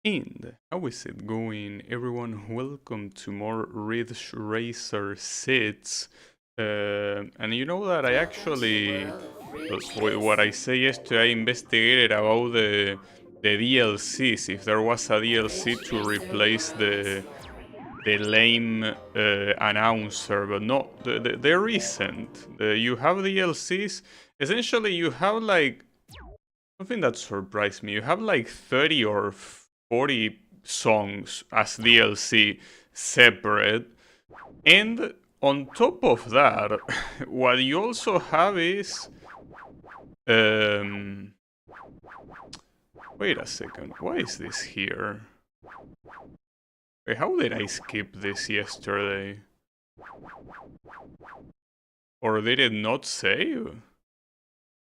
And how is it going, everyone? Welcome to more Ridge Racer sits. And you know that I actually, what I say yesterday, I investigated about the DLCs. If there was a DLC to replace the lame announcer, but no, there isn't. You have DLCs. Essentially, you have like something that surprised me. You have like 30 or 40 songs as DLC separate. And on top of that, what you also have is... wait a second, why is this here? Wait, how did I skip this yesterday? Or did it not save?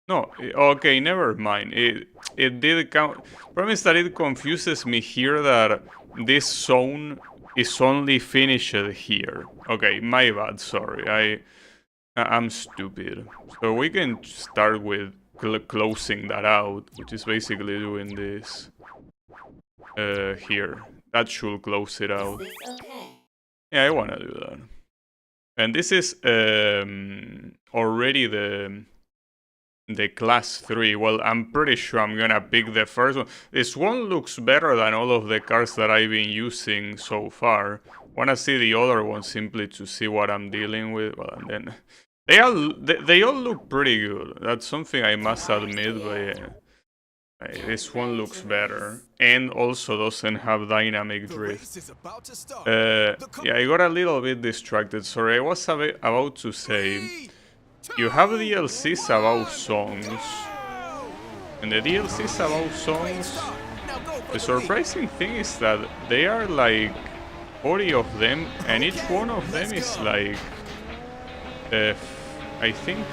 No, okay, never mind. It did count. Problem is that it confuses me here that this zone is only finished here. Okay, my bad. Sorry, I'm stupid. So we can start with closing that out, which is basically doing this here. That should close it out. Yeah, I wanna do that. And this is already the class 3. Well, I'm pretty sure I'm gonna pick the first one. This one looks better than all of the cars that I've been using so far. Wanna see the other one simply to see what I'm dealing with. Well, and then they all look pretty good. That's something I must admit, but yeah. This one looks better, and also doesn't have dynamic drift. Yeah, I got a little bit distracted. Sorry, I was about to say, you have DLCs about songs, and the DLCs about songs, the surprising thing is that they are like 40 of them, and each one of them is like, I think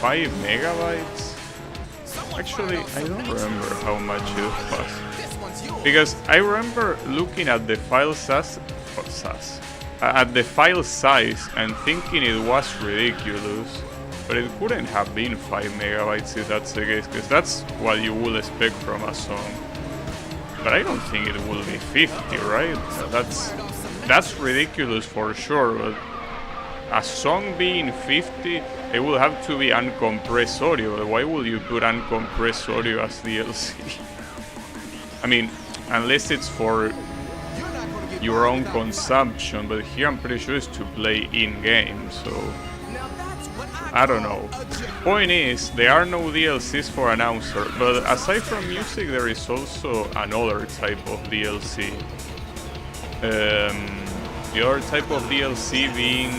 5 megabytes. Actually, I don't remember how much it was, because I remember looking at the file size, at the file size and thinking it was ridiculous, but it couldn't have been 5 megabytes if that's the case, because that's what you would expect from a song. But I don't think it will be 50, right? That's ridiculous for sure, but a song being 50, it will have to be uncompressed audio. Why will you put uncompressed audio as DLC? I mean, unless it's for your own consumption, but here I'm pretty sure it's to play in-game, so... I don't know. Point is, there are no DLCs for announcer, but aside from music, there is also another type of DLC. The other type of DLC being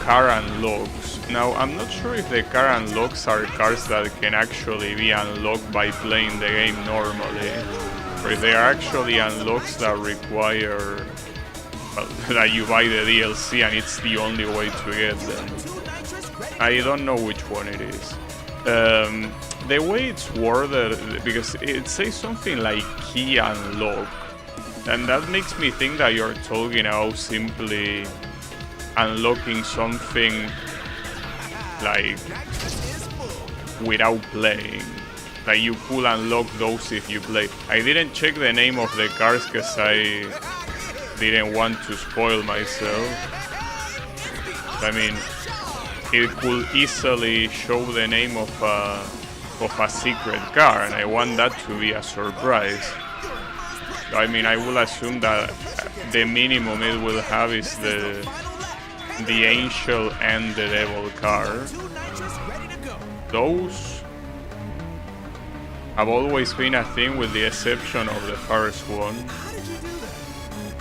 car unlocks. Now, I'm not sure if the car unlocks are cars that can actually be unlocked by playing the game normally, or if they are actually unlocks that require, well, that you buy the DLC and it's the only way to get them. I don't know which one it is. The way it's worded, because it says something like key unlock, and that makes me think that you're talking about simply unlocking something like without playing. Like you could unlock those if you play. I didn't check the name of the cars because I didn't want to spoil myself. I mean, it could easily show the name of a secret car, and I want that to be a surprise. I mean, I will assume that the minimum it will have is the Angel and the Devil car. Those have always been a thing, with the exception of the first one.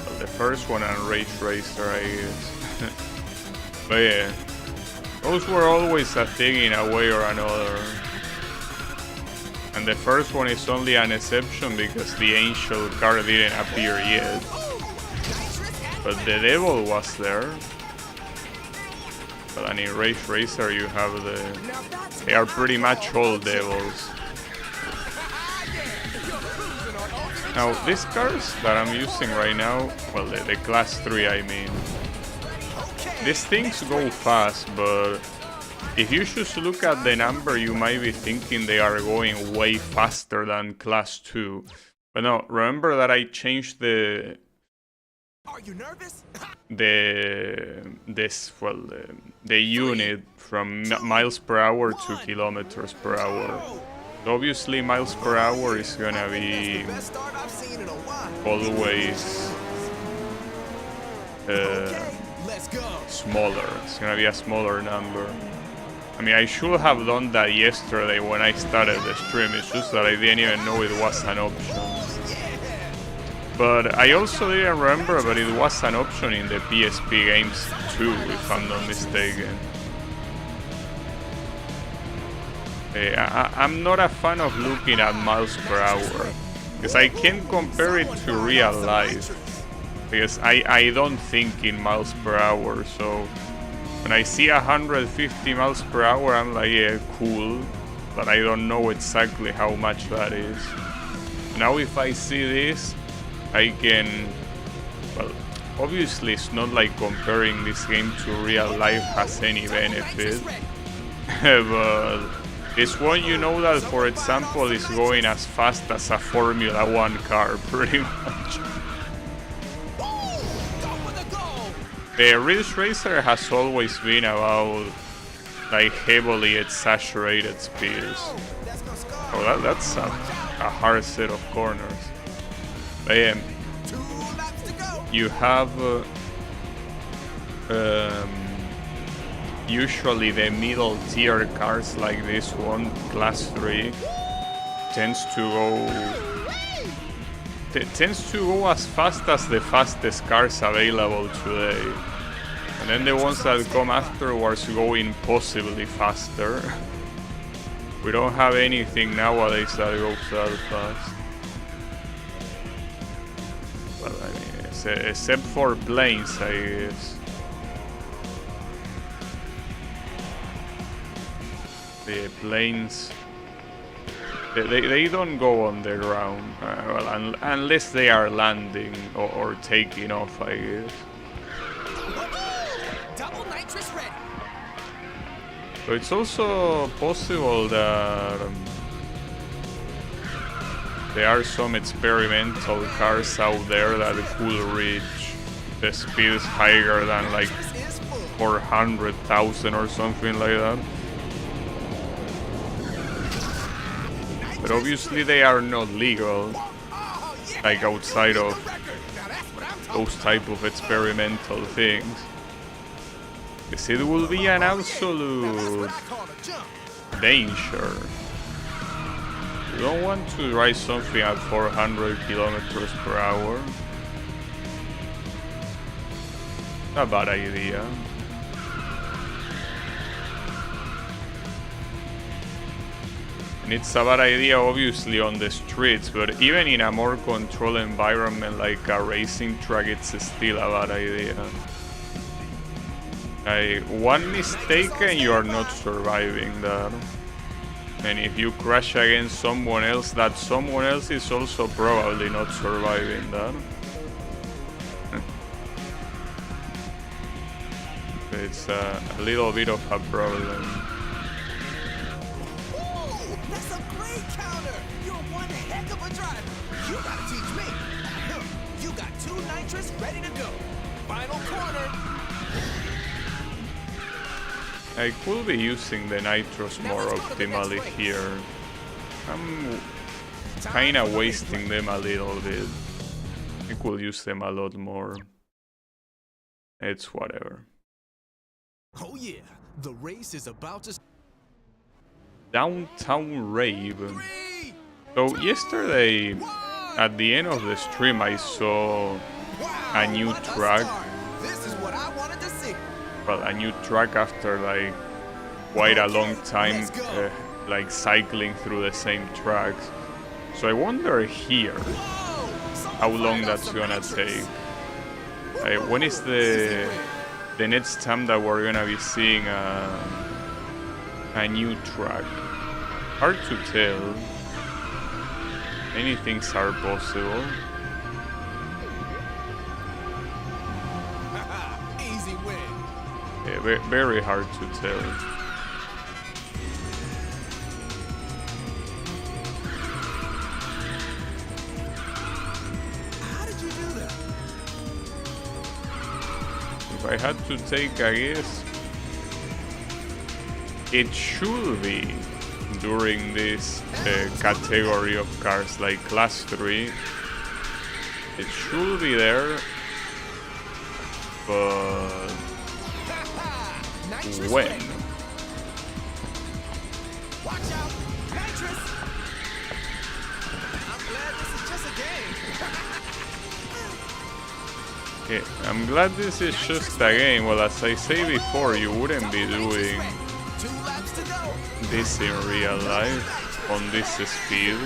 Well, the first one and Ridge Racer, I guess. But yeah, those were always a thing in a way or another. And the first one is only an exception because the Angel car didn't appear yet. But the Devil was there. But in Ridge Racer you have they are pretty much all Devils. Now these cars that I'm using right now, well, the class 3 I mean, these things go fast, but If you just look at the number, you might be thinking they are going way faster than Class 2. But no, remember that I changed the... Are you nervous? the unit from miles per hour to kilometers per hour. So obviously miles per hour is gonna be always smaller. It's gonna be a smaller number. I mean, I should have done that yesterday when I started the stream. It's just that I didn't even know it was an option. But I also didn't remember that it was an option in the PSP games too, if I'm not mistaken. I'm not a fan of looking at miles per hour, because I can't compare it to real life. Because I don't think in miles per hour, so when I see 150 miles per hour, I'm like, yeah, cool, but I don't know exactly how much that is. Now if I see this, I can, well, obviously it's not like comparing this game to real life has any benefit, but this one, you know that, for example, is going as fast as a Formula 1 car, pretty much. The Ridge Racer has always been about, like, heavily exaggerated speeds. Oh, that's a hard set of corners. You have usually the middle tier cars like this one, Class 3, tends to go as fast as the fastest cars available today. And then the ones that come afterwards go impossibly faster. We don't have anything nowadays that goes that fast. Well, I mean, except for planes, I guess. The planes, they don't go on the ground, well, unless they are landing or taking off, I guess. Double nitrous ready. So it's also possible that there are some experimental cars out there that could reach the speeds higher than like 400,000 or something like that. But obviously they are not legal, like outside of those type of experimental things. Because it will be an absolute danger. You don't want to drive something at 400 kilometers per hour. Not a bad idea. And it's a bad idea obviously on the streets, but even in a more controlled environment like a racing track, it's still a bad idea. One mistake and you are not surviving that. And if you crash against someone else, that someone else is also probably not surviving that. It's a little bit of a problem. That's a great counter! You're one heck of a driver! You gotta teach me! You got 2 nitrous ready to go! Final corner! I could be using the nitros more optimally here. I'm kinda wasting them a little bit. I could use them a lot more. It's whatever. Oh yeah, the race is about to... Downtown Rave. So yesterday, at the end of the stream, I saw a new track. This is what I wanted to see. Well, a new track after like quite a long time, like cycling through the same tracks. So I wonder here how long that's gonna take. When is the next time that we're gonna be seeing a new track? Hard to tell. Many things are possible. Easy win. Very hard to tell. if I had to take a guess, it should be during this category of cars like class 3. It should be there, but when? Watch out, Nitrous! I'm glad this is just a game. Okay, I'm glad this is just a game. Well, as I say before, you wouldn't be doing 2 laps to go. this in real life on this speed.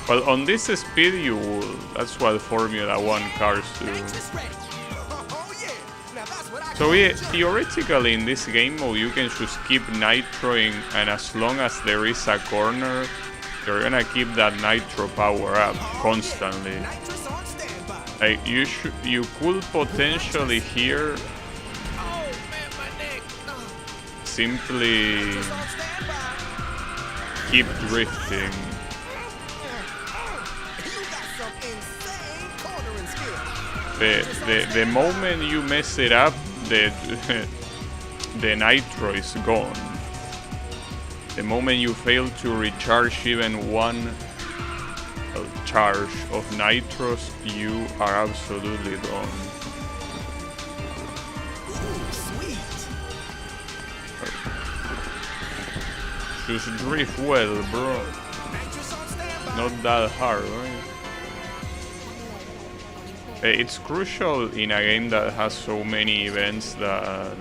Well, on this speed you would. That's what Formula 1 cars do. Nitrous ready. Oh yeah. Now that's what I So yeah, theoretically in this game mode you can just keep nitroing, and as long as there is a corner, you're gonna keep that nitro power up constantly. Nitrous on standby. Like you could potentially here Oh man, my neck. simply Nitrous on standby. keep drifting. You got some insane cornering skill. The moment you mess it up, the nitro is gone. The moment you fail to recharge even one charge of nitros, you are absolutely done. Ooh, sweet. Just drift well, bro. Nitrous on standby. Not that hard, right? It's crucial in a game that has so many events that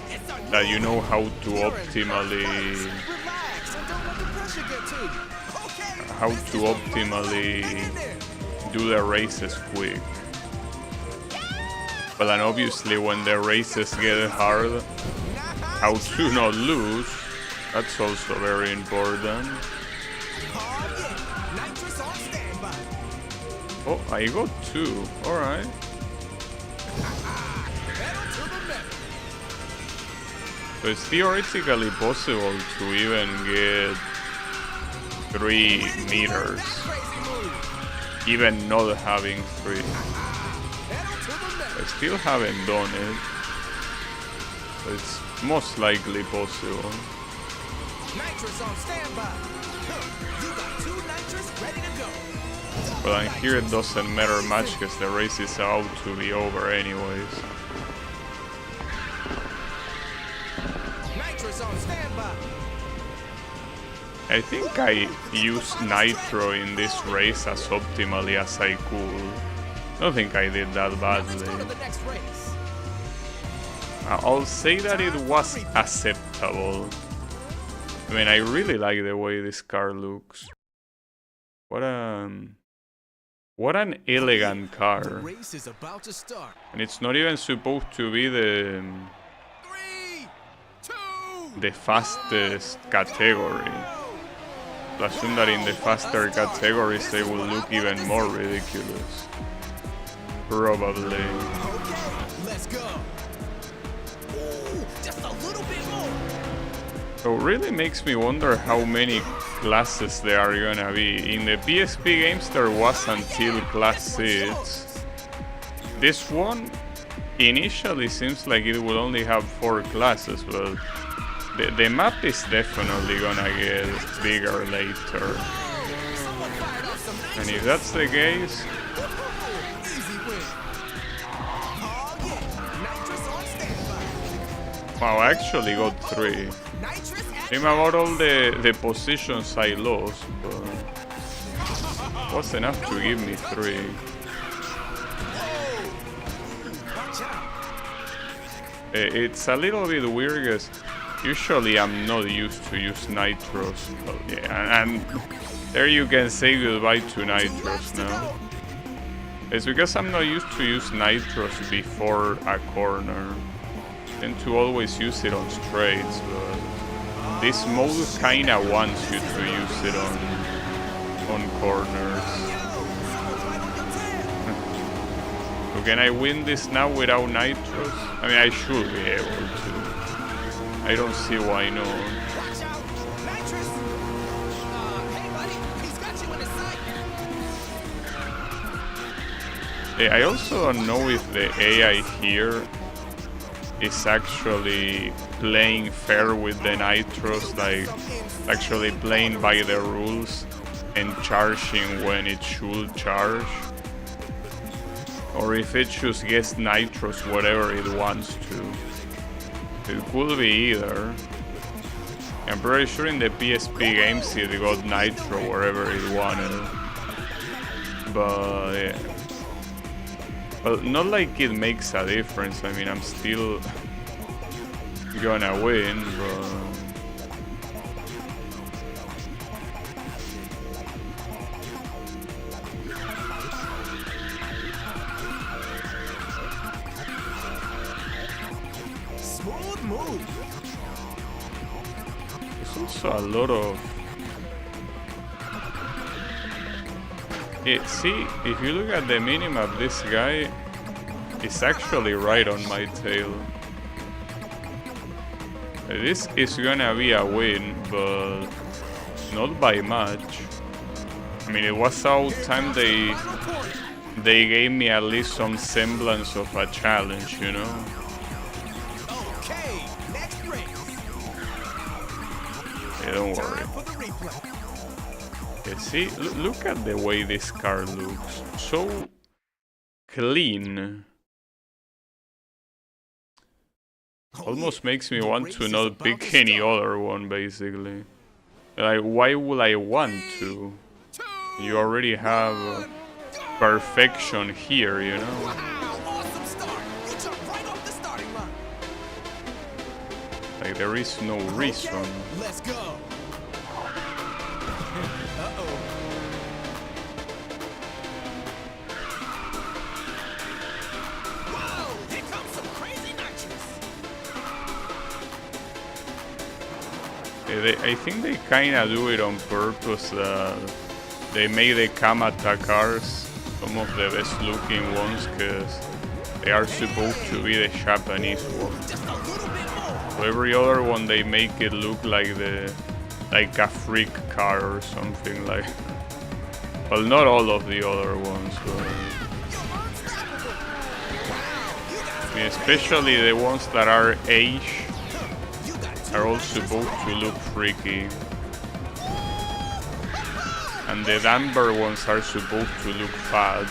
It's a you know how to optimally Relax and don't let the pressure get to you. Okay. how to optimally do the races quick. But then obviously when the races get hard, how to not lose, that's also very important. Oh yeah. Nitrous on standby. Oh, I got 2, alright. Pedal to the metal. So it's theoretically possible to even get 3 meters, Crazy move. even not having 3. Pedal to the metal. I still haven't done it, but it's most likely possible. Nitrous on standby. You got 2 nitrous ready to go. But I'm here it doesn't matter much because the race is out to be over anyways. Nitrous on standby. I think I used nitro in this race as optimally as I could. I don't think I did that Let's go to badly. the next race. I'll say that it was acceptable. I mean, I really like the way this car looks. What an elegant The car. race is about to start. And it's not even supposed to be 3, 2. the fastest category. I assume that in the faster categories they will look even more ridiculous. Probably. Okay, let's go. Ooh, just a little bit more. So it really makes me wonder how many classes there are gonna be. In the PSP games there was until class 6. This one initially seems like it will only have 4 classes, but the map is definitely gonna get bigger later. Someone fired up some And nitrous. if that's the case, Easy win. Oh yeah, nitrous on standby. wow, I actually got 3. Nitrous at Shame about all the positions I lost, but it was enough to give me 3. watch out. It's a little bit weird because usually I'm not used to use nitros. But yeah, and there you can say goodbye to 2 laps nitros to now. go. It's because I'm not used to use nitros before a corner. I tend to always use it on straights, but this mode kinda wants you to use it on corners. So can I win this now without nitros? I mean, I should be able to. I don't see why not. Watch out, nitrous. Hey buddy, he's got you in his sight. I also don't know if the AI here is actually playing fair with the Nitros, like actually playing by the rules and charging when it should charge, or if it just gets Nitros whatever it wants to. It could be either. I'm pretty sure in the PSP games it got Nitro wherever it wanted, but yeah. Well, not like it makes a difference. I mean, I'm still gonna win, but Smooth move. there's also a lot of... Yeah, see, if you look at the minimap, this guy is actually right on my tail. This is gonna be a win, but not by much. I mean, it was out time they gave me at least some semblance of a challenge, you know? Okay, next race. Yeah, don't worry. Time for the replay. Yeah, see, look at the way this car looks. So clean. Almost makes me want to not pick any other one, basically. Like, why would I want to? You already have perfection here, you know? Wow, awesome start. You jumped right off the starting line. Like, there is no reason. Okay, let's go. Uh-oh. Whoa, here comes some crazy nitrous. I think they kinda do it on purpose. They made the Kamata cars some of the best looking ones, because they are supposed to be the Japanese ones. Just a little bit more. So every other one they make it look like a freak car or something like. Well, not all of the other ones, but You're unstoppable. Wow, you got I mean, especially the ones that are H you got two are all nitrous supposed to ready. look freaky. And the Danber ones are supposed to look fat.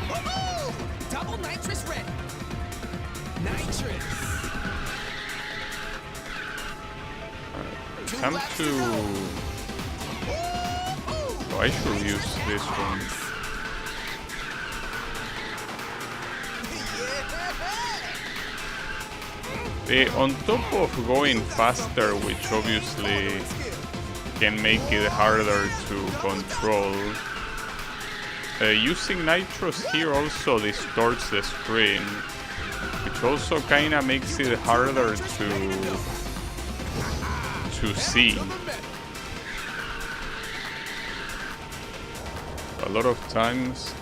Woohoo! Double nitrous ready. Nitrous. Time to... Oh, I should use this one. On top of going faster, which obviously can make it harder to control, using Nitros here also distorts the screen, which also kinda makes it harder to see. A lot of times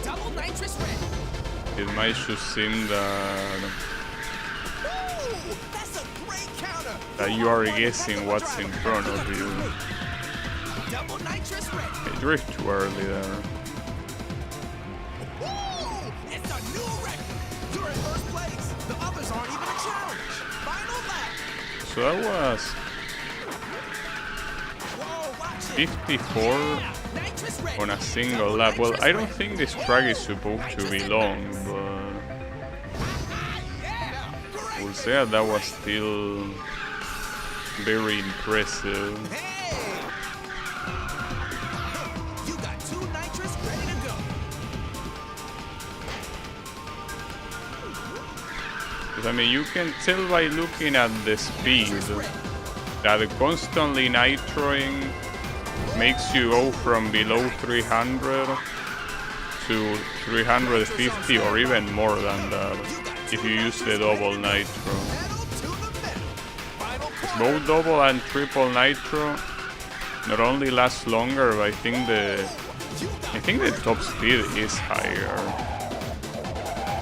Double nitrous ready. it might just seem that That's a great counter. you are guessing what's in front of you. Double nitrous ready. I drift too early there. Woo! It's a new record. You're in first place. The others aren't even a challenge. Final lap. So that was Whoa, watch it. 54 Nitrous ready. on a single lap. Well, I don't think this track is supposed to be long, but Yeah. Great. we'll say that was still very impressive. Hey. You got two nitrous ready to go. 'Cause, I mean, you can tell by looking at the speed that constantly nitroing makes you go from below 300 to 350 or even more than that if you use the double nitro. Pedal to the metal. Final corner. Both double and triple nitro not only last longer, but I think the top speed is higher.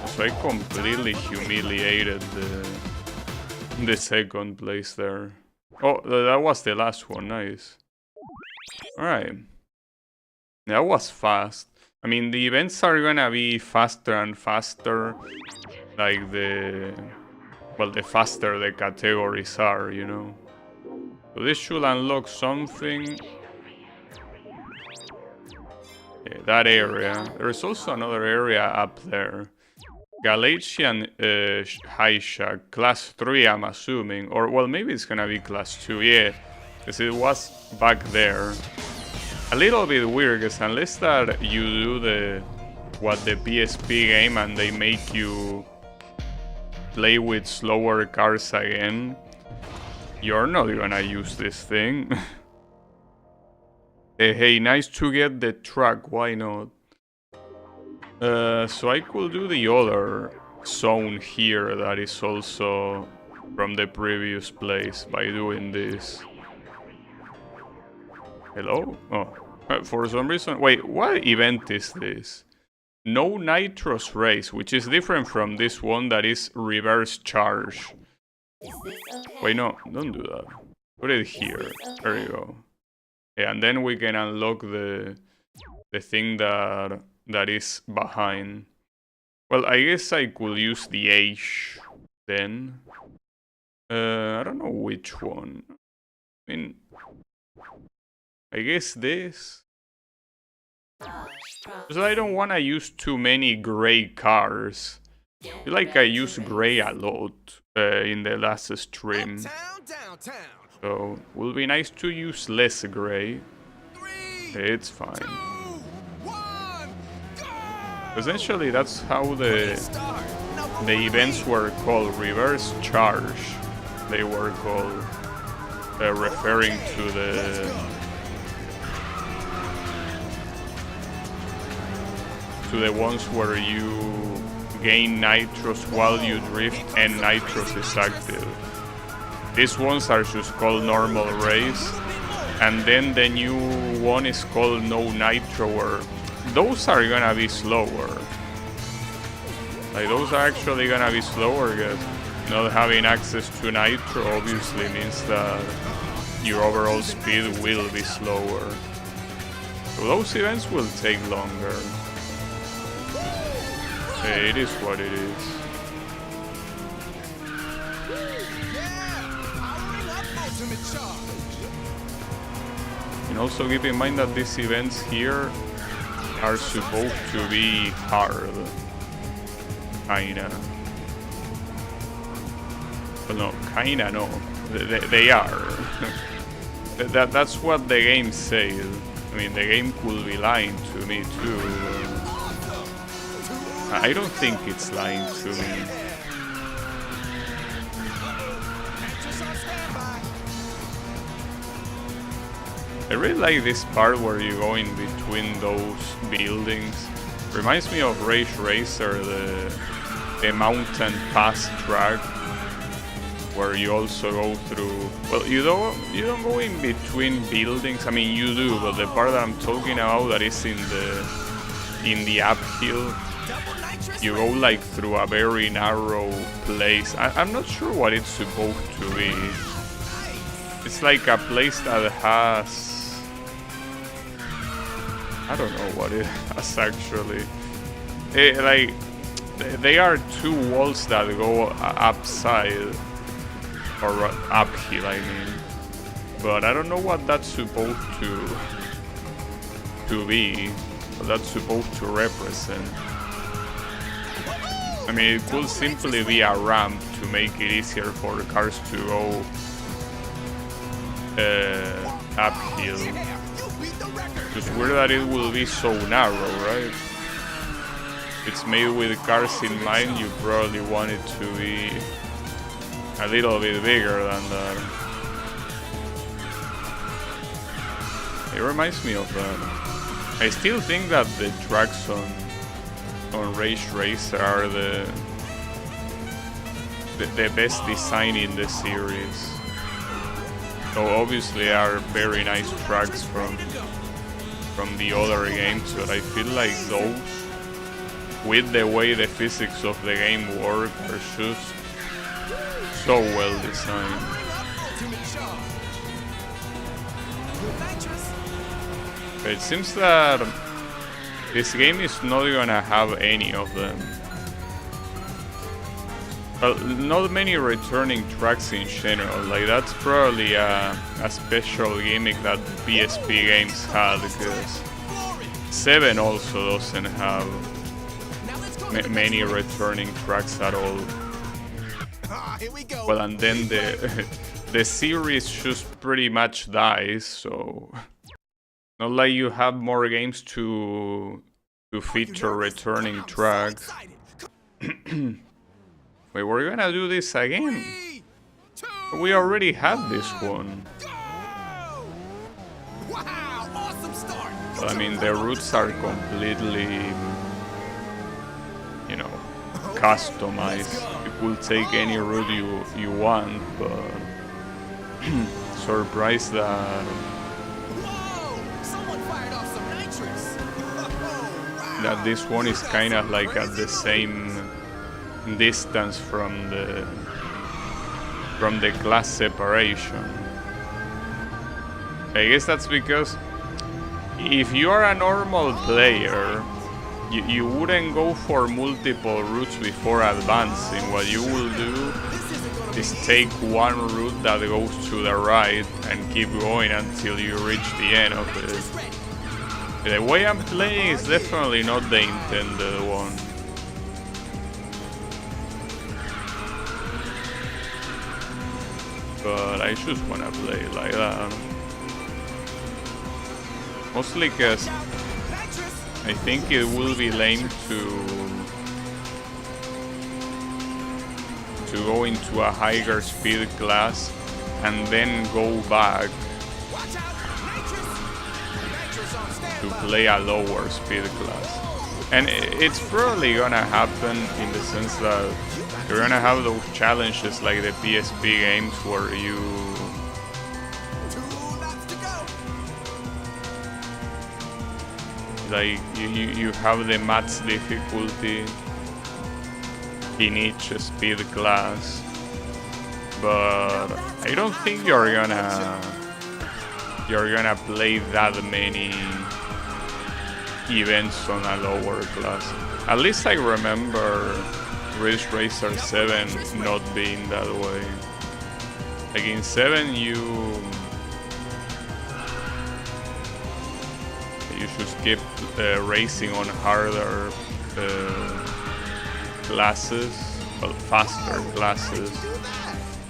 So I completely humiliated the second place there. Oh, that was the last one, nice. Alright. That was fast. I mean, the events are gonna be faster and faster, like the faster the categories are, you know. So this should unlock something. Yeah, that area. There's also another area up there. Galatian Highshack, class 3, I'm assuming. Or, well, maybe it's gonna be class 2, yeah. Because it was back there. A little bit weird, because unless that you do the PSP game and they make you play with slower cars again, you're not gonna use this thing. Hey, nice to get the truck, why not? So I could do the other zone here that is also from the previous place by doing this. Hello? Oh, for some reason... Wait, what event is this? No Nitros race, which is different from this one that is reverse charge. Wait, no, don't do that. Put it here. There you go. Yeah, and then we can unlock the thing that is behind. Well, I guess I could use the H then. I don't know which one. I mean, I guess this. Because I don't want to use too many gray cars. I feel like I use gray a lot in the last stream. So, it will be nice to use less gray. It's fine. Essentially, that's how the events were called, reverse charge. They were called, referring to the ones where you gain nitros while you drift and nitros is active. These ones are just called normal race, and then the new one is called no nitro, where those are gonna be slower. Like, those are actually gonna be slower, because not having access to nitro obviously means that your overall speed will be slower. So those events will take longer. Hey, it is what it is. And also keep in mind that these events here are supposed to be hard. Kinda. Well, no, kinda no. They are. That's what the game says. I mean, the game could be lying to me too. I don't think it's lying to me. I really like this part where you go in between those buildings. Reminds me of Rage Racer, the mountain pass track, where you also go through. Well, you don't go in between buildings. I mean, you do, but the part that I'm talking about that is in the uphill, you go like through a very narrow place. I'm not sure what it's supposed to be. It's like a place that has, I don't know what it has actually. Like, they are two walls that go upside, or uphill, I mean. But I don't know what that's supposed to be, what that's supposed to represent. I mean, it could simply be a ramp to make it easier for the cars to go uphill. It's weird that it will be so narrow, right? It's made with cars in mind, you probably want it to be a little bit bigger than that. It reminds me of that. I still think that the tracks on Rage Racer are the best design in the series. So obviously are very nice tracks from the other games, but I feel like those, with the way the physics of the game work, are just so well designed. It seems that this game is not gonna have any of them. Well, not many returning tracks in general, like that's probably a special gimmick that PSP games had, because 7 also doesn't have many returning tracks at all. Here we go. Well, and then the series just pretty much dies, so not like you have more games to feature returning tracks. Wait, we're gonna do this again? 3, 2, We already had this one. go! Wow, awesome start. But I mean, the routes are completely, you know, customized. You could take any route you want, but surprised that Whoa! Someone fired off some nitrous. Wow. that this one is kind of like at the same distance from the class separation. I guess that's because if you are a normal player, you wouldn't go for multiple routes before advancing. What you will do is take one route that goes to the right and keep going until you reach the end of it. The way I'm playing is definitely not the intended one. But I just wanna play it like that. Mostly because I think it will be lame to go into a higher speed class and then go back Watch out, nitrous. Nitrous on to standby. play a lower speed class. And it's probably gonna happen in the sense that you're gonna have those challenges like the PSP games where you 2 laps to go. like you have the max difficulty in each speed class, but I don't think you're gonna play that many events on a lower class. At least I remember Ridge Racer 7 not being that way. Like in 7 you should skip racing on harder classes, well, faster classes,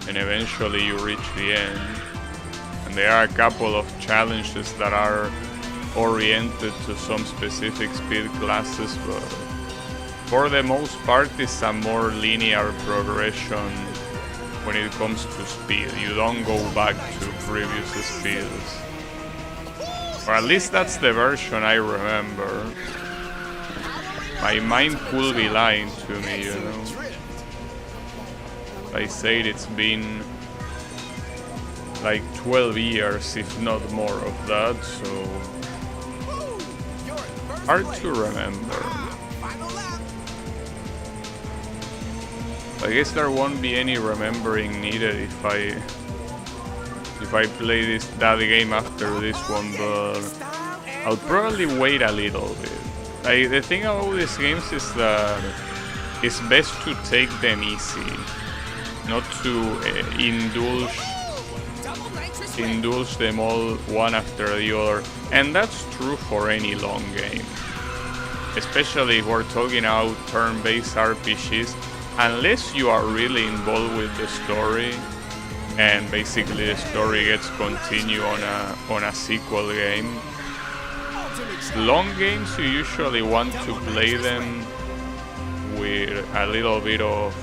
and eventually you reach the end. And there are a couple of challenges that are oriented to some specific speed classes, but for the most part it's a more linear progression when it comes to speed. You don't go back to previous speeds. Or at least that's the version I remember. My mind could be lying to me, you know. I said it's been like 12 years, if not more of that, so hard to remember. Final lap. I guess there won't be any remembering needed if I play that game after this one, but I'll probably wait a little bit. Like, the thing about these games is that it's best to take them easy, not to indulge them all one after the other, and that's true for any long game. Especially if we're talking about turn-based RPGs, unless you are really involved with the story, and basically the story gets continued on a sequel game. Long games, you usually want to play them with a little bit of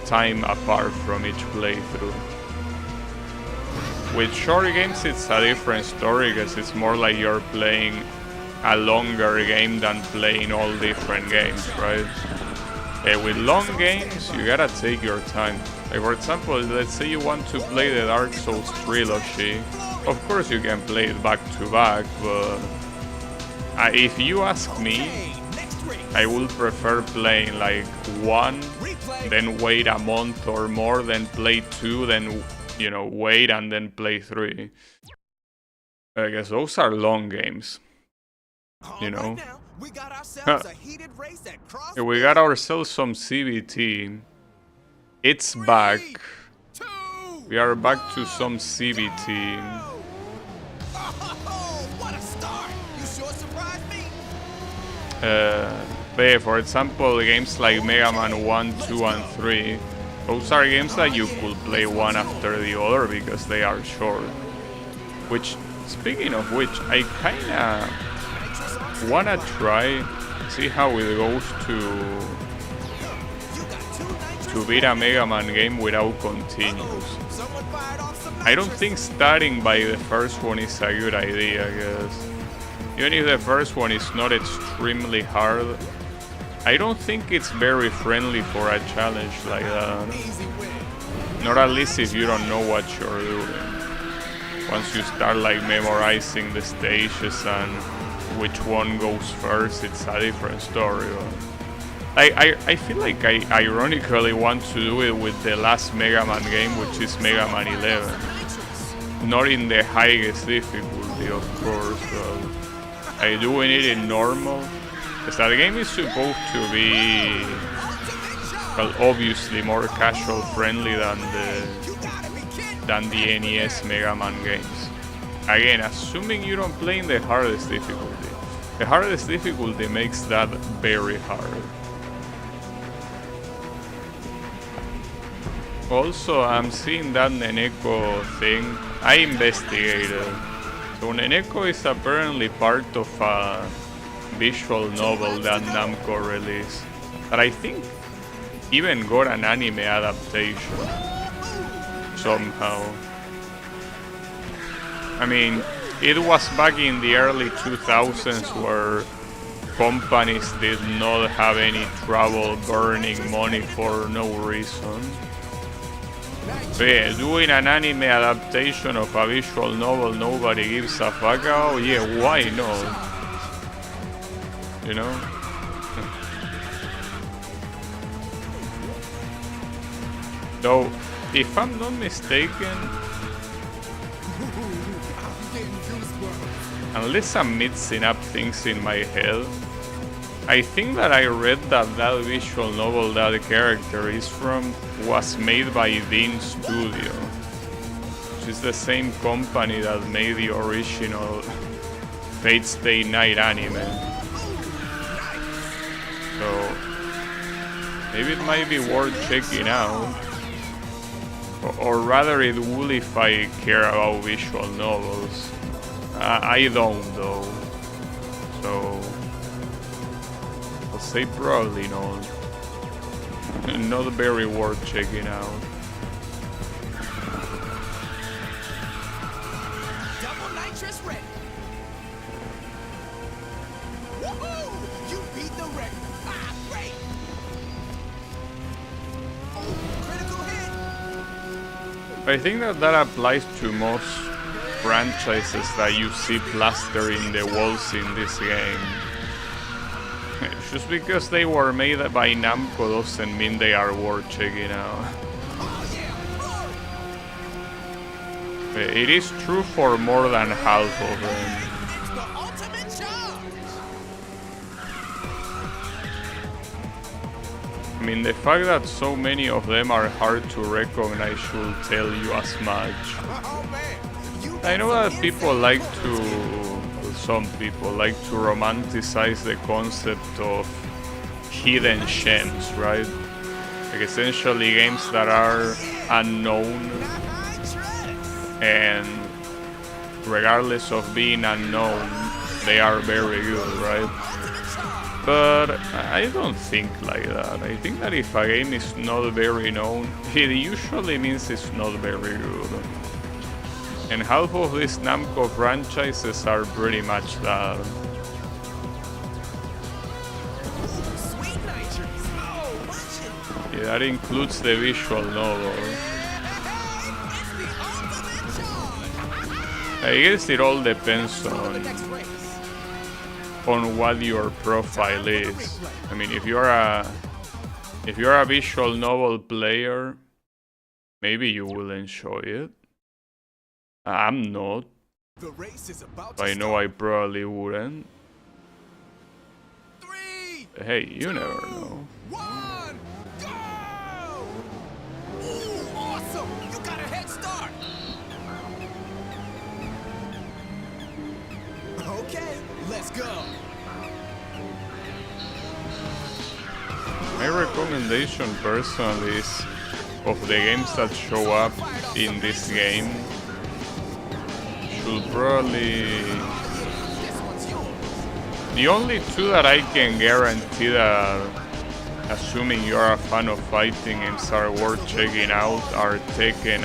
time apart from each playthrough. With short games it's a different story, because it's more like you're playing a longer game than playing all different games, right? With long games you gotta take your time. Like, for example, let's say you want to play the Dark Souls trilogy. Of course you can play it back to back, but if you ask me, I would prefer playing like 1, then wait a month or more, then play 2, then, you know, wait and then play 3. I guess those are long games. You know. Right now, we got ourselves a heated race at Cross. We got ourselves some CBT. It's back. 2, We are back to some CBT. Oh, what a start! You sure surprised me. But yeah, for example, games like Mega Man 1, 2, and 3, those are games that you could play one after the other because they are short. Which, speaking of which, I kinda wanna try, see how it goes to beat a Mega Man game without continues. I don't think starting by the first one is a good idea, I guess. Even if the first one is not extremely hard, I don't think it's very friendly for a challenge like that. Not at least if you don't know what you're doing. Once you start like memorizing the stages and which one goes first, it's a different story. I feel like I ironically want to do it with the last Mega Man game, which is Mega Man 11. Not in the highest difficulty, of course, but doing it in normal. Because that game is supposed to be, well, obviously more casual friendly than the NES Mega Man games. Again, assuming you don't play in the hardest difficulty. The hardest difficulty makes that very hard. Also, I'm seeing that Neneko thing. I investigated. So Neneko is apparently part of a visual novel that Namco released. That I think even got an anime adaptation. Somehow. I mean, it was back in the early 2000s where companies did not have any trouble burning money for no reason. So yeah, doing an anime adaptation of a visual novel nobody gives a fuck about, yeah, why not? You know? Though, if I'm not mistaken, unless I'm mixing up things in my head, I think that I read that that visual novel that the character is from was made by Dean Studio, which is the same company that made the original Fate Stay Night anime. So maybe it might be worth checking out. Or rather it would if I care about visual novels. I don't though. So I'll say probably not. Not very worth checking out. Double nitrous ready. Woohoo! You beat the record. Ah, great. Oh, critical hit. I think that applies to most franchises that you see plastering the walls in this game. Just because they were made by Namco doesn't mean they are worth checking out. It is true for more than half of them. The ultimate charge. I mean, the fact that so many of them are hard to recognize should tell you as much. Oh man. I know that people like to, some people like to romanticize the concept of hidden gems, right? Like essentially games that are unknown and regardless of being unknown, they are very good, right? But I don't think like that. I think that if a game is not very known, it usually means it's not very good. And half of these Namco franchises are pretty much that. Yeah, that includes the visual novel. I guess it all depends on what your profile is. I mean, if you're a visual novel player, maybe you will enjoy it. I'm not. The race is about I to know I probably wouldn't. 3, Hey, you never know. 1, go! Ooh, awesome! You got a head start. Okay, let's go. My recommendation personally is of the games that show up in this game should probably... This one's yours. The only two that I can guarantee that, assuming you're a fan of fighting games, are worth checking out are Tekken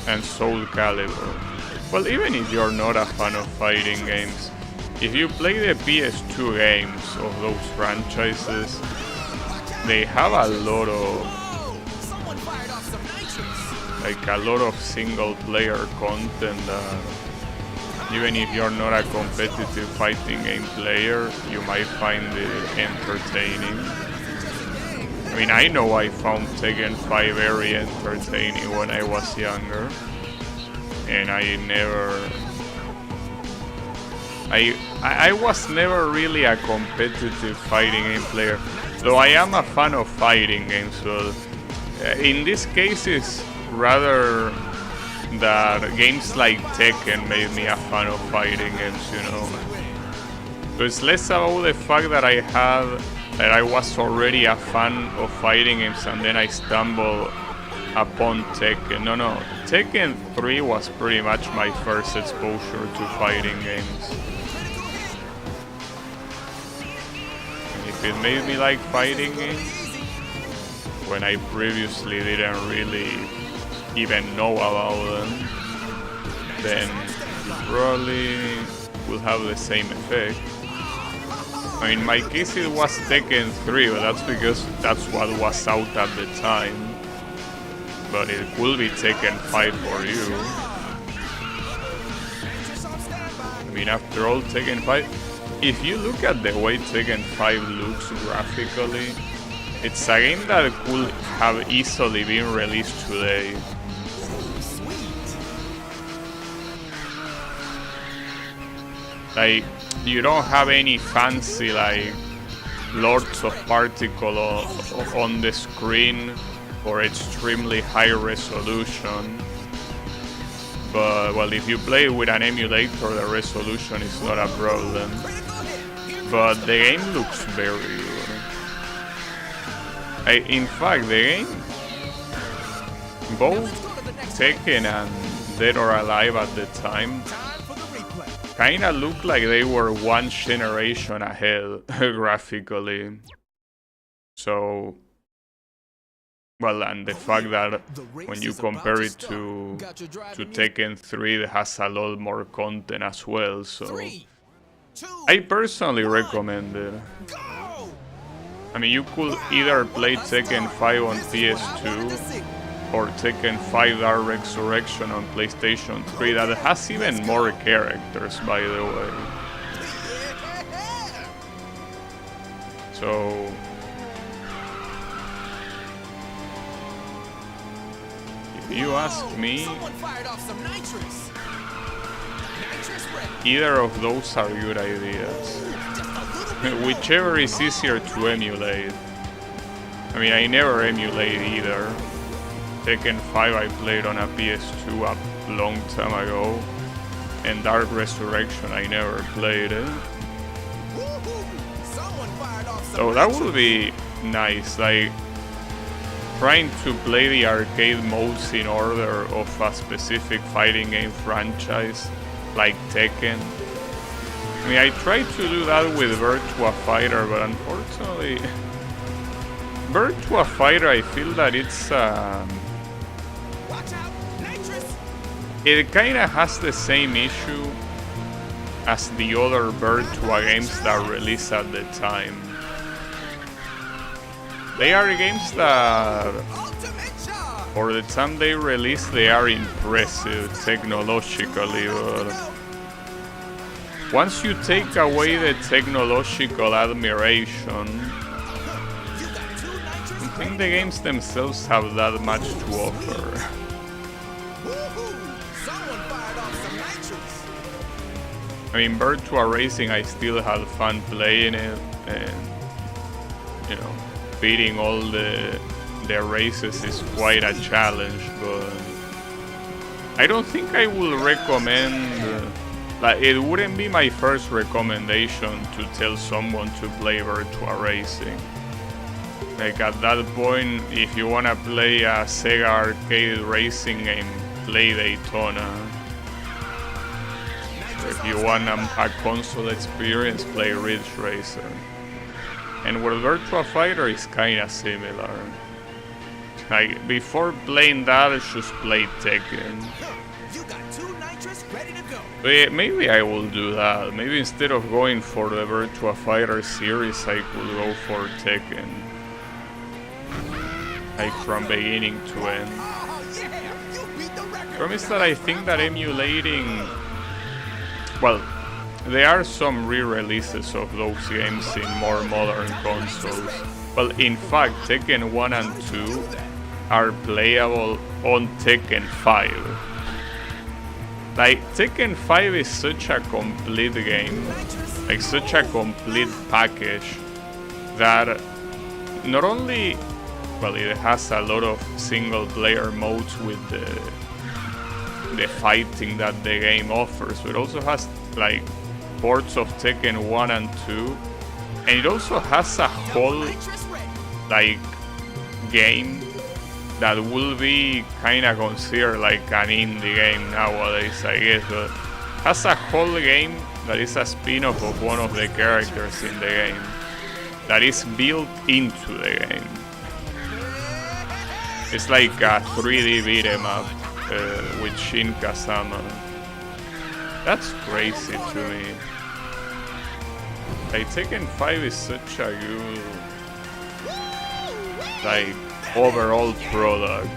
and Soul Calibur. Well, even if you're not a fan of fighting games, if you play the PS2 games of those franchises, they have a lot of, Whoa! Someone fired off some nitrous. like a lot of single player content that even if you're not a competitive fighting game player, you might find it entertaining. I mean, I know I found Tekken 5 very entertaining when I was younger, and I was never really a competitive fighting game player, though I am a fan of fighting games. So in this case, it's rather that games like Tekken made me a fan of fighting games, you know. So it's less about the fact that I was already a fan of fighting games and then I stumbled upon Tekken. No, Tekken 3 was pretty much my first exposure to fighting games. And if it made me like fighting games, when I previously didn't really even know about them, then it probably will have the same effect. I mean, in my case it was Tekken 3, but that's because that's what was out at the time. But it will be Tekken 5 for you. I mean, after all, Tekken 5, if you look at the way Tekken 5 looks graphically, it's a game that could have easily been released today. Like, you don't have any fancy like Lords of Particle on the screen or extremely high resolution. But well, if you play with an emulator, the resolution is not a problem. But the game looks very good. In fact, the game, both Tekken and Dead or Alive at the time, kinda looked like they were one generation ahead graphically. So, well, and the fact that when you compare it to Tekken 3, it has a lot more content as well. So, I personally recommend it. I mean, you could either play Tekken 5 on PS2 or Tekken 5 Dark Resurrection on PlayStation 3 that has even more characters, by the way. So, if you ask me, either of those are good ideas. Whichever is easier to emulate. I mean, I never emulate either. Tekken 5 I played on a PS2 a long time ago, and Dark Resurrection I never played it. So that would be nice, like trying to play the arcade modes in order of a specific fighting game franchise, like Tekken. I mean, I tried to do that with Virtua Fighter, but unfortunately, Virtua Fighter, I feel that it's it kinda has the same issue as the other Virtua games that released at the time. They are games that, for the time they release, they are impressive technologically, but once you take away the technological admiration, I don't think the games themselves have that much to offer. I mean, Virtua Racing, I still had fun playing it, and you know, beating all the races is quite a challenge. But I don't think I will recommend. Like, it wouldn't be my first recommendation to tell someone to play Virtua Racing. Like, at that point, if you wanna play a Sega arcade racing game, play Daytona. If you want a console experience, play Ridge Racer. And with Virtua Fighter is kinda similar. Like, before playing that, just play Tekken. You got 2 nitrous ready to go. But maybe I will do that. Maybe instead of going for the Virtua Fighter series, I could go for Tekken. Like, from beginning to end. Oh, yeah! You beat the record. The problem is that I think that emulating... Well, there are some re-releases of those games in more modern consoles. Well, in fact, Tekken 1 and 2 are playable on Tekken 5. Like, Tekken 5 is such a complete game, like such a complete package, that not only, well, it has a lot of single player modes with the fighting that the game offers, but it also has like ports of Tekken 1 and 2, and it also has a whole like game that will be kinda considered like an indie game nowadays, I guess, but has a whole game that is a spin-off of one of the characters in the game that is built into the game. It's like a 3D beat 'em up with Shin Kazama. That's crazy to me. Like, Tekken 5 is such a good, like, overall product.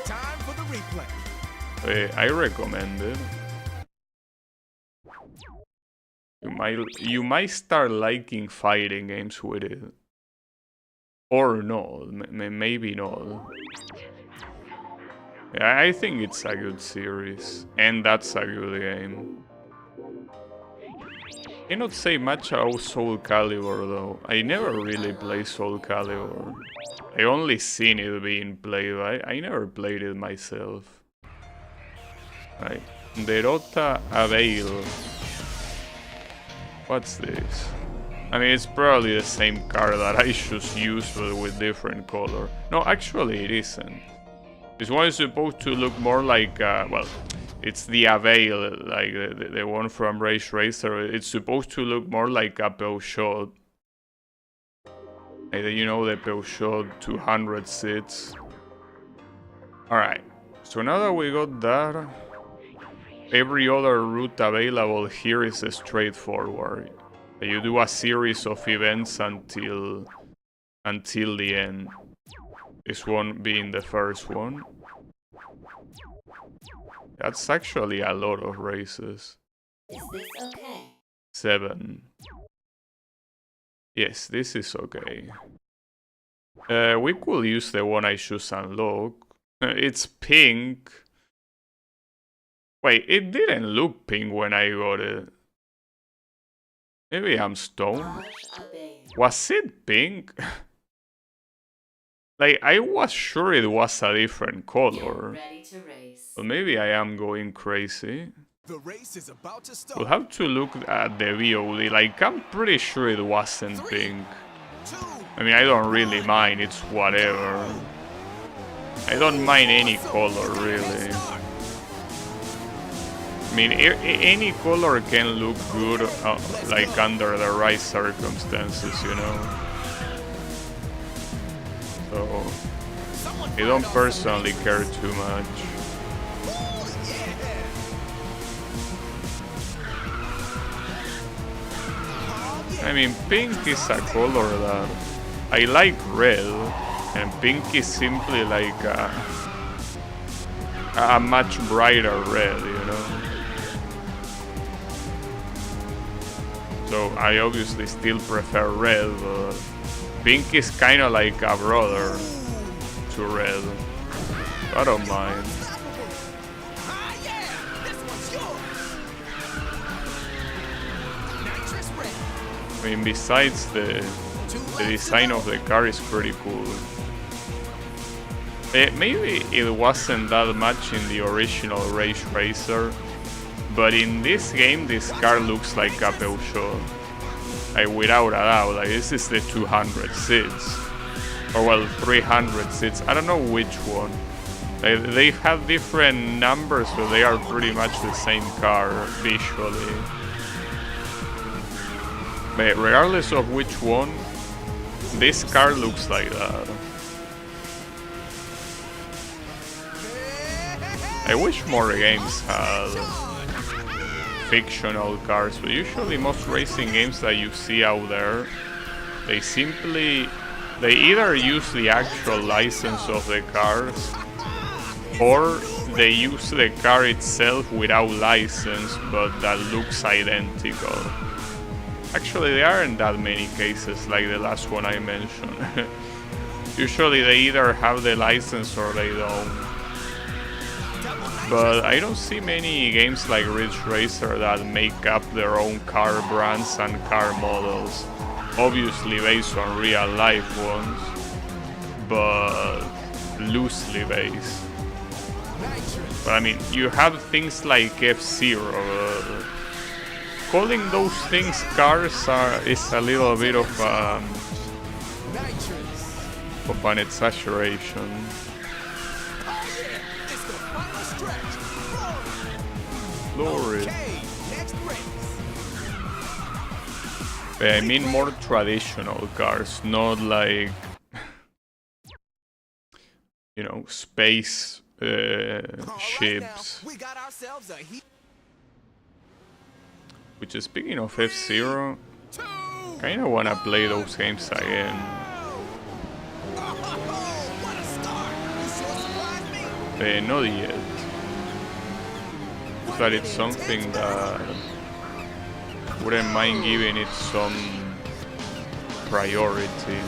Time for the replay. I recommend it. You might start liking fighting games with it, or not. Maybe not. Yeah, I think it's a good series, and that's a good game. I cannot say much about Soul Calibur though. I never really played Soul Calibur. I only seen it being played. I never played it myself. Right. Derota Avail. What's this? I mean, it's probably the same card that I just used, but with different color. No, actually it isn't. This one is supposed to look more like, well, it's the Avail, like the one from Ridge Racer. It's supposed to look more like a Peugeot. Like, you know, the Peugeot 200 seats. Alright, so now that we got that, every other route available here is straightforward. You do a series of events until the end. This one being the first one. That's actually a lot of races. Is this okay? 7. Yes, this is okay. We could use the one I just unlocked. It's pink. Wait, it didn't look pink when I got it. Maybe I'm stoned. Was it pink? Like, I was sure it was a different color. But maybe I am going crazy. The race is about to start. We'll have to look at the VOD. Like, I'm pretty sure it wasn't pink. I mean, I don't really mind. It's whatever. I don't mind any color, really. I mean, any color can look good, like, under the right circumstances, you know? So, I don't personally care too much. I mean, pink is a color that I like red, and pink is simply like a much brighter red, you know? So I obviously still prefer red, but pink is kind of like a brother to red. I don't mind. I mean, besides the design of the car is pretty cool. Maybe it wasn't that much in the original Rage Racer, but in this game this car looks like a Peugeot. Like, without a doubt, like, this is the 200 seats. Or well, 300 seats, I don't know which one. They have different numbers, but they are pretty much the same car visually. But regardless of which one, this car looks like that. I wish more games had fictional cars, but usually most racing games that you see out there, they either use the actual license of the cars, or they use the car itself without license, but that looks identical. Actually, there aren't that many cases like the last one I mentioned. Usually they either have the license or they don't. But I don't see many games like Ridge Racer that make up their own car brands and car models. Obviously based on real life ones, but loosely based. But I mean, you have things like F-Zero. Calling those things cars is a little bit of an exaggeration. Glory. I mean more traditional cars, not like, you know, space ships. Which is, speaking of F-Zero, kinda wanna play those games again. Not yet. But it's something that wouldn't mind giving it some priority.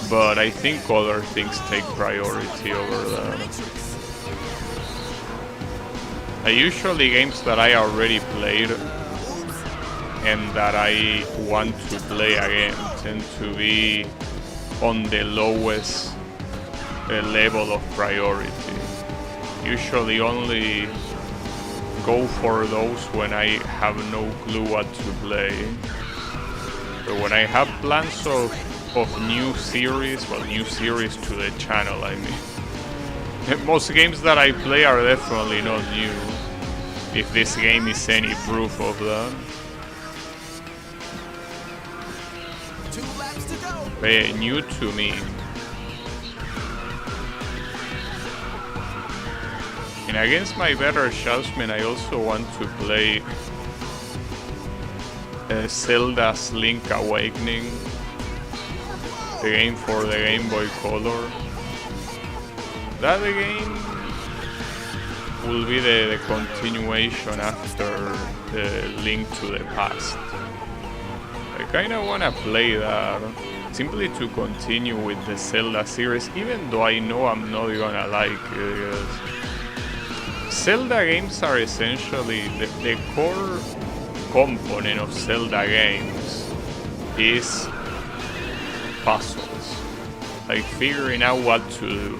But I think other things take priority over that. Usually games that I already played and that I want to play again tend to be on the lowest level of priority. Usually only go for those when I have no clue what to play. But when I have plans of new series, well, new series to the channel, I mean. Most games that I play are definitely not new, if this game is any proof of that. But new to me. And against my better judgment, I also want to play Zelda's Link Awakening, the game for the Game Boy Color. That game will be the continuation after Link to the Past. I kinda wanna play that, simply to continue with the Zelda series, even though I know I'm not gonna like it. Zelda games are essentially, the core component of Zelda games is puzzles, like figuring out what to do.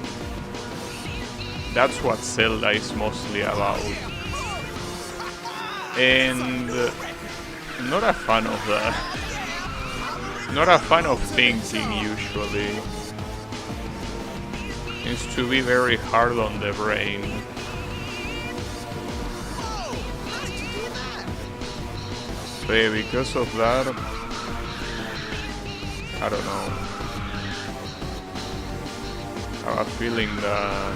That's what Zelda is mostly about. And I'm not a fan of that. Not a fan of thinking usually. Seems to be very hard on the brain. So yeah, because of that, I don't know. I have a feeling that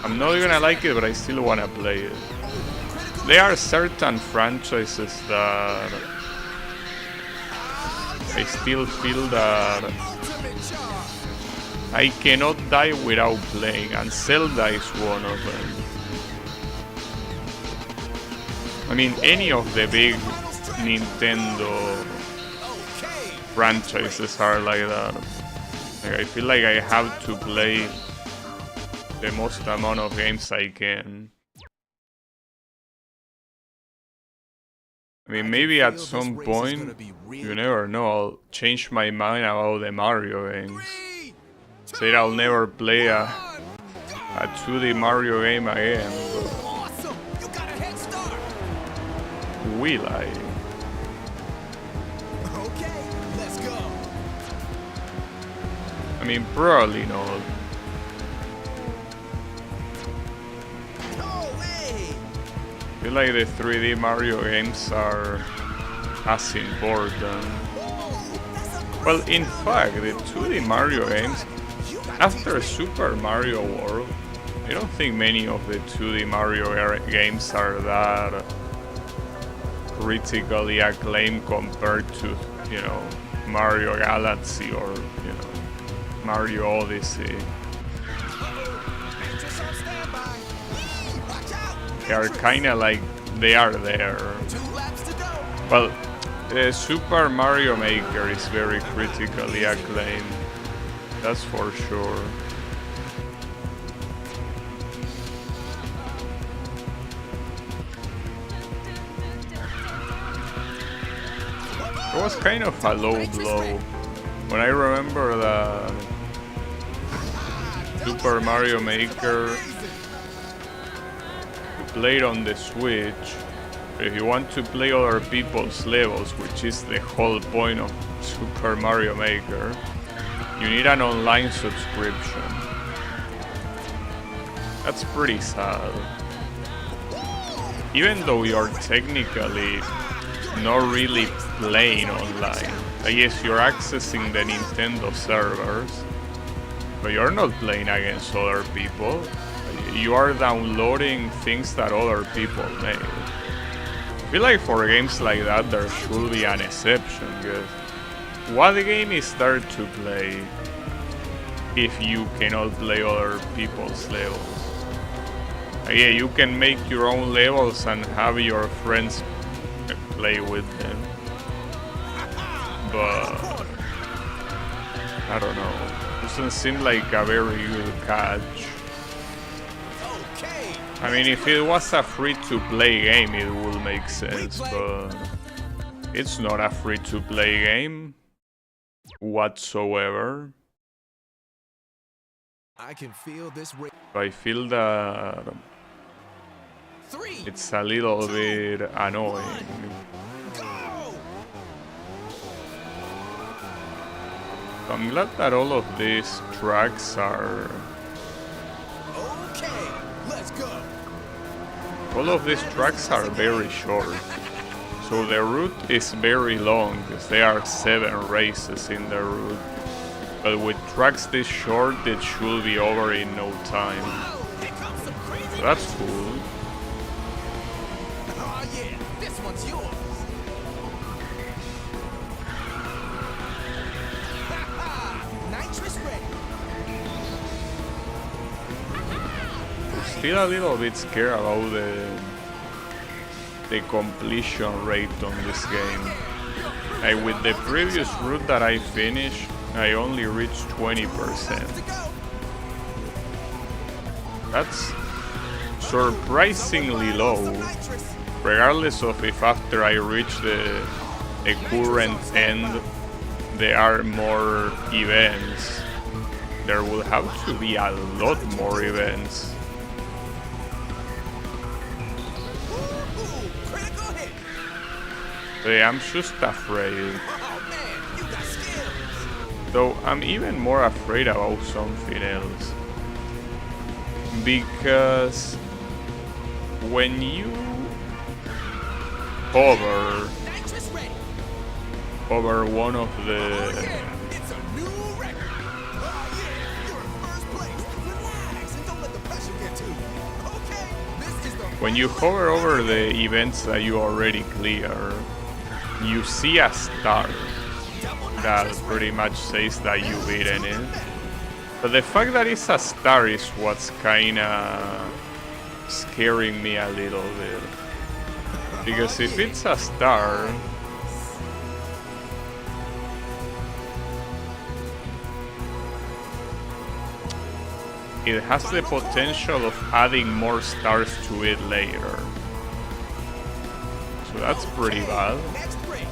I'm not gonna like it, but I still wanna play it. There are certain franchises that I still feel that I cannot die without playing, and Zelda is one of them. I mean, any of the big Nintendo franchises are like that. Like, I feel like I have to play the most amount of games I can. I mean, maybe at some point, you never know, I'll change my mind about the Mario games. Say I'll never play a 2D Mario game again, but Awesome! You got a head start! will I? Okay, let's go. I mean, probably not. No way! I feel like the 3D Mario games are as important. Whoa, that's a great Well, in counter. fact, the 2D Mario games, You gotta after teach me. Super Mario World, I don't think many of the 2D Mario games are that critically acclaimed compared to, you know, Mario Galaxy or, you know, Mario Odyssey. Just on standby. Yee, watch out! They are kind of like, they are there. 2 laps to go. Well, the Super Mario Maker is very critically acclaimed. That's for sure. It was kind of a low blow. When I remember the Super Mario Maker played on the Switch, if you want to play other people's levels, which is the whole point of Super Mario Maker, you need an online subscription. That's pretty sad. Even though you're technically not really playing online. I guess you're accessing the Nintendo servers, but you're not playing against other people. You are downloading things that other people made. I feel like for games like that there should be an exception, because what game is there to play if you cannot play other people's levels? Yeah, you can make your own levels and have your friends play with them, but I don't know, doesn't seem like a very good catch. Okay. I mean, if it was a free-to-play game, it would make sense, but it's not a free-to-play game whatsoever. I can feel this rate. I feel that 3. it's a little bit annoying. Go! I'm glad that all of these tracks are... Okay, let's go. All of these tracks are very short. So the route is very long, because there are 7 races in the route. But with tracks this short, it should be over in no time. Wow, here comes some crazy. That's cool. Oh yeah, this one's yours. Haha, nitrous ready. Still a little bit scared about the completion rate on this game. Like with the previous route that I finished, I only reached 20%. To go. That's surprisingly low, Nitrous. regardless of if after I reach the current end there are more events. There will have to be a lot more events. Ooh, critical hit. I'm just afraid. Oh man, you got skills. Though I'm even more afraid about something else. Because when you hover Nitrous ready. over one of Oh the... yeah, it's a new record. Oh yeah, you're in first place. Relax and don't let the pressure get to you. Okay, this is the When you hover over the events that you already clear, you see a star double that nitrous pretty much says that you beaten it. But the fact that it's a star is what's kinda scaring me a little bit. Because if it's a star, it has the potential of adding more stars to it later. So that's pretty bad. Next race.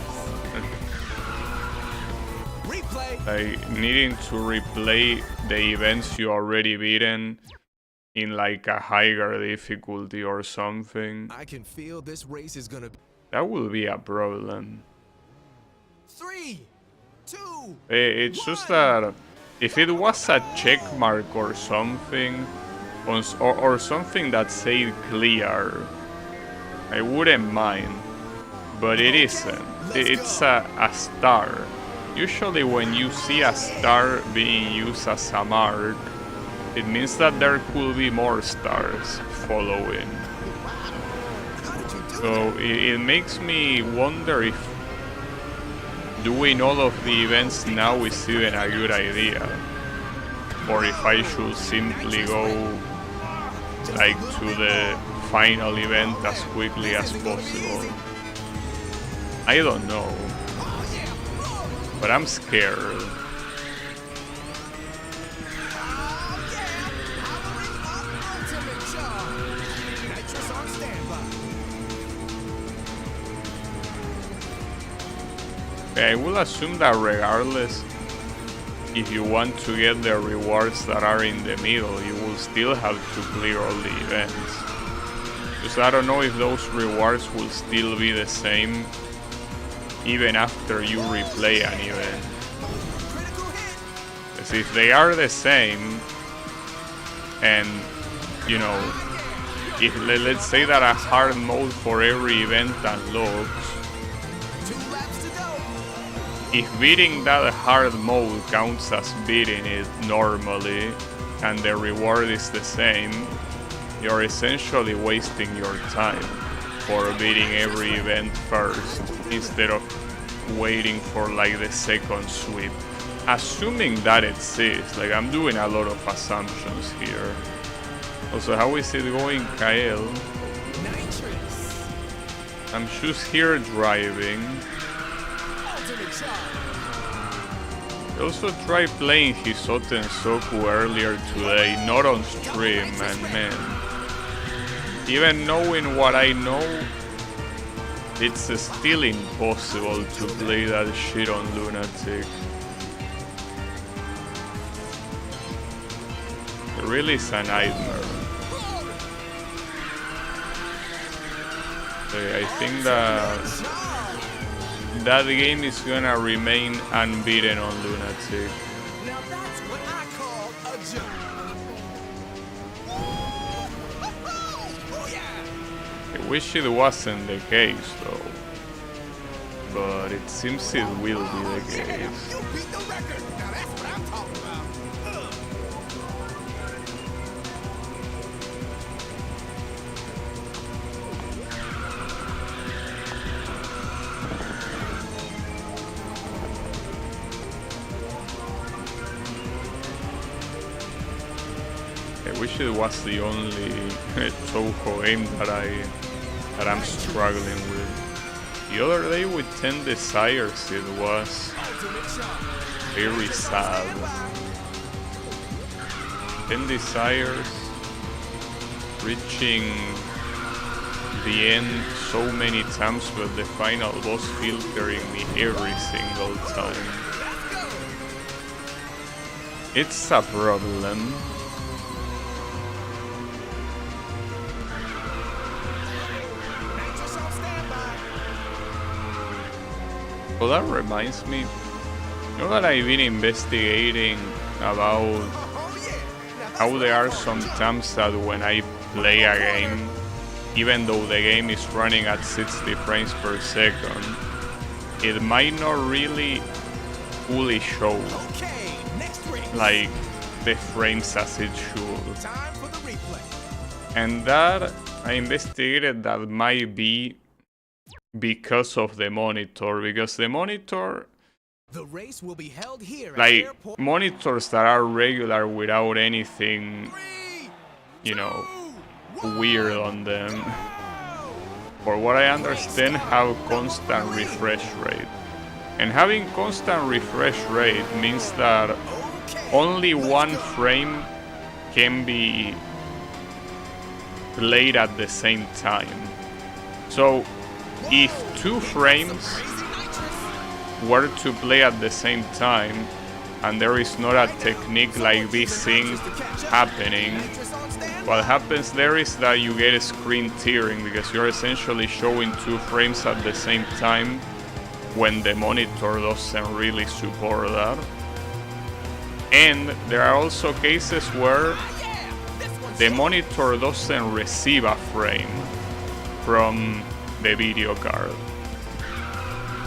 Replay. Like, needing to replay the events you already beaten in like a higher difficulty or something. I can feel this race is gonna be That will be a problem. 3, 2. It's just that if it was a check mark or something, or something that said clear, I wouldn't mind. But it isn't. It's a star. Usually when you see a star being used as a mark, it means that there could be more stars following. So it makes me wonder if doing all of the events now is even a good idea, or if I should simply go like to the final event as quickly as possible. I don't know, but I'm scared. I will assume that regardless, if you want to get the rewards that are in the middle, you will still have to clear all the events. Because I don't know if those rewards will still be the same even after you replay an event. Because if they are the same, and you know, if let's say that a hard mode for every event unlocks, if beating that hard mode counts as beating it normally, and the reward is the same, you're essentially wasting your time for beating every event first, instead of waiting for like the second sweep. Assuming that exists, like I'm doing a lot of assumptions here. Also, how is it going, Kael? I'm just here driving. He also tried playing Hisoten Soku earlier today, not on stream, and man, even knowing what I know, it's still impossible to play that shit on Lunatic. It really is a nightmare. So yeah, I think that game is gonna remain unbeaten on Lunatic. Now that's what I call a jump. Oh yeah. I wish it wasn't the case though, but it seems it will be the case. You beat the record. Now that's what I'm talking about. I wish it was the only Touhou game that I'm struggling with. The other day with 10 Desires it was very sad. 10 Desires, reaching the end so many times, but the final boss filtering me every single time. It's a problem. Well, that reminds me, you know that I've been investigating about how there are some times that when I play a game, even though the game is running at 60 frames per second, it might not really fully show like the frames as it should. And that, I investigated, that might be because of the monitor, because the monitor, the race will be held here like monitors that are regular without anything, you know, weird on them, for what I understand, have constant refresh rate. And having constant refresh rate means that only one frame can be played at the same time. So if 2 frames were to play at the same time and there is not a technique like VSync happening, what happens there is that you get a screen tearing because you're essentially showing 2 frames at the same time when the monitor doesn't really support that. And there are also cases where the monitor doesn't receive a frame from the video card.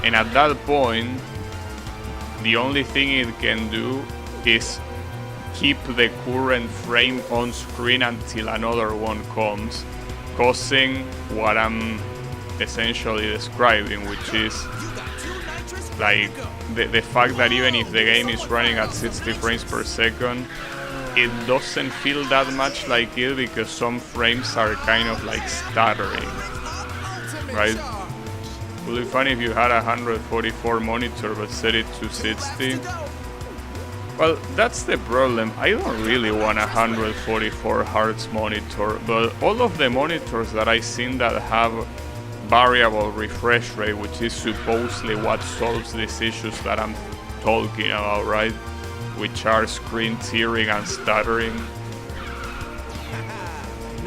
And at that point, the only thing it can do is keep the current frame on screen until another one comes, causing what I'm essentially describing, which is like the fact that even if the game is running at 60 frames per second, it doesn't feel that much like it because some frames are kind of like stuttering, right? It would be funny if you had a 144 monitor but set it to 60. Well, that's the problem. I don't really want a 144 Hz monitor, but all of the monitors that I've seen that have variable refresh rate, which is supposedly what solves these issues that I'm talking about, right? Which are screen tearing and stuttering.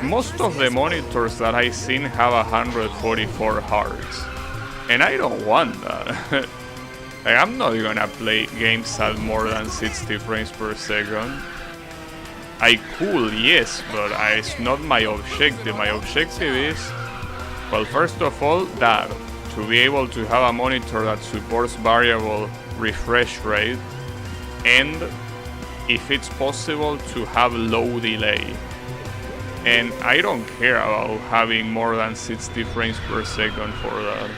Most of the monitors that I've seen have 144 Hz, and I don't want that. Like, I'm not gonna play games at more than 60 frames per second. I could, yes, but it's not my objective. My objective is, well, first of all, that to be able to have a monitor that supports variable refresh rate, and if it's possible to have low delay. And I don't care about having more than 60 frames per second for that.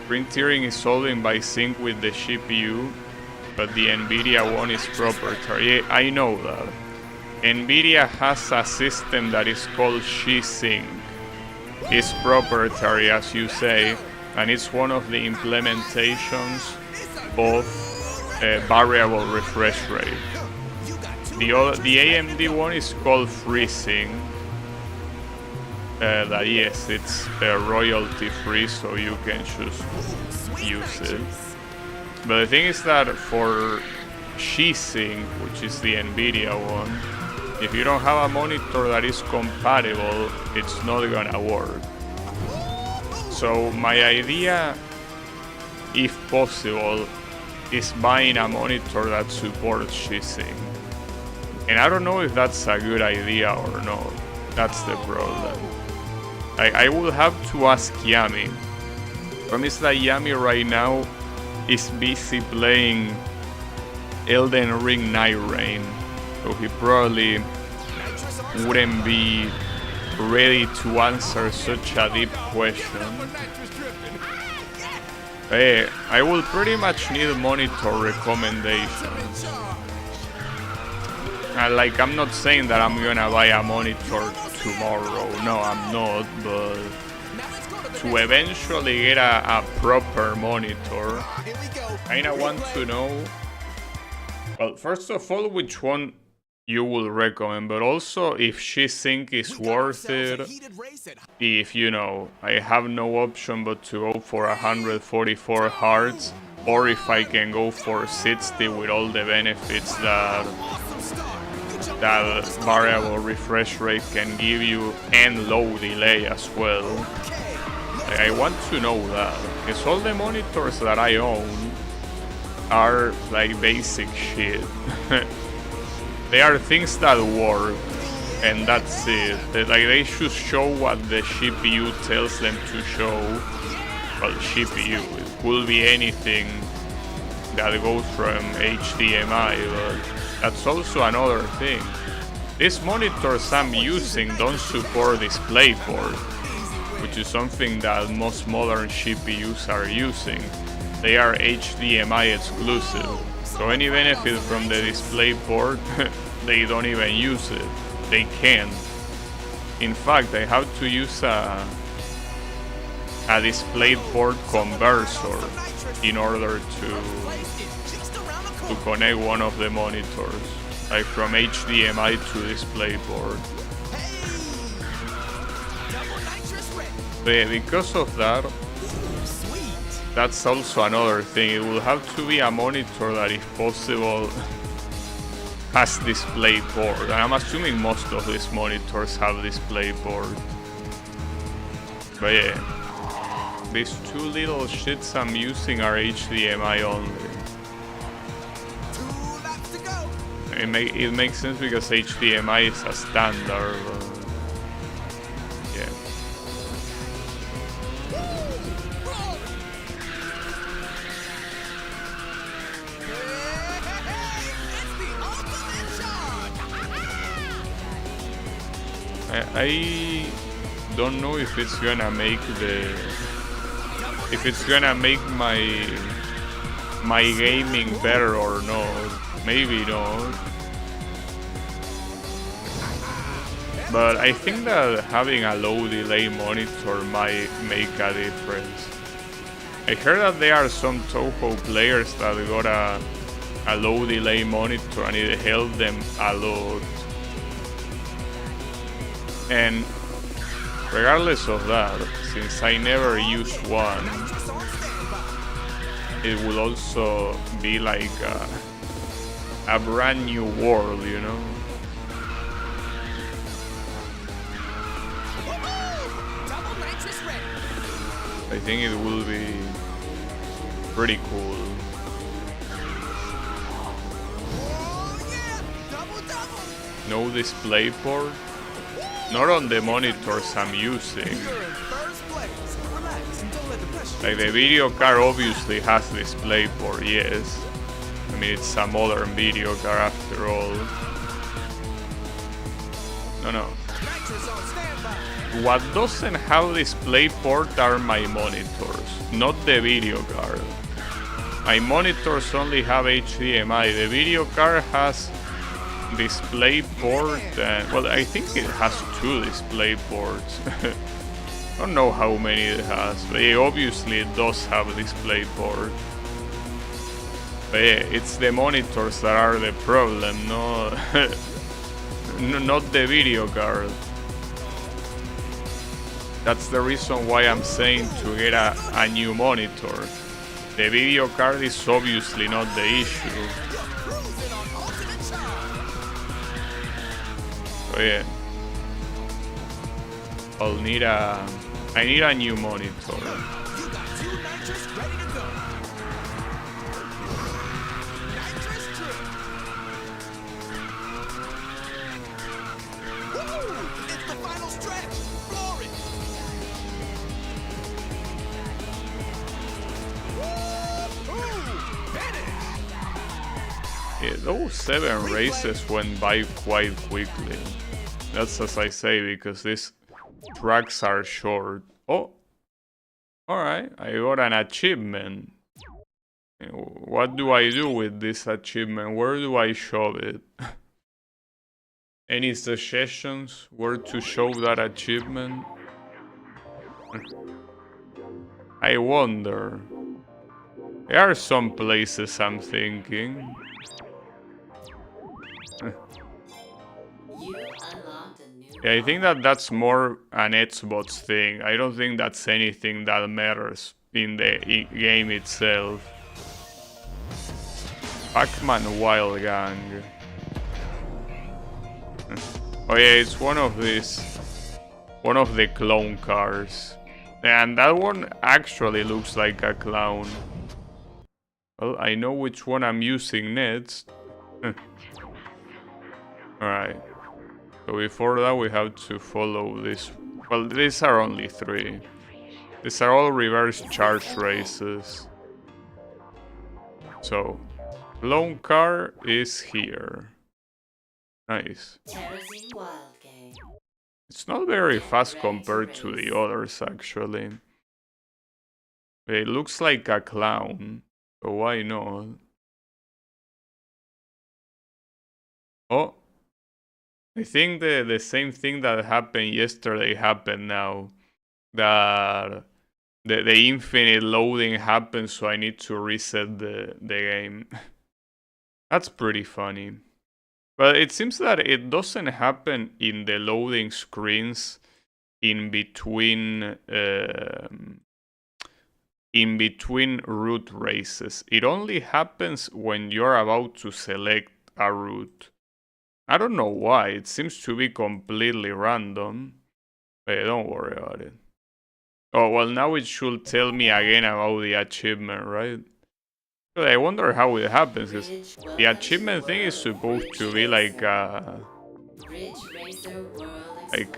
Screen tearing is solved by sync with the GPU, but the Nvidia one is proprietary. Yeah, I know that. Nvidia has a system that is called G-Sync. It's proprietary, as you say, and it's one of the implementations of variable refresh rate. The AMD one is called FreeSync. That yes, it's royalty free, so you can just use it. But the thing is that for G-Sync, which is the Nvidia one, if you don't have a monitor that is compatible, it's not gonna work. So my idea, if possible, is buying a monitor that supports G-Sync. And I don't know if that's a good idea or not. That's the problem. I will have to ask Yami. The problem is that Yami right now is busy playing Elden Ring Night Rain, so he probably wouldn't be ready to answer such a deep question. I will pretty much need monitor recommendations. Like, I'm not saying that I'm gonna buy a monitor tomorrow, no I'm not, but to eventually get a proper monitor, I kinda want to know, well, first of all, which one you will recommend, but also if G-Sync is worth it, if, you know, I have no option but to go for 144 Hz, or if I can go for 60 with all the benefits that variable refresh rate can give you, and low delay as well. I want to know that, because all the monitors that I own are like basic shit. They are things that work, and that's it. Like, they should show what the GPU tells them to show. Well, GPU, it could be anything that goes from HDMI, but that's also another thing. These monitors I'm using don't support DisplayPort, which is something that most modern GPUs are using. They are HDMI exclusive, so any benefit from the DisplayPort, they don't even use it. They can't. In fact, I have to use a DisplayPort converter in order to connect one of the monitors, like from HDMI to DisplayPort. Because of that, Sweet. that's also another thing. It will have to be a monitor that, if possible, has DisplayPort. And I'm assuming most of these monitors have DisplayPort. But yeah, these two little shits I'm using are HDMI only. 2 laps to go. It makes sense because HDMI is a standard. Yeah. It's the ultimate charge. I don't know if it's gonna make my gaming better or not. Maybe not. But I think that having a low delay monitor might make a difference. I heard that there are some Toho players that got a low delay monitor and it helped them a lot. And regardless of that, since I never used one, it will also be like a brand new world, you know? Double nitrous ready. I think it will be pretty cool. Oh yeah, double. No DisplayPort? Not on the monitors I'm using. You're in first place. Relax and don't let the pressure. Like the video card obviously has DisplayPort, yes. I mean, it's a modern video card after all. No. Nitrous on standby. What doesn't have DisplayPort are my monitors, not the video card. My monitors only have HDMI. The video card has DisplayPort and, well, I think it has 2 DisplayPorts. I don't know how many it has, but yeah, obviously it does have DisplayPort. But yeah, it's the monitors that are the problem, no, not the video card. That's the reason why I'm saying to get a new monitor. The video card is obviously not the issue. Cruising on ultimate charge. So yeah, I need a new monitor. You got 2 nitrous ready to go. Nitrous trip. Woo! It's the final stretch. Floor it. Woo! Finish. Yeah, those 7 races went by quite quickly. That's as I say, because these tracks are short. Oh, alright, I got an achievement. What do I do with this achievement? Where do I show it? Any suggestions where to show that achievement? I wonder. There are some places I'm thinking. You unlocked a new Yeah, I think that that's more an Xbox thing. I don't think that's anything that matters in the game itself. Pac-Man Wild Gang. Oh yeah, it's one of the clone cars. And that one actually looks like a clown. Well, I know which one I'm using next. Alright. So before that we have to follow this. Well, these are only 3. These are all reverse charge races. So, clone car is here. Nice. Terrazine Wild Game. It's not very fast compared to the others, actually. It looks like a clown, so why not? Oh, I think the same thing that happened yesterday happened now. That the infinite loading happens, so I need to reset the game. That's pretty funny. But it seems that it doesn't happen in the loading screens in between route races. It only happens when you're about to select a route. I don't know why. It seems to be completely random. Hey, don't worry about it. Oh, well, now it should tell me again about the achievement, right? But I wonder how it happens, because the achievement thing is supposed to be like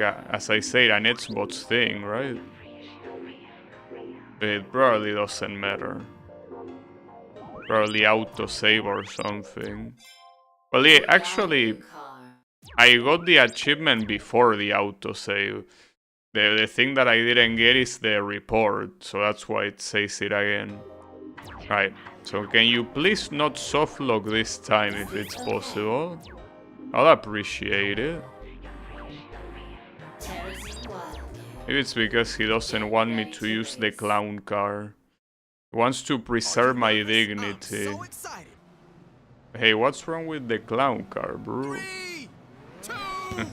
as I said, an Xbox thing, right? But it probably doesn't matter. Probably autosave or something. Well, yeah, actually, I got the achievement before the autosave. The thing that I didn't get is the report, so that's why it says it again. Right, so can you please not softlock this time if it's possible? I'll appreciate it. Maybe it's because he doesn't want me to use the clown car. He wants to preserve my dignity. So excited. Hey, what's wrong with the clown car, bro? 3, 2, 1.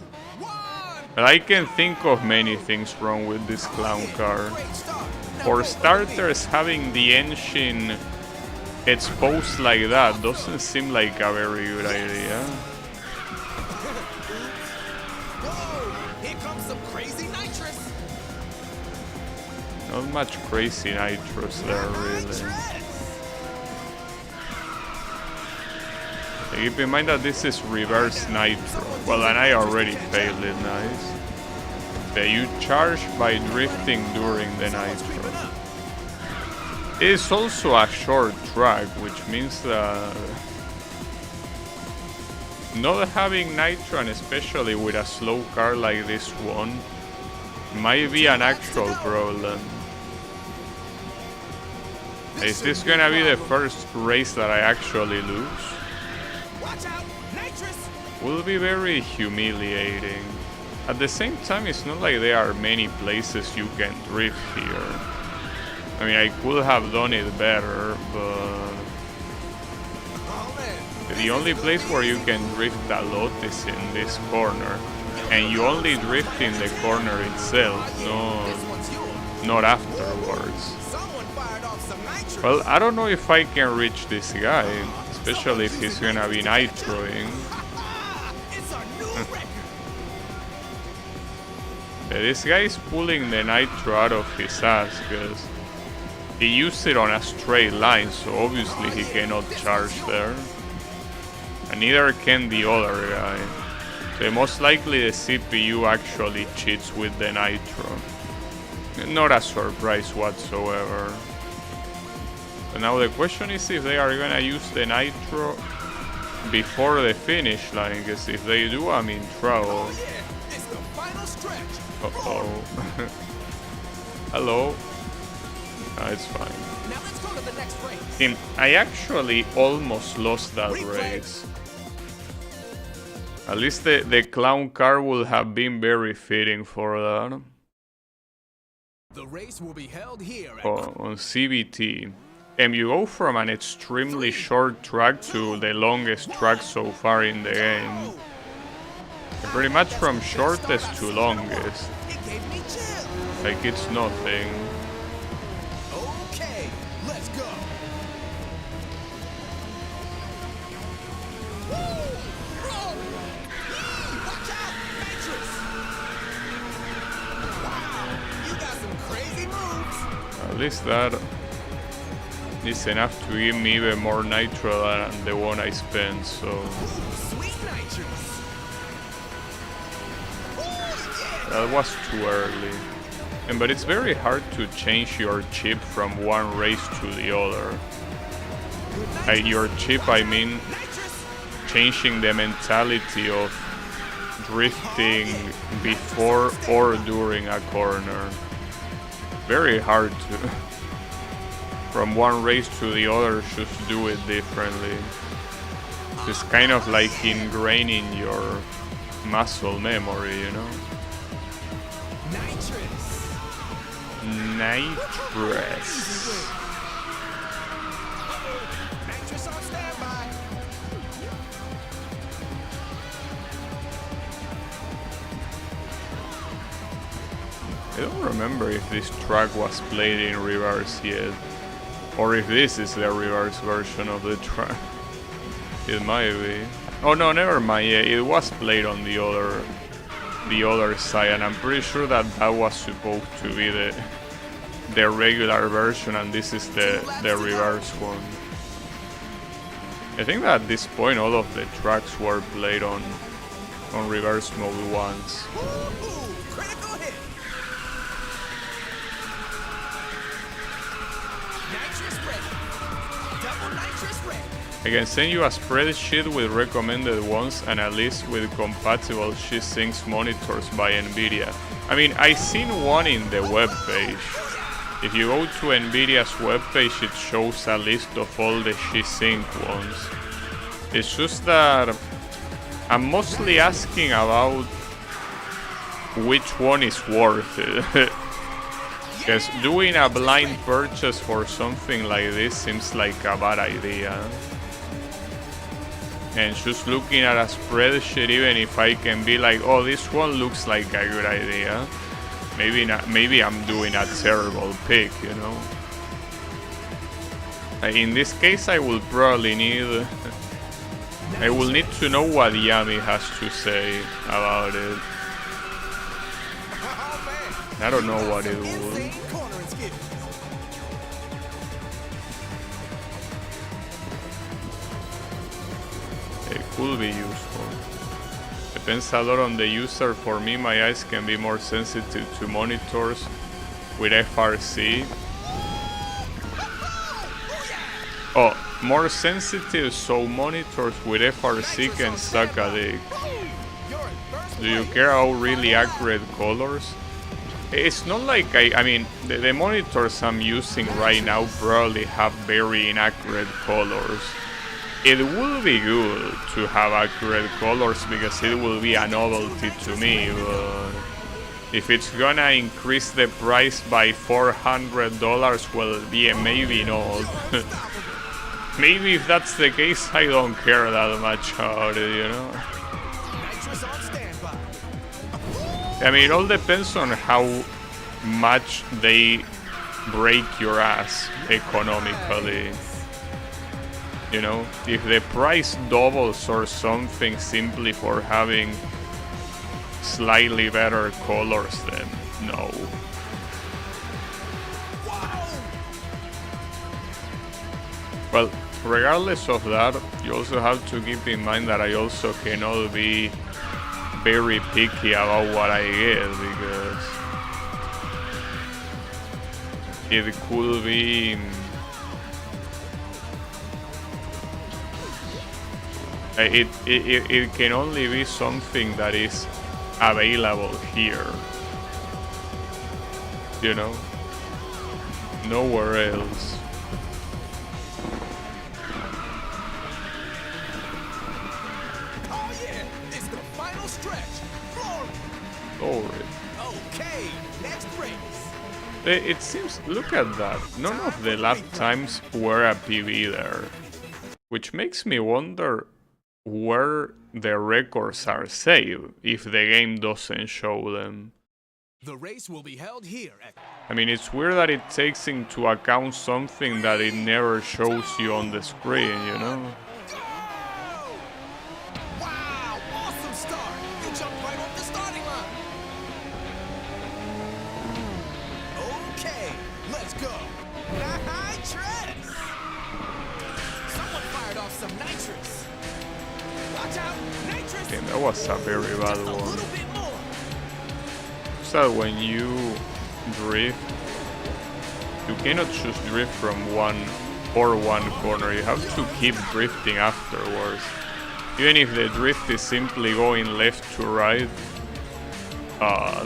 Well, I can think of many things wrong with this clown car. Great start. Now For go starters, having the engine exposed like that doesn't seem like a very good idea. Whoa, here comes some crazy nitrous. Not much crazy nitrous there, really. Keep in mind that this is reverse nitro. Well, and I already failed it, nice. Okay, you charge by drifting during the nitro. It is also a short track, which means that not having nitro, and especially with a slow car like this one, might be an actual problem. Is this gonna be the first race that I actually lose? Watch out, nitrous. Will be very humiliating. At the same time, it's not like there are many places you can drift here. I mean, I could have done it better, but Oh man. the only place where you can drift a lot is in this corner. And you only drift in the corner itself, This one's yours. not afterwards. Someone fired off some nitrous. Well, I don't know if I can reach this guy, especially if he's gonna be nitroing. It's our new record. This guy is pulling the nitro out of his ass, because he used it on a straight line, so obviously he cannot charge there. And neither can the other guy. So most likely the CPU actually cheats with the nitro. Not a surprise whatsoever. So now the question is if they are gonna use the nitro before the finish line, because if they do, I'm in trouble. Oh yeah, it's the final stretch. Uh-oh. Hello. It's fine. Now let's go to the next race. I actually almost lost that race. At least the clown car would have been very fitting for that. The race will be held here at On CBT. And you go from an extremely short track to the longest track so far in the game. Pretty much from shortest to longest. It gave me chills. Like it's nothing. Okay, let's go. Woo! Whoa! Watch out, nitrous. Wow, you got some crazy moves. At least that is enough to give me even more nitro than the one I spent, so... Sweet nitrous. That was too early. But it's very hard to change your chip from one race to the other. Your chip, I mean, changing the mentality of drifting before or during a corner. Very hard to, from one race to the other, just do it differently. It's kind of like ingraining your muscle memory, you know? Nitrous. Nitrous on standby. don't remember if this track was played in reverse yet, or if this is the reverse version of the track. It might be. Oh no, never mind. Yeah, it was played on the other side, and I'm pretty sure that that was supposed to be the regular version, and this is the reverse one. I think that at this point all of the tracks were played on reverse mode once. Critical hit. Nitrous ready. Double nitrous ready. I can send you a spreadsheet with recommended ones and a list with compatible G-Sync monitors by Nvidia. I mean, I seen one in the web page. If you go to Nvidia's webpage, it shows a list of all the G-Sync ones. It's just that I'm mostly asking about which one is worth it. Because doing a blind purchase for something like this seems like a bad idea. And just looking at a spreadsheet, even if I can be like, oh, this one looks like a good idea. Maybe not. Maybe I'm doing a terrible pick, you know. In this case, I will probably need. I will need to know what Yami has to say about it. I don't know what it will. It could be useful. Depends a lot on the user. For me, my eyes can be more sensitive to monitors with FRC. Oh, more sensitive, so monitors with FRC can suck a dick. Do you care about really accurate colors? It's not like I mean, the monitors I'm using right now probably have very inaccurate colors. It will be good to have accurate colors because it will be a novelty to me, but if it's gonna increase the price by $400, well, yeah, maybe not. Maybe if that's the case, I don't care that much about it, you know? I mean, it all depends on how much they break your ass economically. You know, if the price doubles or something simply for having slightly better colors, then no. Well, regardless of that, you also have to keep in mind that I also cannot be very picky about what I get, because it could be it can only be something that is available here, you know, nowhere else. Oh yeah, it's the final stretch. Glory. Okay, next race. It seems, look at that, none of the lap times were a PB there, which makes me wonder where the records are saved if the game doesn't show them. The race will be held here at. I mean, it's weird that it takes into account something that it never shows you on the screen, you know? Go! Wow, awesome start! You jumped right off the starting line. Okay, let's go. Nitrous! Someone fired off some nitrous. Watch out, nitrous! Damn, that was a very bad Just a one. little bit more. So when you drift, you cannot just drift from one corner, you have to keep drifting afterwards. Even if the drift is simply going left to right.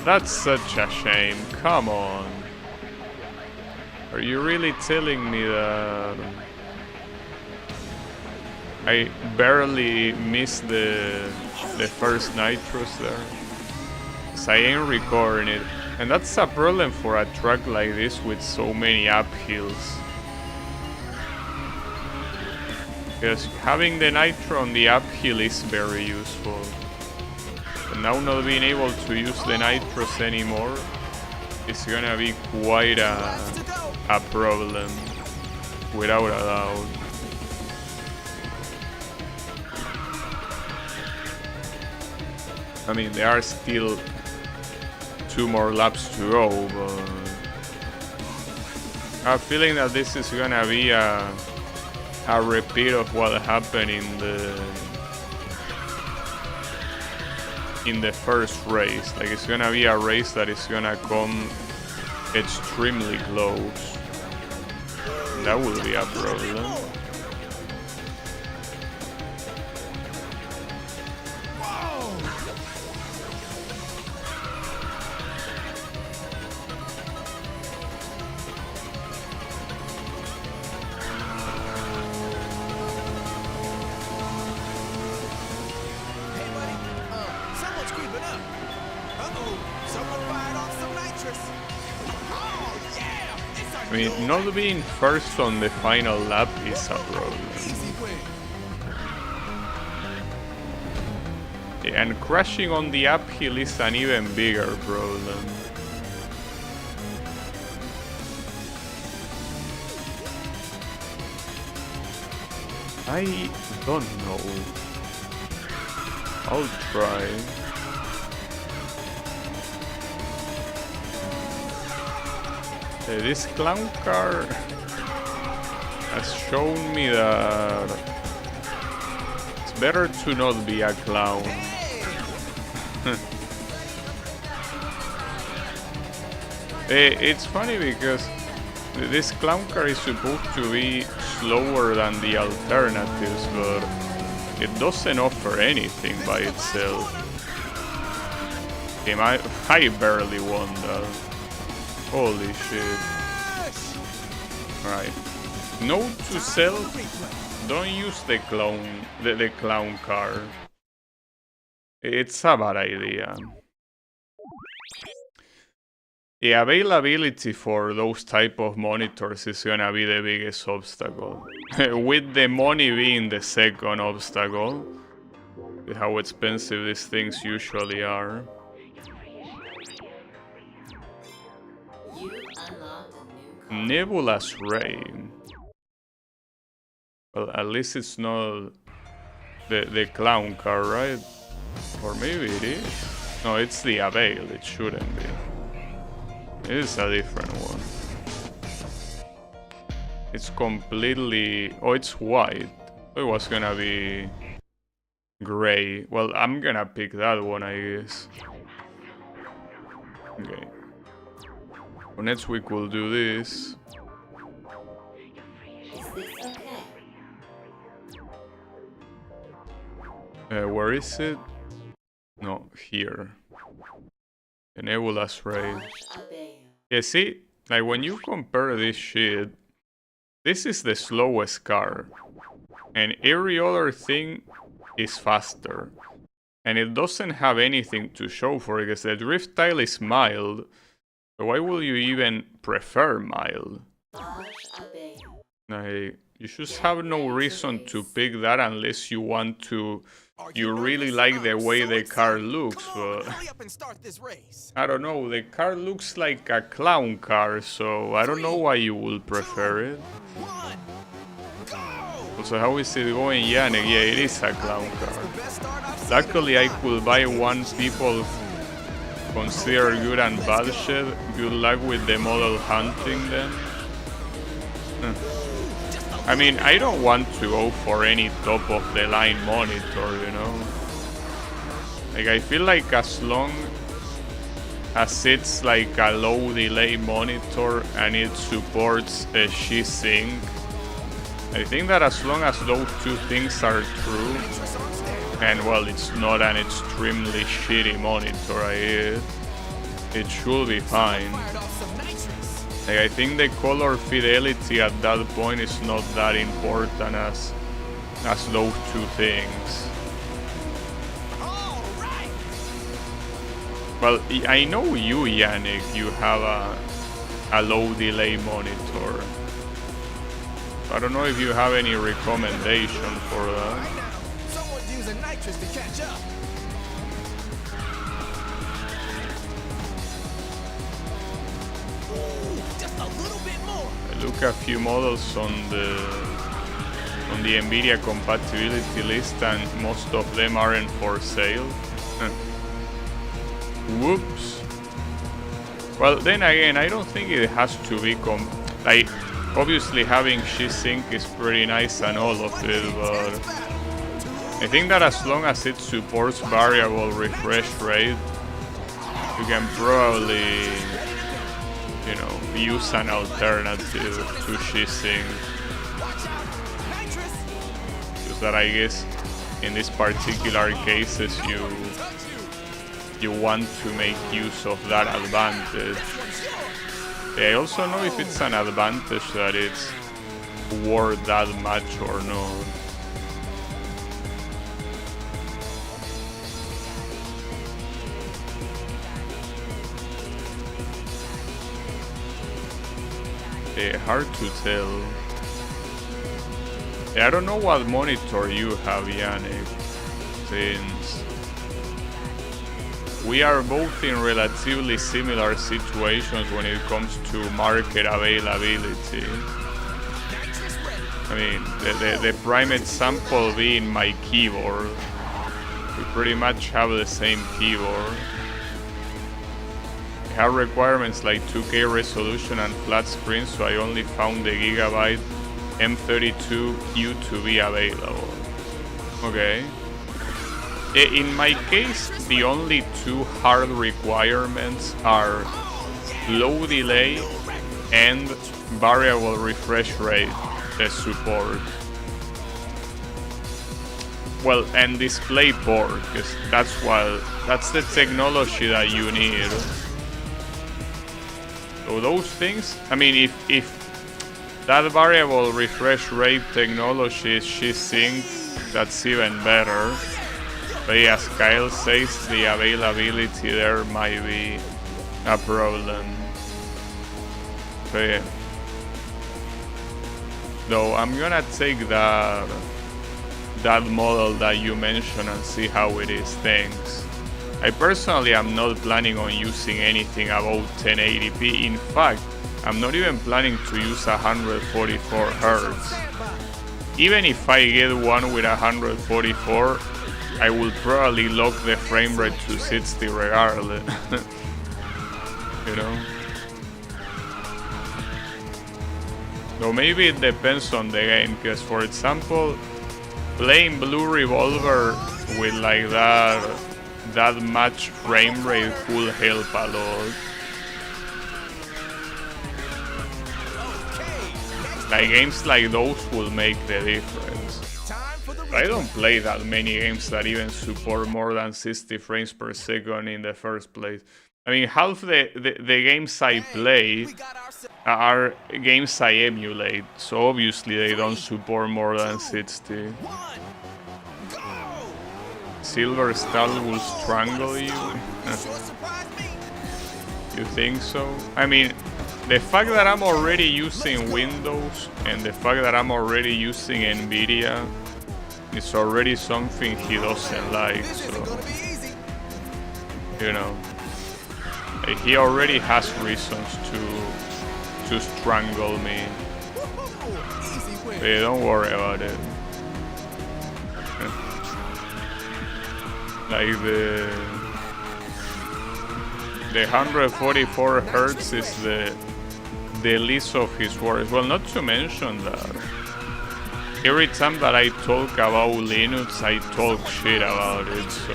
That's such a shame, come on. Are you really telling me that I barely missed the first nitrous there? Because I ain't recording it. And that's a problem for a track like this with so many uphills. Because having the nitro on the uphill is very useful. And now not being able to use the nitros anymore, is gonna be quite a problem, without a doubt. I mean, there are still 2 more laps to go, but I have a feeling that this is gonna be a repeat of what happened in the first race. Like, it's gonna be a race that is gonna come extremely close. That will be a problem. Hey, buddy. Someone's creeping up. Uh-oh. Someone fired off some nitrous. Oh, yeah. It's a I mean, not being first on the final lap is a problem. easy win. And crashing on the uphill is an even bigger problem. I don't know. I'll try. This clown car has shown me that it's better to not be a clown. It's funny because this clown car is supposed to be slower than the alternatives, but it doesn't offer anything by itself. I barely won that. Holy shit. Right. Note to self, don't use the clown car. It's a bad idea. The availability for those type of monitors is gonna be the biggest obstacle. With the money being the second obstacle, with how expensive these things usually are. You unlocked a new car. Nebula's Ray. Well, at least it's not the clown car, right? Or maybe it is. No, it's the Avail, it shouldn't be. It is a different one. It's completely... Oh, it's white. It was gonna be gray. Well, I'm gonna pick that one, I guess. Okay. Well, next week we'll do this. Is this okay? Where is it? No, here. The Nebula's Ray. Launch a Bayo. Yeah, see? Like, when you compare this shit, this is the slowest car. And every other thing is faster. And it doesn't have anything to show for it, because the drift tile is mild. So why will you even prefer mild? Launch a Bayo. Like, you just have no reason to pick that unless you want to... You really like the way the car looks, but... Hurry up and start this race. I don't know, the car looks like a clown car, so I don't know why you would prefer it. 1, go! So how is it going, Yannick? Yeah, it is a clown car. The best start I've seen. Luckily, I could buy one people consider good and bad shit. Good luck with the model hunting then. I mean, I don't want to go for any top of the line monitor, you know? Like, I feel like as long as it's like a low delay monitor and it supports a G-Sync, I think that as long as those two things are true, and well, it's not an extremely shitty monitor, it should be fine. Fired off some nitrous. Like, I think the color fidelity at that point is not that important as those two things. All right. Well, I know you, Yannick, you have a low delay monitor. I don't know if you have any recommendation for that. Right now, someone's using nitrous to catch up. look a few models on the Nvidia compatibility list, and most of them aren't for sale. Whoops. Well, then again, I don't think it has to be like, obviously having G-Sync is pretty nice and all of it, but I think that as long as it supports variable refresh rate, you can probably, you know, use an alternative to G-Sync. Just that I guess in these particular cases you want to make use of that advantage. I also know if it's an advantage that it's worth that much or not. Hard to tell. I don't know what monitor you have, Yannick, since we are both in relatively similar situations when it comes to market availability. I mean, the prime example being my keyboard. We pretty much have the same keyboard. I have requirements like 2K resolution and flat screen, so I only found the Gigabyte M32Q to be available. Okay. In my case, the only two hard requirements are low delay and variable refresh rate support. Well, and display port, because that's the technology that you need. So those things, I mean, if that variable refresh rate technology is G-Sync, that's even better. But yeah, as Kyle says, the availability there might be a problem. So yeah. Though I'm gonna take that model that you mentioned and see how it is. Thanks. I personally am not planning on using anything above 1080p. In fact, I'm not even planning to use 144 Hz. Even if I get one with 144, I will probably lock the frame rate to 60 regardless. You know? Though maybe it depends on the game, because for example, playing Blue Revolver with like that much frame rate will help a lot. Like games like those will make the difference. I don't play that many games that even support more than 60 frames per second in the first place. I mean, half the games I play are games I emulate, so obviously they don't support more than 60. Silver Star will strangle you? You think so? I mean, the fact that I'm already using Windows and the fact that I'm already using Nvidia is already something he doesn't like, so, you know, he already has reasons to strangle me. But don't worry about it. Like the 144 Hz is the least of his worries. Well, not to mention that every time that I talk about Linux, I talk shit about it, so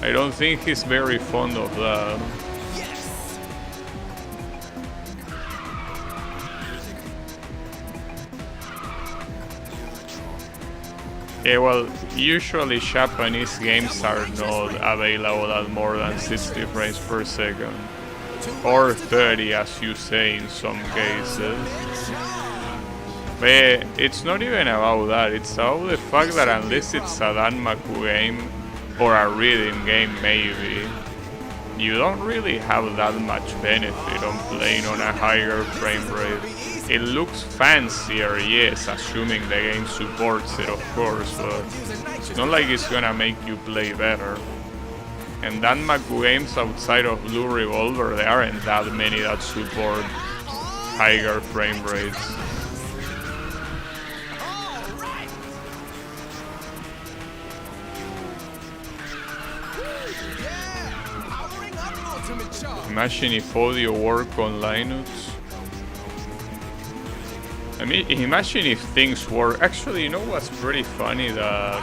I don't think he's very fond of that. Yeah, well, usually Japanese games are not available at more than 60 frames per second. Or 30, as you say in some cases. But it's not even about that, it's about the fact that unless it's a Danmaku game, or a rhythm game maybe, you don't really have that much benefit on playing on a higher frame rate. It looks fancier, yes, assuming the game supports it, of course, but it's not like it's gonna make you play better. And Danmaku games outside of Blue Revolver, there aren't that many that support higher frame rates. Alright! Yeah! Powering up ultimate charge! Imagine if audio work on Linux. I mean, imagine if things work. Actually, you know what's pretty funny? That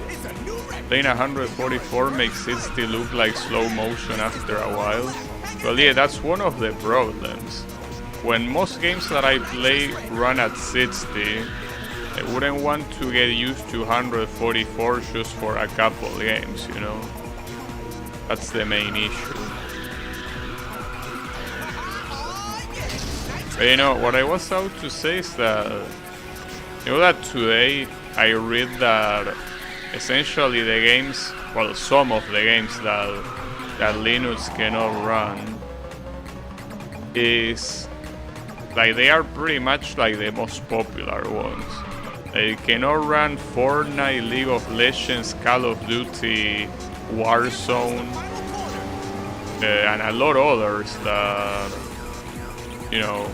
It's a new record! playing 144 makes it still look like slow motion after a while. Well, yeah, that's one of the problems. When most games that I play run at 60, I wouldn't want to get used to 144 just for a couple games, you know? That's the main issue. But you know, what I was out to say is that, you know, that today I read that essentially the games, well, some of the games that Linux cannot run is like they are pretty much like the most popular ones. They cannot run Fortnite, League of Legends, Call of Duty, Warzone, and a lot others that, you know,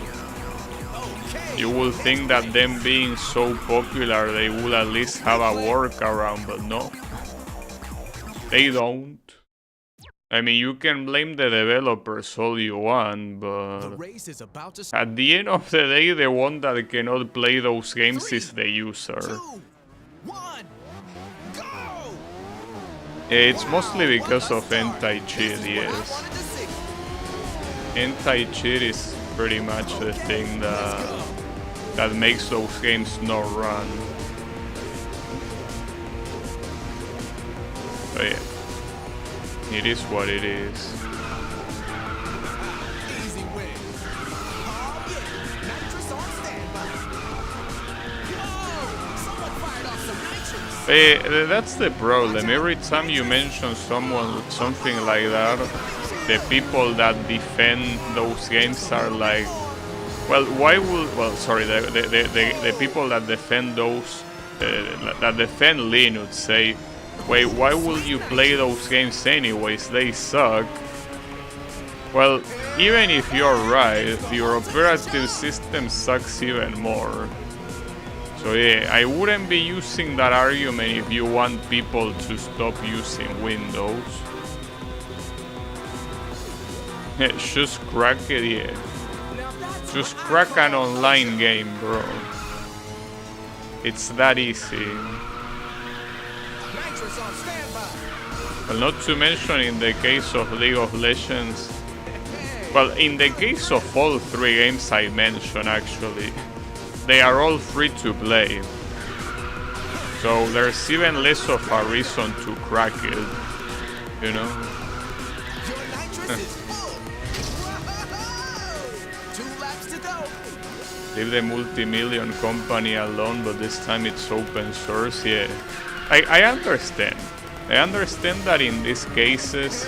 you will think that them being so popular they will at least have a workaround, but no, they don't. I mean, you can blame the developers all you want, The but race is about to start. at the end of the day, the one that cannot play those games is the user. 2, 1, go! It's mostly because of anti-cheat, This is what I yes. wanted to see. Anti-cheat is pretty much the thing that makes those games not run. But yeah, it is what it is. Easy win. Oh yeah, nitrous on standby. Yo, someone fired off some nitrous. That's the problem. Every time you mention something like that, the people that defend those games are like, well, the people that defend those, that defend Linux say, wait, why will you play those games anyways? They suck. Well, even if you're right, your operative system sucks even more. So yeah, I wouldn't be using that argument if you want people to stop using Windows. Just crack it, yeah. Just crack an online game, bro. It's that easy. Nitrous on standby. Well, not to mention in the case of League of Legends. Well, in the case of all three games I mentioned, actually, they are all free to play. So there's even less of a reason to crack it, you know? Your nitrous is full. Whoa! 2 laps to go. Leave the multi-million company alone, but this time it's open source, yeah. I understand. I understand that in these cases,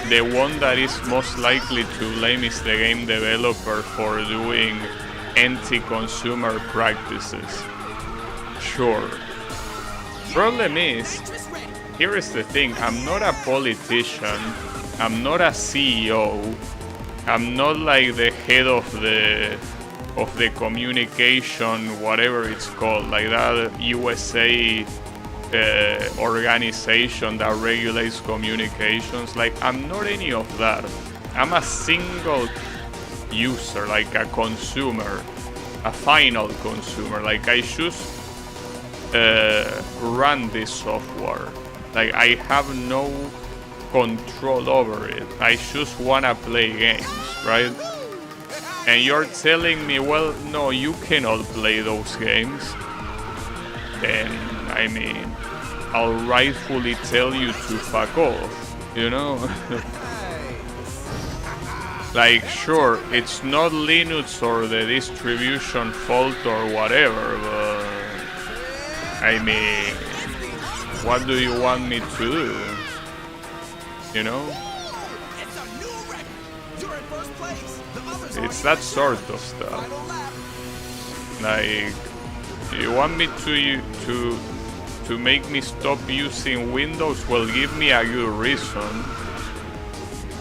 the one that is most likely to blame is the game developer for doing anti-consumer practices. Sure. Problem is, Nitrous ready. here is the thing, I'm not a politician, I'm not a CEO, I'm not like the head of the communication, whatever it's called, like that USA organization that regulates communications. Like, I'm not any of that. I'm a single user, like a consumer, a final consumer. Like, I just run this software. Like, I have no control over it. I just wanna play games, right? And you're telling me, well, no, you cannot play those games. Then, I mean, I'll rightfully tell you to fuck off, you know? Like, sure, it's not Linux or the distribution fault or whatever, but I mean, what do you want me to do? You know? It's a new record. You're in first place. The others are It's in that last. sort of stuff. Final lap. Like, you want me to make me stop using Windows? Well, give me a good reason.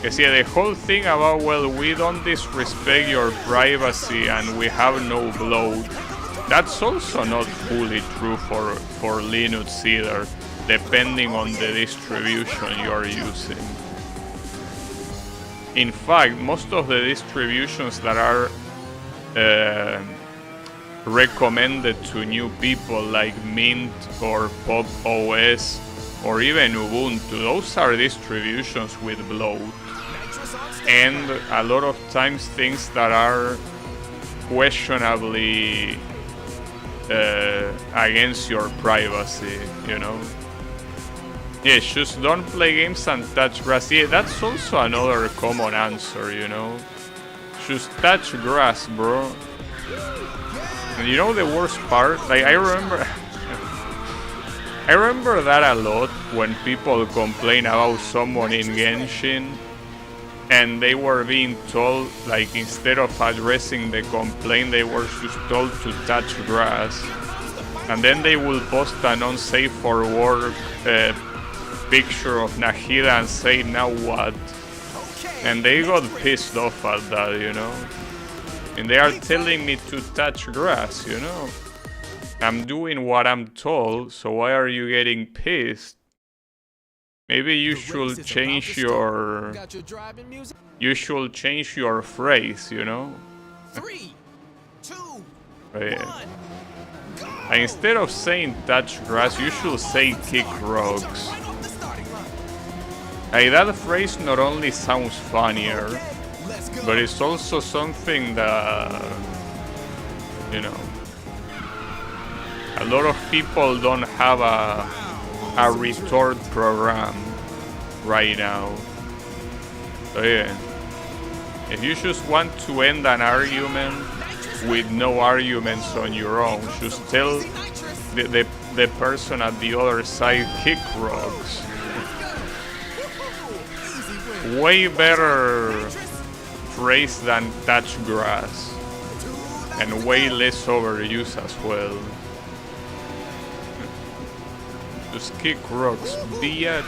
Because yeah, the whole thing about, well, we don't disrespect your privacy and we have no bloat, that's also not fully true for Linux either, depending on the distribution you're using. In fact, most of the distributions that are recommended to new people, like Mint or Pop OS or even Ubuntu, those are distributions with bloat. And a lot of times things that are questionably against your privacy, you know. Yeah, just don't play games and touch grass. Yeah, that's also another common answer, you know. Just touch grass, bro. And you know the worst part? Like, I remember that a lot when people complain about someone in Genshin and they were being told, like, instead of addressing the complaint, they were just told to touch grass. And then they will post an unsafe for work picture of Nahida and say, now what? And they got pissed off at that, you know? And they are telling me to touch grass, you know? I'm doing what I'm told, so why are you getting pissed? Maybe you should change your... You should change your phrase, you know? 3, 2, Yeah. 1. And instead of saying touch grass, you should say kick rocks. Right off the starting line. Like, that phrase not only sounds funnier, Let's go. but it's also something that, you know, a lot of people don't have a retort program right now. So yeah, if you just want to end an argument with no arguments on your own, just tell the person at the other side, kick rocks. Way better phrase than touch grass, and way less overuse as well. Just kick rocks, bitch.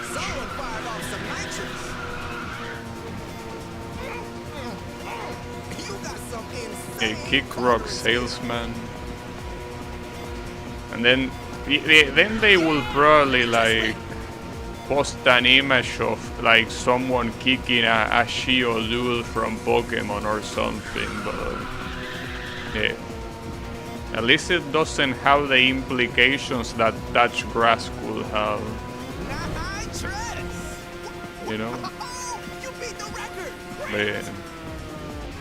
A kick rock salesman. And then they will probably like post an image of like someone kicking a Geodude from Pokemon or something, but yeah. At least it doesn't have the implications that touch grass could have. You know? You beat the record. But yeah.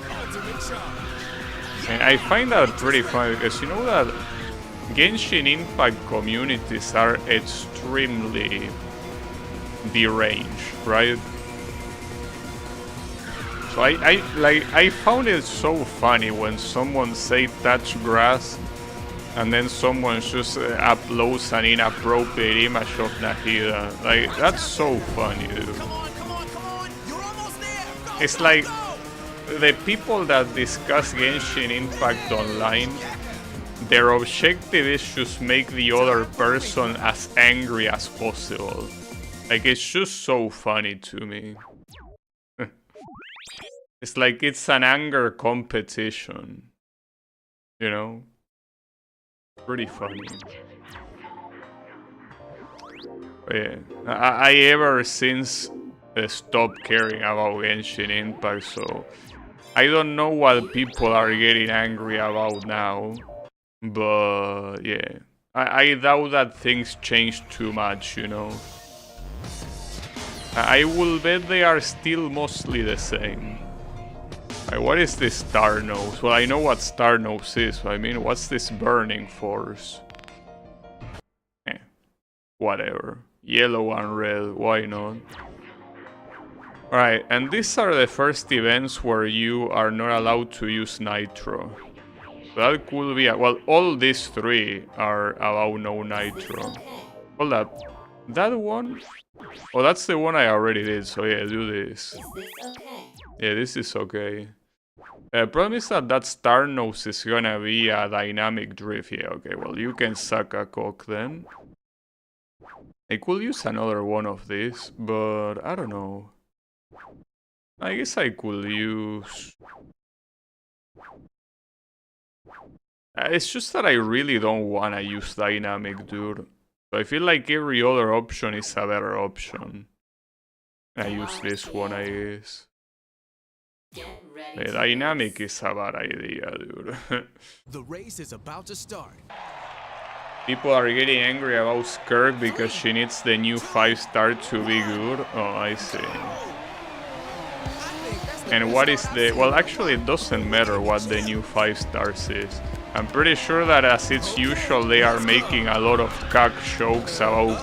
Ultimate charge. And I find that pretty funny because you know that Genshin Impact communities are extremely deranged, right? So I found it so funny when someone say touch grass and then someone just uploads an inappropriate image of Nahida. Like, that's so funny, dude. Come on. You're almost there. Go, It's go, like go. the people that discuss Genshin Impact online, their objective is just make the other person as angry as possible. Like, it's just so funny to me. It's like it's an anger competition, you know? Pretty funny. But yeah, I ever since stopped caring about Genshin Impact, so I don't know what people are getting angry about now. But yeah, I doubt that things change too much, you know? I will bet they are still mostly the same. Like, what is this Star Nose? Well, I know what Star Nose is, but I mean, what's this Burning Force? Whatever. Yellow and red, why not? Alright, and these are the first events where you are not allowed to use Nitro. That could be... well, all these three are about no Nitro. Hold up. That one? Oh, that's the one I already did, so yeah, do this. Is this okay? Yeah, this is okay. Problem is that Star Nose is gonna be a dynamic drift. Yeah, okay, well, you can suck a cock then. I could use another one of these, but I don't know. I guess I could use... It's just that I really don't wanna use dynamic, dude. So I feel like every other option is a better option. I use this one, I guess. Get ready The to dynamic race. is a bad idea, dude. The race is about to start. People are getting angry about Skirk because she needs the new 5-star to be good. Oh, I see. And what is the... Well, actually, it doesn't matter what the new 5-stars is. I'm pretty sure that as it's usual, they are making a lot of cock jokes about,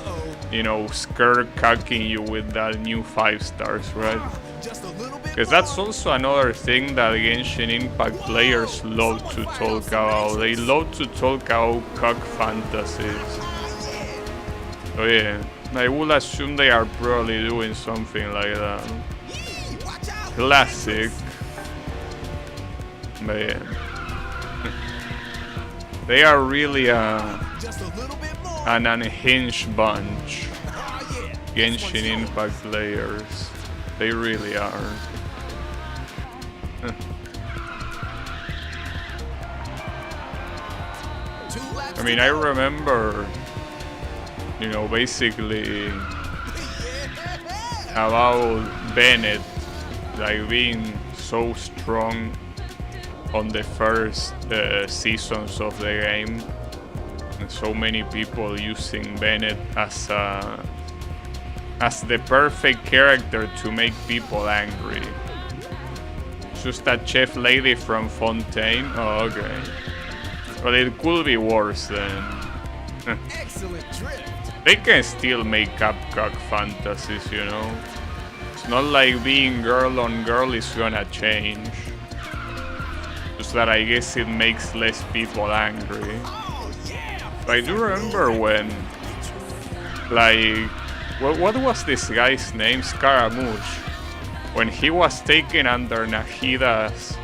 you know, Skirk cocking you with that new 5-stars, right? Just a little bit Because that's also another thing that Genshin Impact players love to talk about. They love to talk about cock fantasies. So yeah, I would assume they are probably doing something like that. Watch out. Classic. But yeah. They are really Just a little bit more. an unhinged bunch. Oh, yeah. Genshin Impact players. They really are. I mean, I remember, you know, basically about Bennett, like being so strong on the first seasons of the game, and so many people using Bennett as the perfect character to make people angry. Just that chef lady from Fontaine. Oh, okay. But it could be worse then. Excellent drift. They can still make up cock fantasies, you know. It's not like being girl on girl is gonna change. Just that I guess it makes less people angry. Oh, yeah. But I do remember when, like, what was this guy's name? Scaramouche. When he was taken under Nahida's,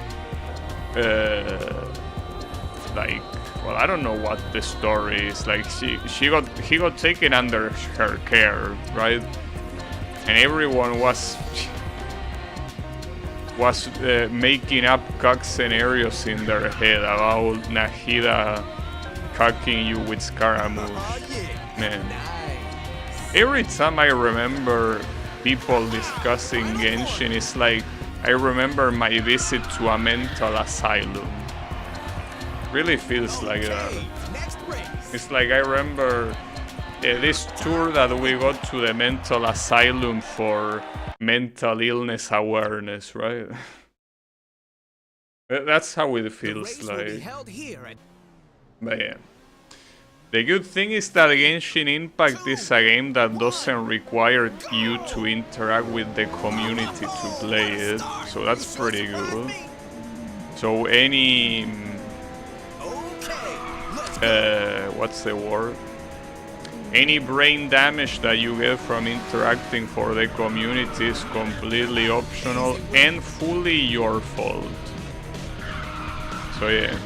like, well, I don't know what the story is. Like, he got taken under her care, right? And everyone was making up cock scenarios in their head about Nahida cocking you with Scaramouche. Oh, yeah. Man, Nice. every time I remember people discussing Genshin, it's like I remember my visit to a mental asylum. Really feels like that. Okay, next race. It's like I remember this tour that we got to the mental asylum for mental illness awareness, right? That's how it The feels race will be like. held here at But yeah. The good thing is that Genshin Impact is a game that doesn't require you to interact with the community to play it, so that's pretty good. So any what's the word? Any brain damage that you get from interacting for the community is completely optional and fully your fault. So yeah,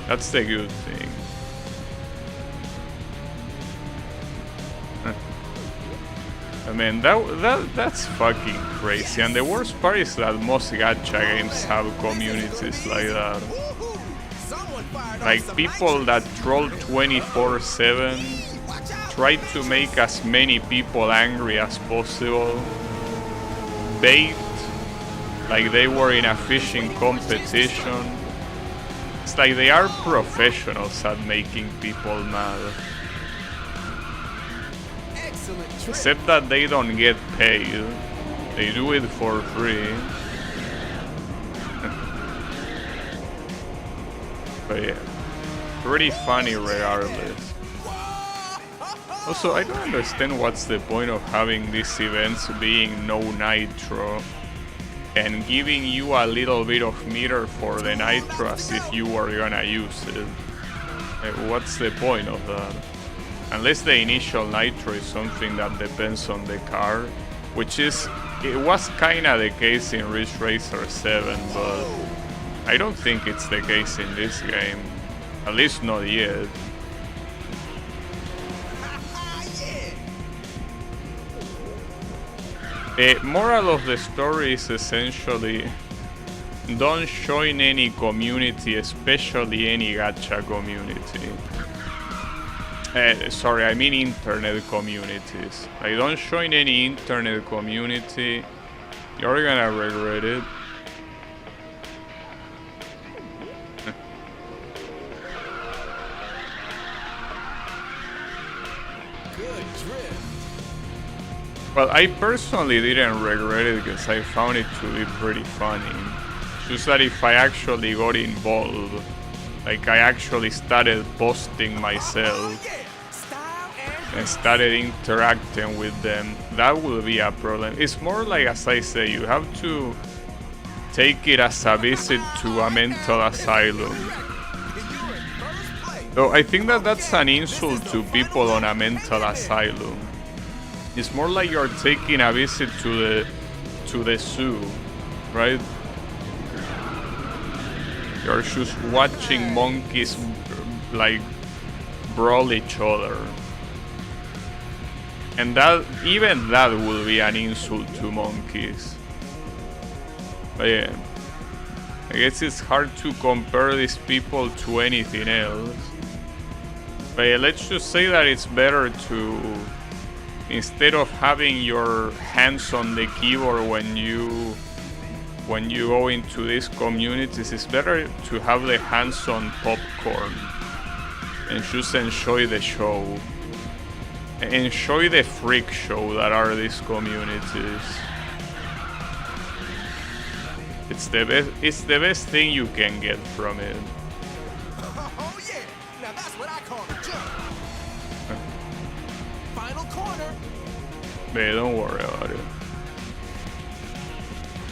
that's the good thing. I mean, that's fucking crazy. And the worst part is that most gacha games have communities like that. Woohoo! Someone fired off Like some people nitrous. that troll 24/7, Watch out. try to make as many people angry as possible, bait like they were in a fishing competition. It's like they are professionals at making people mad. Excellent drift. Except that they don't get paid. They do it for free. But yeah, pretty funny regardless. Also, I don't understand what's the point of having these events being no nitro and giving you a little bit of meter for the nitro as if you were gonna use it. What's the point of that? Unless the initial nitro is something that depends on the car, which is, it was kinda the case in Ridge Racer 7, but I don't think it's the case in this game. At least not yet. Ah, yeah. Moral of the story is essentially don't join any community, especially any gacha community. Sorry, I mean internet communities. Like, don't join any internet community. You're gonna regret it. Good drift. Well, I personally didn't regret it because I found it to be pretty funny. Just that if I actually got involved, like I actually started posting myself Yeah. Style and and started interacting with them, that will be a problem. It's more like, as I say, you have to take it as a visit to a mental asylum. you're in first place. Though I think that that's an insult to people on a mental asylum. It's more like you're taking a visit to the zoo, right? You're just watching monkeys like brawl each other. And that, even that will be an insult to monkeys. But yeah, I guess it's hard to compare these people to anything else. But yeah, let's just say that it's better to, instead of having your hands on the keyboard when you go into these communities, it's better to have the hands on popcorn and just enjoy the show. Enjoy the freak show that are these communities. It's the best thing you can get from it. Oh yeah. Now that's what I call a jump. Final corner. But don't worry about it.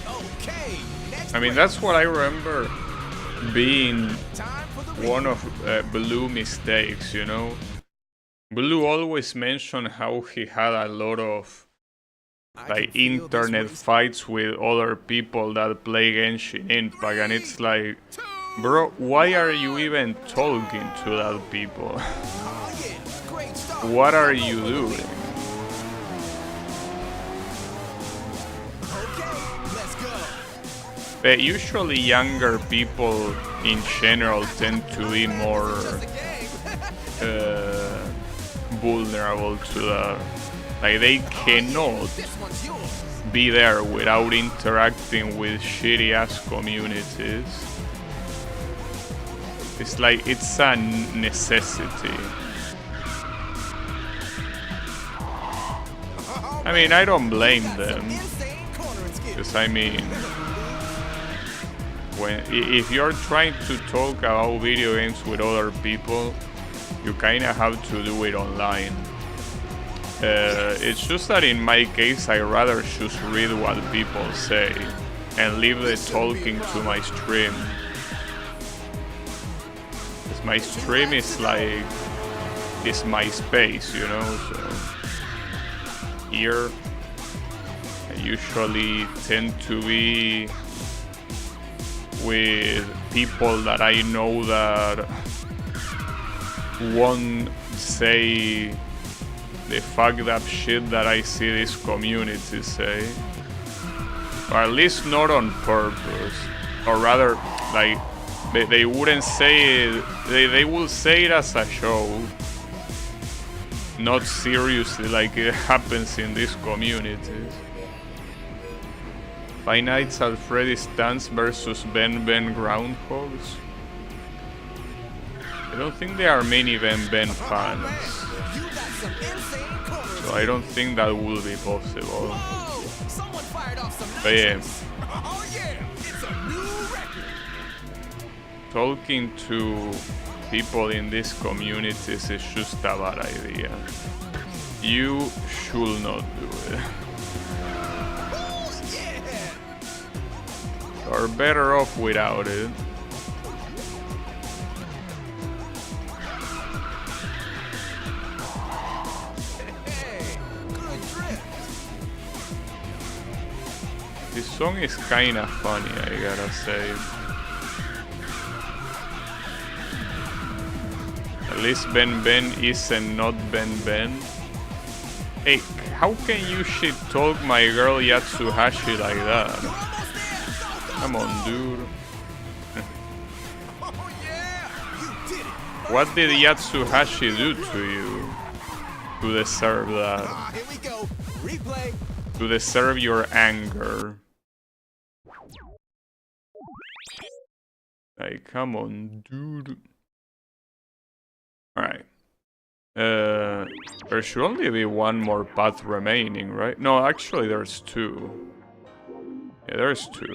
Okay. Next I mean, break. that's what I remember being Time for the one of Blue mistakes, you know? Blue always mentioned how he had a lot of I like can feel this internet race. fights with other people that play Genshin Impact, and it's like, bro, why are you even talking to that people? Oh yeah. Great start. What are you doing? Okay. Let's go. But usually younger people in general tend to be more Just a game. vulnerable to that. Like, they cannot This one's yours. be there without interacting with shitty ass communities. It's like, it's a necessity. I mean, I don't blame them, Insane cornering skills. because I mean, if you're trying to talk about video games with other people, you kinda have to do it online. It's just that in my case, I rather just read what people say and leave the talking to my stream. Because my stream is like, it's my space, you know, so here I usually tend to be with people that I know that won't say the fucked up shit that I see this community say. Or at least not on purpose. Or rather, like, they wouldn't say it, they will say it as a show. Not seriously like it happens in these communities. Five Nights at Freddy's Dance versus Ben Ben Groundhogs. I don't think there are many Ben Ben fans, You got some insane cornering so I don't think that will be possible. Whoa! Someone fired off some But yeah, nitrous. Oh yeah! It's a new record. talking to people in these communities is just a bad idea. You should not do it. Oh yeah! You're better off without it. Hey, good drift. This song is kinda funny, I gotta say. At least Ben Ben isn't not Ben Ben. Hey, how can you shit talk my girl Yatsuhashi like that? Come on, dude. Oh yeah, you did it. What did Yatsuhashi do to you to deserve that? Ah, here we go. Replay. To deserve your anger? Like, come on, dude. Alright. There should only be one more path remaining, right? No, actually there's two. Yeah, there's two.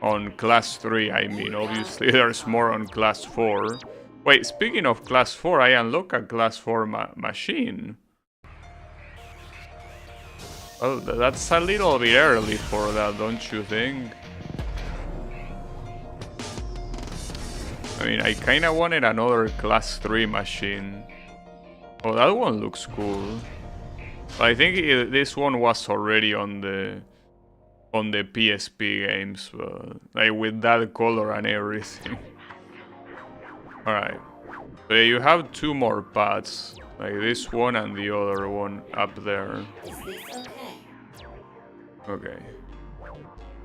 On class 3, I mean. Obviously there's more on class 4. Wait, speaking of class 4, I unlock a class 4 machine. Well, that's a little bit early for that, don't you think? I mean, I kinda wanted another class 3 machine. Oh, that one looks cool. But I think this one was already on the PSP games, like with that color and everything. Alright. So you have two more paths, like this one and the other one up there. Is this okay?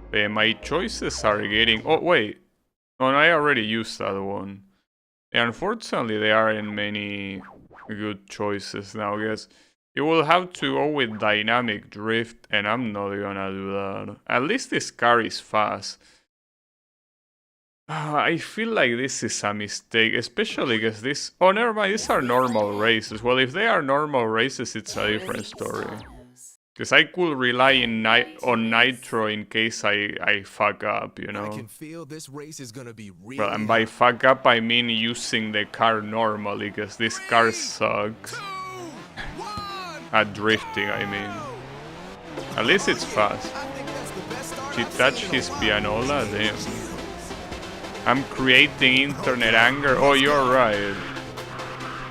Okay. My choices are getting... Oh, wait. Oh, I already used that one. Yeah, unfortunately, there aren't many good choices now, I guess. You will have to go with dynamic drift, and I'm not gonna do that. At least this car is fast. I feel like this is a mistake, especially because this... Oh, never mind, these are normal races. Well, if they are normal races, it's a different story. Because I could rely on Nitro in case I fuck up, you know? I can feel this race is gonna be really Well, and by fuck up, I mean using the car normally, because this car sucks. 2, 1. At drifting, I mean. At least it's fast. I think that's the best start She I've touched seen in a his while. pianola, damn. I'm creating internet anger. Oh, you're right.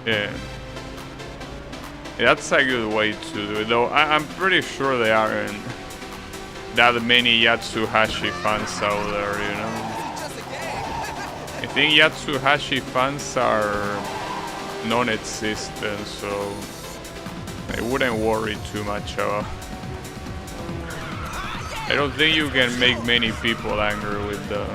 Yeah. That's a good way to do it, though I'm pretty sure there aren't that many Yatsuhashi fans out there, you know? Just a game. I think Yatsuhashi fans are non-existent, so I wouldn't worry too much about. I don't think you can make many people angry with the...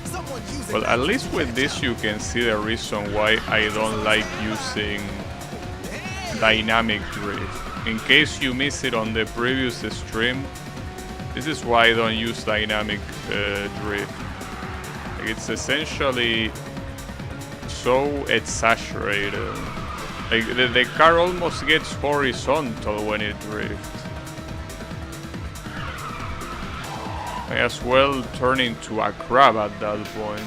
Someone using Well, at least with this you can see the reason why I don't like using dynamic drift. In case you miss it on the previous stream, this is why I don't use dynamic drift. Like, it's essentially so exaggerated. Like the car almost gets horizontal when it drifts. I as well turn into a crab at that point.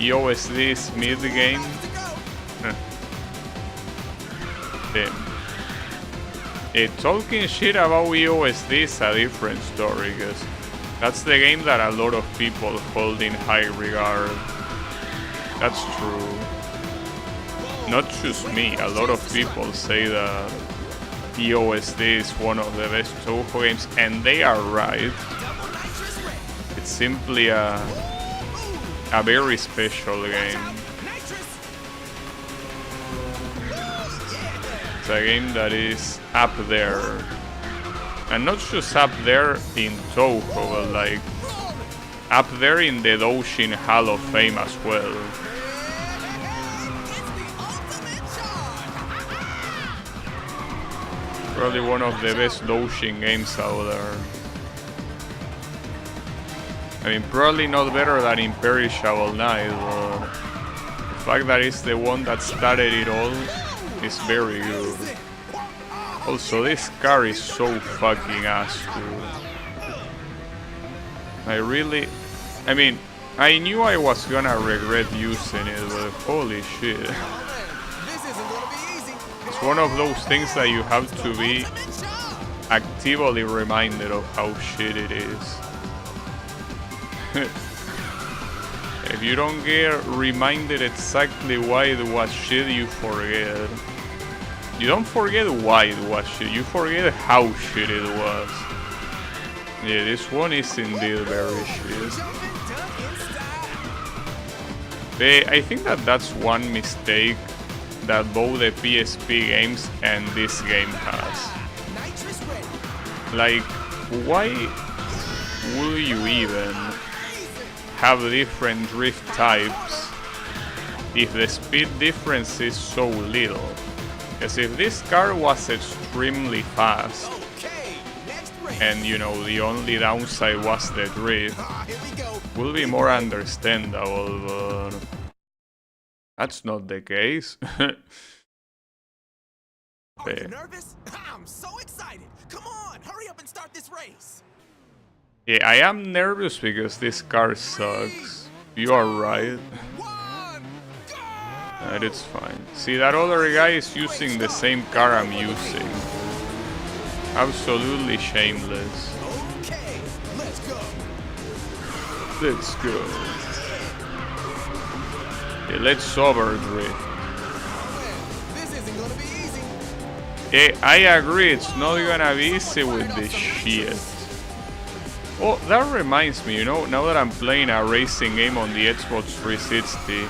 EOSD is mid-game. Damn. Talking shit about EOSD is a different story, because that's the game that a lot of people hold in high regard. That's true. Not just me, a lot of people say that EOSD is one of the best Touhou games, and they are right. It's simply a very special game. It's a game that is up there. And not just up there in Touhou, but like up there in the Doujin Hall of Fame as well. Probably one of the best Doujin games out there. I mean, probably not better than Imperishable Night, but the fact that it's the one that started it all is very good. Also, this car is so fucking ass, dude. I mean, I knew I was gonna regret using it, but holy shit. It's one of those things that you have to be actively reminded of how shit it is. If you don't get reminded exactly why it was shit, you forget. You don't forget why it was shit, you forget how shit it was. Yeah, this one is indeed very shit. I think that that's one mistake that both the PSP games and this game has. Nitrous ready. Like, why will you even have different drift types if the speed difference is so little? Because if this car was extremely fast, Okay, next race. and you know, the only downside was the drift, Here we go. will be more understandable, but that's not the case. Are you Okay. nervous? I'm so excited. Come on, hurry up and start this race. Yeah, I am nervous because this car sucks. You are right. One, go! And it's fine. See, that other guy is using the same car I'm using. Absolutely shameless. Okay, let's go. Let's go. Yeah, let's overdrift. Oh man, this isn't gonna be easy. Yeah, I agree, it's not gonna be easy with this shit. Oh, that reminds me, you know, now that I'm playing a racing game on the Xbox 360,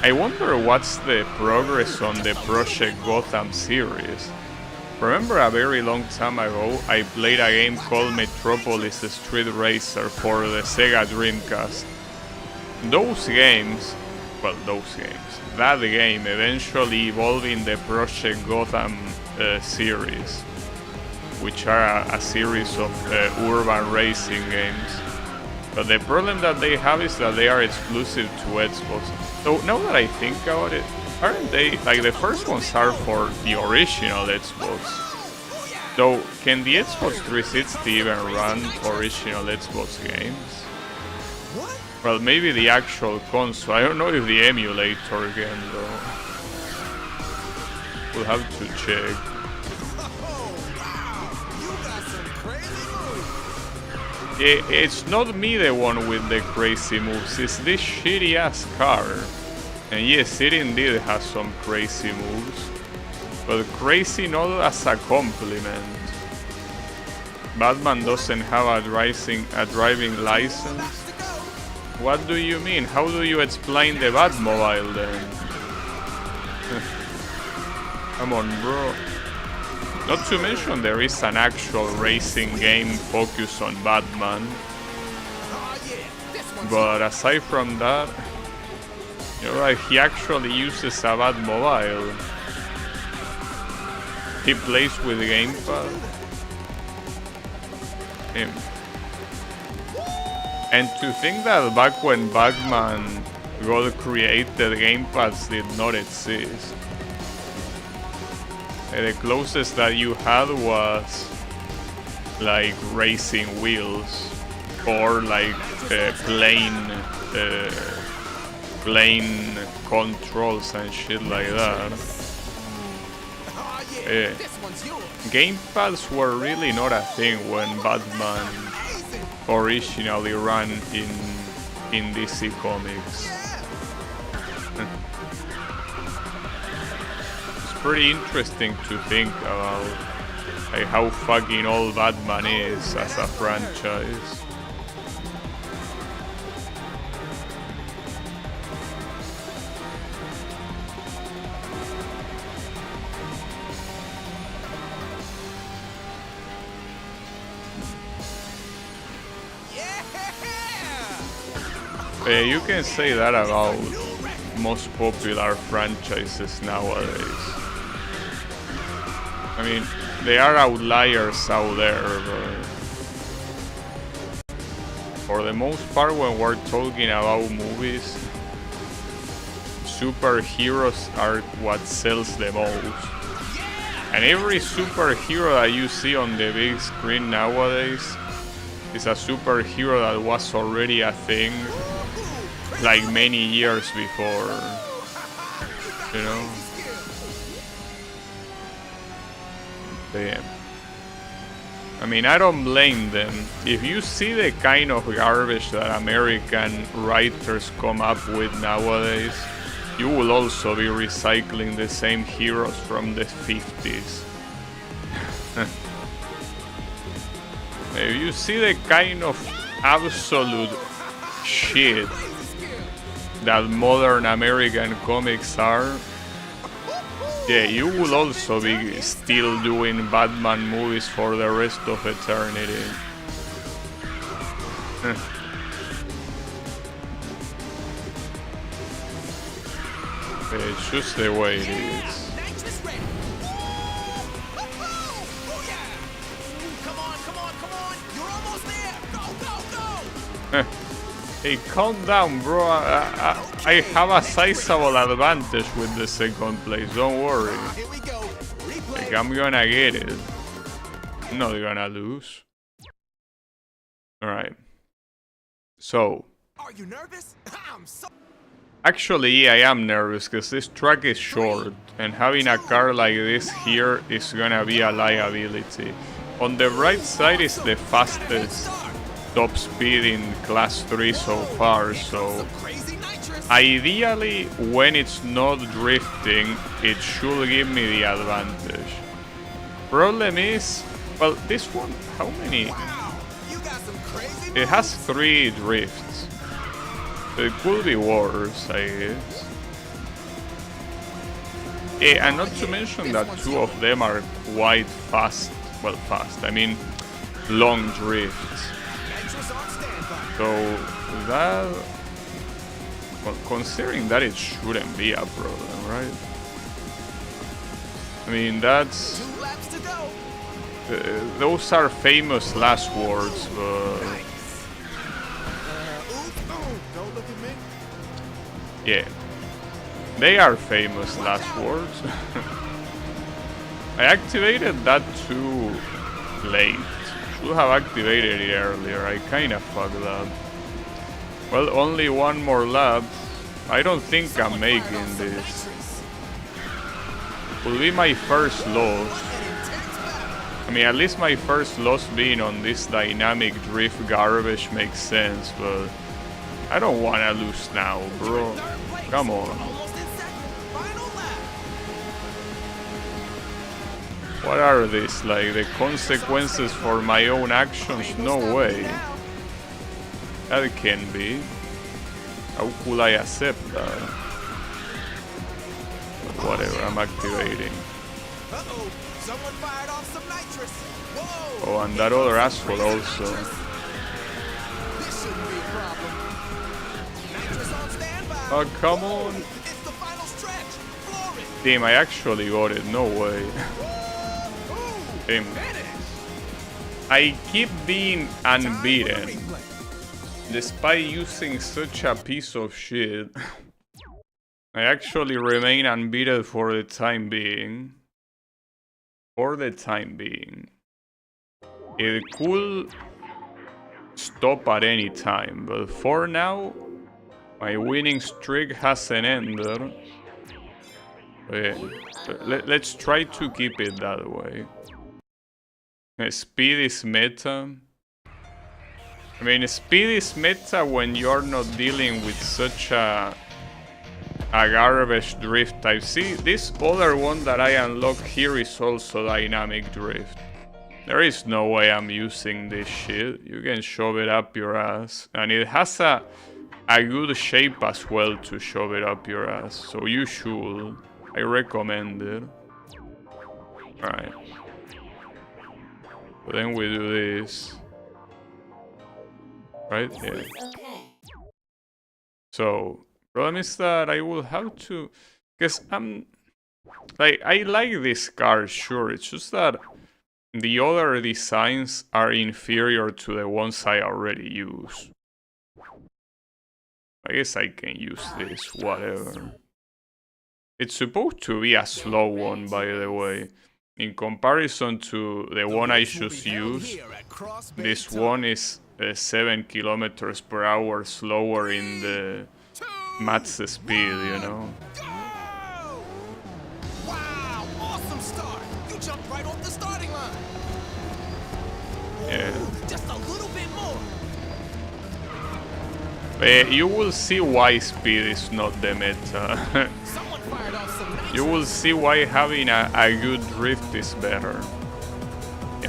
I wonder what's the progress on the Project Gotham series. Remember a very long time ago, I played a game called Metropolis Street Racer for the Sega Dreamcast. That game eventually evolved in the Project Gotham series, which are a series of urban racing games. But the problem that they have is that they are exclusive to Xbox. So now that I think about it, aren't they, like, the first ones are for the original Xbox? So can the Xbox 360 even run original Xbox games? What? Well, maybe the actual console. I don't know if the emulator can though. We'll have to check. Oh wow, you got some crazy moves. It's not me the one with the crazy moves, it's this shitty ass car. And yes, it indeed has some crazy moves, but crazy not as a compliment. Batman doesn't have a driving license? Laps to go. What do you mean? How do you explain the Batmobile then? Come on, bro. Not to mention there is an actual racing game focused on Batman. Oh yeah, this one's But aside from that, you know, like, he actually uses a Batmobile. He plays with the gamepad. Him. And to think that back when Batman got created, gamepads did not exist. The closest that you had was like racing wheels or like plane controls and shit like that. Oh yeah, Eh. this one's yours. Gamepads were really not a thing when Batman Amazing. originally ran in DC Comics. Yeah. It's pretty interesting to think about like how fucking old Batman is as a franchise. Yeah. You can say that about most popular franchises nowadays. I mean, there are outliers out there, but for the most part, when we're talking about movies, superheroes are what sells the most. And every superhero that you see on the big screen nowadays is a superhero that was already a thing like many years before, you know? Damn. I mean, I don't blame them. If you see the kind of garbage that American writers come up with nowadays, you will also be recycling the same heroes from the 50s. If you see the kind of absolute shit that modern American comics are, yeah, you will also be still doing Batman movies for the rest of eternity. It's just the way it is. Nitrous ready. Oh yeah. Come on. You're almost there. Go. Hey, calm down, bro. I have a sizable advantage with the second place. Don't worry. Here we go. Replay. Like, I'm gonna get it. I'm not gonna lose. Alright. So, Are you nervous? I'm so. actually, yeah, I am nervous because this track is short. And having a car like this here is gonna be a liability. On the right side is the fastest top speed in class 3 so far, so Crazy nitrous. ideally when it's not drifting it should give me the advantage. Problem is, well, this one, how many? Wow. You got some crazy. It has 3 drifts. It could be worse, I guess. And not to mention that 2 of them are quite fast. Well, fast, I mean long drifts. Nitrous on standby. So that, well, considering that it shouldn't be a problem, right? I mean, that's 2 laps to go. those are famous last words, but Oops. Oh, don't look at me. yeah, they are famous last words. I activated that too late. Should have activated it earlier. I kinda fucked up. Well, only one more lap. I don't think I'm making this. Will be my first loss. I mean, at least my first loss being on this dynamic drift garbage makes sense, but I don't wanna lose now, bro. Come on. Almost in second. Final lap. What are these, like the consequences for my own actions? No way. That can be. How could I accept that? But whatever, I'm activating. Uh-oh. Someone fired off some nitrous. Whoa. Oh, and that other asshole also. This shouldn't be a problem. Nitrous on standby. Oh, come on. It's the final stretch. Floor it. Damn, I actually got it. No way. Damn. I keep being unbeaten. Despite using such a piece of shit. I actually remain unbeaten for the time being. For the time being. It could stop at any time, but for now, my winning streak hasn't ended. Yeah. Let's try to keep it that way. Speed is meta. I mean, speed is meta when you're not dealing with such a garbage drift type. See, this other one that I unlocked here is also dynamic drift. There is no way I'm using this shit. You can shove it up your ass. And it has a good shape as well to shove it up your ass. So you should. I recommend it. Alright. So then we do this. Right? Yeah. Okay. So, problem is that I will have to... Because I'm... Like, I like this car, sure. It's just that the other designs are inferior to the ones I already use. I guess I can use this, whatever. It's supposed to be a slow one, by the way. In comparison to the one I just used, this one is 7 kilometers per hour slower in the max speed, you know. Wow, awesome start. You jumped right off the starting line. Yeah. Just a little bit more. You will see why speed is not the meta. Someone fired off some nitrous. You will see why having a good drift is better.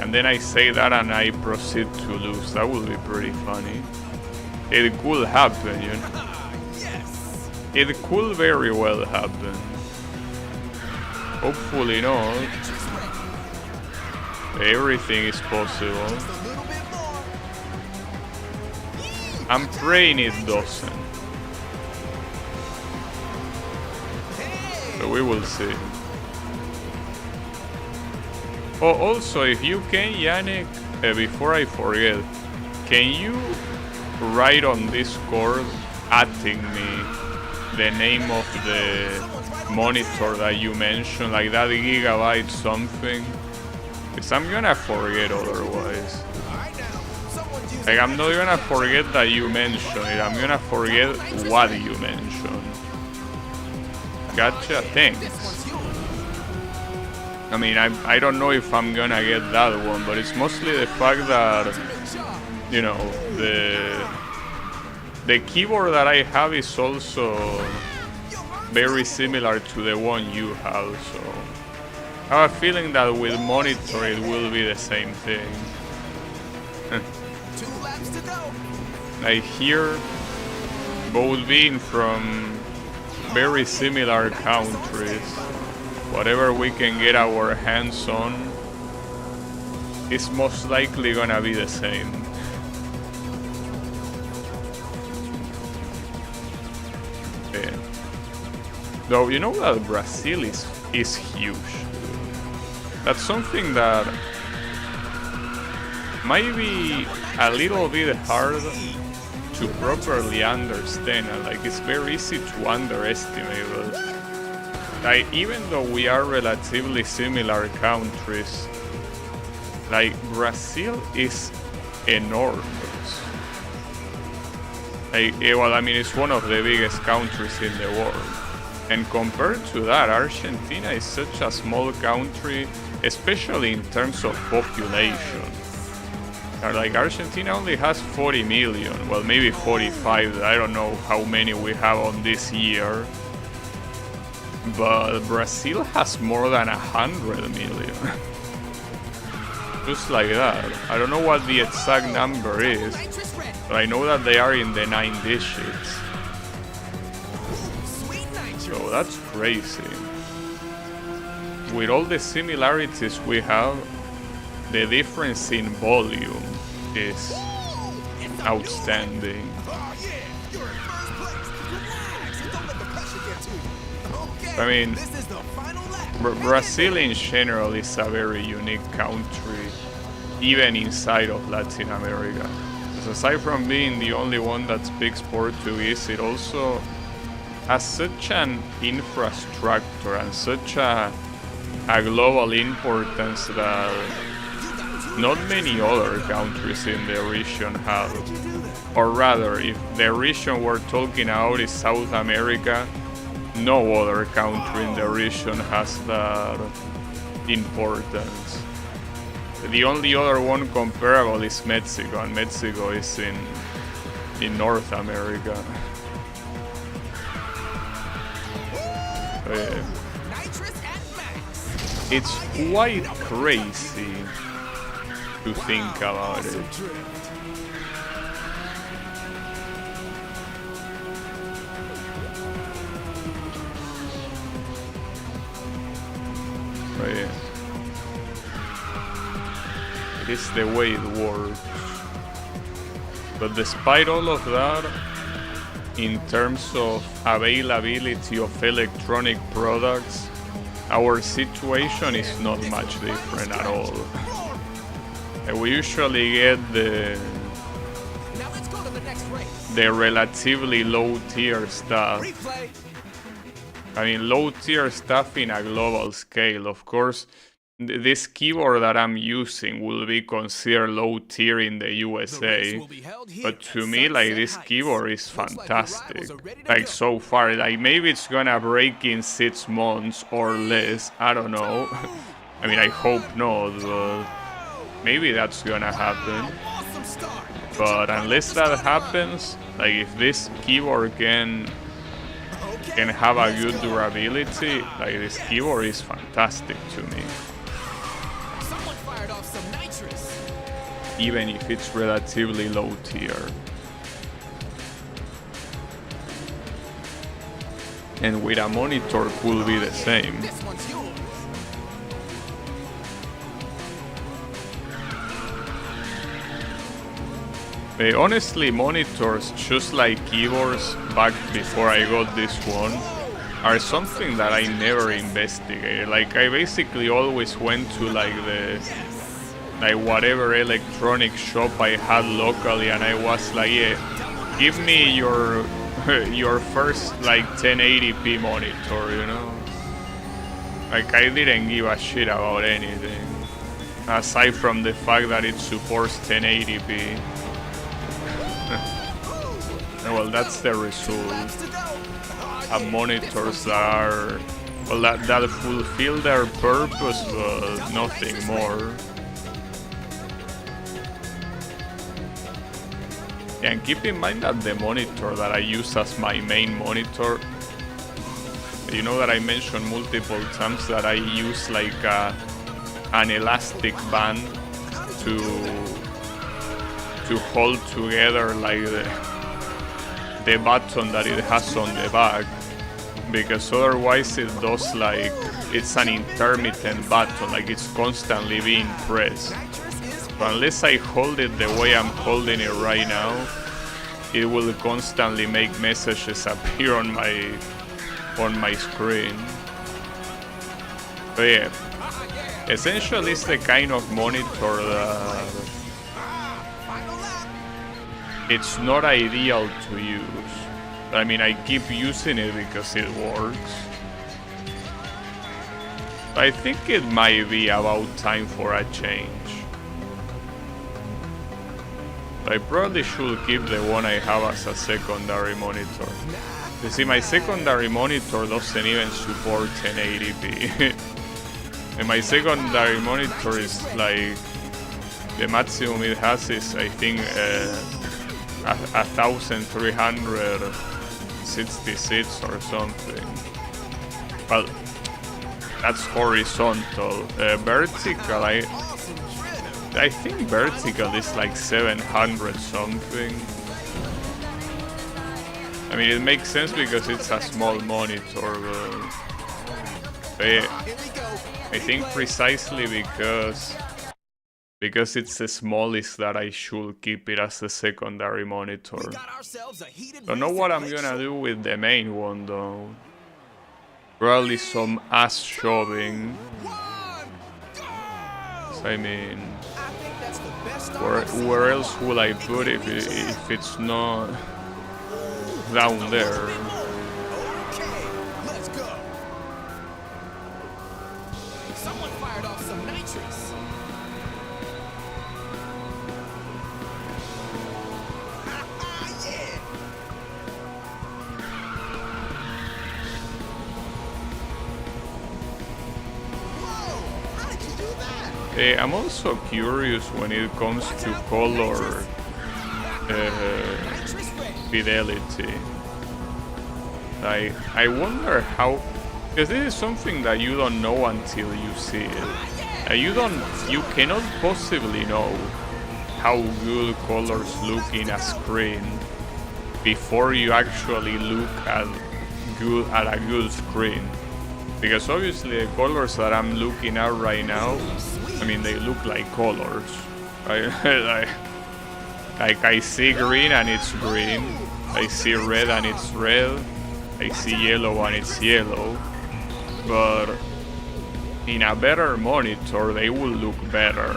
And then I say that and I proceed to lose. That would be pretty funny. It could happen, you know. Yes. It could very well happen. Hopefully not. Nitrous ready. Everything is possible. Just a little bit more. I'm praying it doesn't. Hey! But we will see. Oh, also, if you can, Yannick, before I forget, can you write on Discord, adding me the name of the monitor that you mentioned, like that gigabyte something? Because I'm gonna forget otherwise. Alright now, someone's using Like, I'm not gonna forget that you mentioned it, I'm gonna forget what you mentioned. Gotcha, This thanks. one's yours. I mean, I don't know if I'm gonna get that one, but it's mostly the fact that, Ultimate job. you know, the keyboard that I have is also very similar to the one you have, so I have a feeling that with monitor it will be the same thing. 2 laps to go. I hear both being from very similar countries. Whatever we can get our hands on is most likely gonna be the same. Yeah. Though you know that Brazil is huge. That's something that might be a little bit hard to properly understand. Like, it's very easy to underestimate, but like, even though we are relatively similar countries, like, Brazil is enormous. Like, well, I mean, it's one of the biggest countries in the world. And compared to that, Argentina is such a small country, especially in terms of population. Like, Argentina only has 40 million, well, maybe 45, I don't know how many we have on this year. But Brazil has more than 100 million. Just like that. I don't know what the exact number is, Nitrous ready. but I know that they are in the 9 digits. Sweet nitrous. So that's crazy. With all the similarities we have, the difference in volume is outstanding. Oh yeah, you're in first place. Relax and don't let the pressure get to you. Okay. I mean, this is the final lap. Brazil in general is a very unique country, even inside of Latin America. Because aside from being the only one that speaks Portuguese, it also has such an infrastructure and such a global importance that not many other countries in the region have. Or rather, if the region we're talking about is South America, no other country in the region has that importance. The only other one comparable is Mexico, and Mexico is in North America. Nitrous at max. It's quite crazy to think about it. Right. It is the way it works. But despite all of that, in terms of availability of electronic products, our situation is not much different at all. We usually get Now let's go to the next race. the relatively low tier stuff. Replay. I mean, low tier stuff in a global scale. Of course, this keyboard that I'm using will be considered low tier in the USA. But to me, like, this keyboard is fantastic. Like, so far, like, maybe it's gonna break in 6 months or less. I don't know. I mean, I hope not, but maybe that's gonna happen. Awesome start. But unless that happens, like, if this keyboard can have a good durability, like, this keyboard is fantastic to me. Someone fired off some nitrous. Even if it's relatively low tier. and with a monitor could be the same. This one's yours. Honestly, monitors, just like keyboards back before I got this one, are something that I never investigated. Like, I basically always went to like whatever electronic shop I had locally, and I was like, yeah, give me your your first like 1080p monitor, you know? Like, I didn't give a shit about anything aside from the fact that it supports 1080p. Well, that's the result. Have monitors that are, well, that fulfill their purpose, but nothing more. Yeah, and keep in mind that the monitor that I use as my main monitor, you know that I mentioned multiple times that I use like an elastic band to hold together like the button that it has on the back, because otherwise it does like, it's an intermittent button, like it's constantly being pressed. But unless I hold it the way I'm holding it right now, it will constantly make messages appear on my screen. But yeah, essentially it's the kind of monitor that it's not ideal to use. I mean, I keep using it because it works. I think it might be about time for a change. I probably should keep the one I have as a secondary monitor. You see, my secondary monitor doesn't even support 1080p. And my secondary monitor is like, the maximum it has is, I think, 1366 or something. Well, that's horizontal. Vertical, I think vertical is like 700 something. I mean, it makes sense because it's a small monitor, but I think precisely because it's the smallest that I should keep it as a secondary monitor. Don't know what I'm gonna do with the main one though. Probably some ass shoving. So, I mean, where else will I put it if it's not down there? Someone fired off some nitrous. I'm also curious when it comes to color fidelity. I wonder how, because this is something that you don't know until you see it. You cannot possibly know how good colors look in a screen before you actually look at a good screen. Because obviously the colors that I'm looking at right now, I mean, they look like colors. Like I see green and it's green. I see red and it's red. I see yellow and it's yellow. But in a better monitor, they will look better.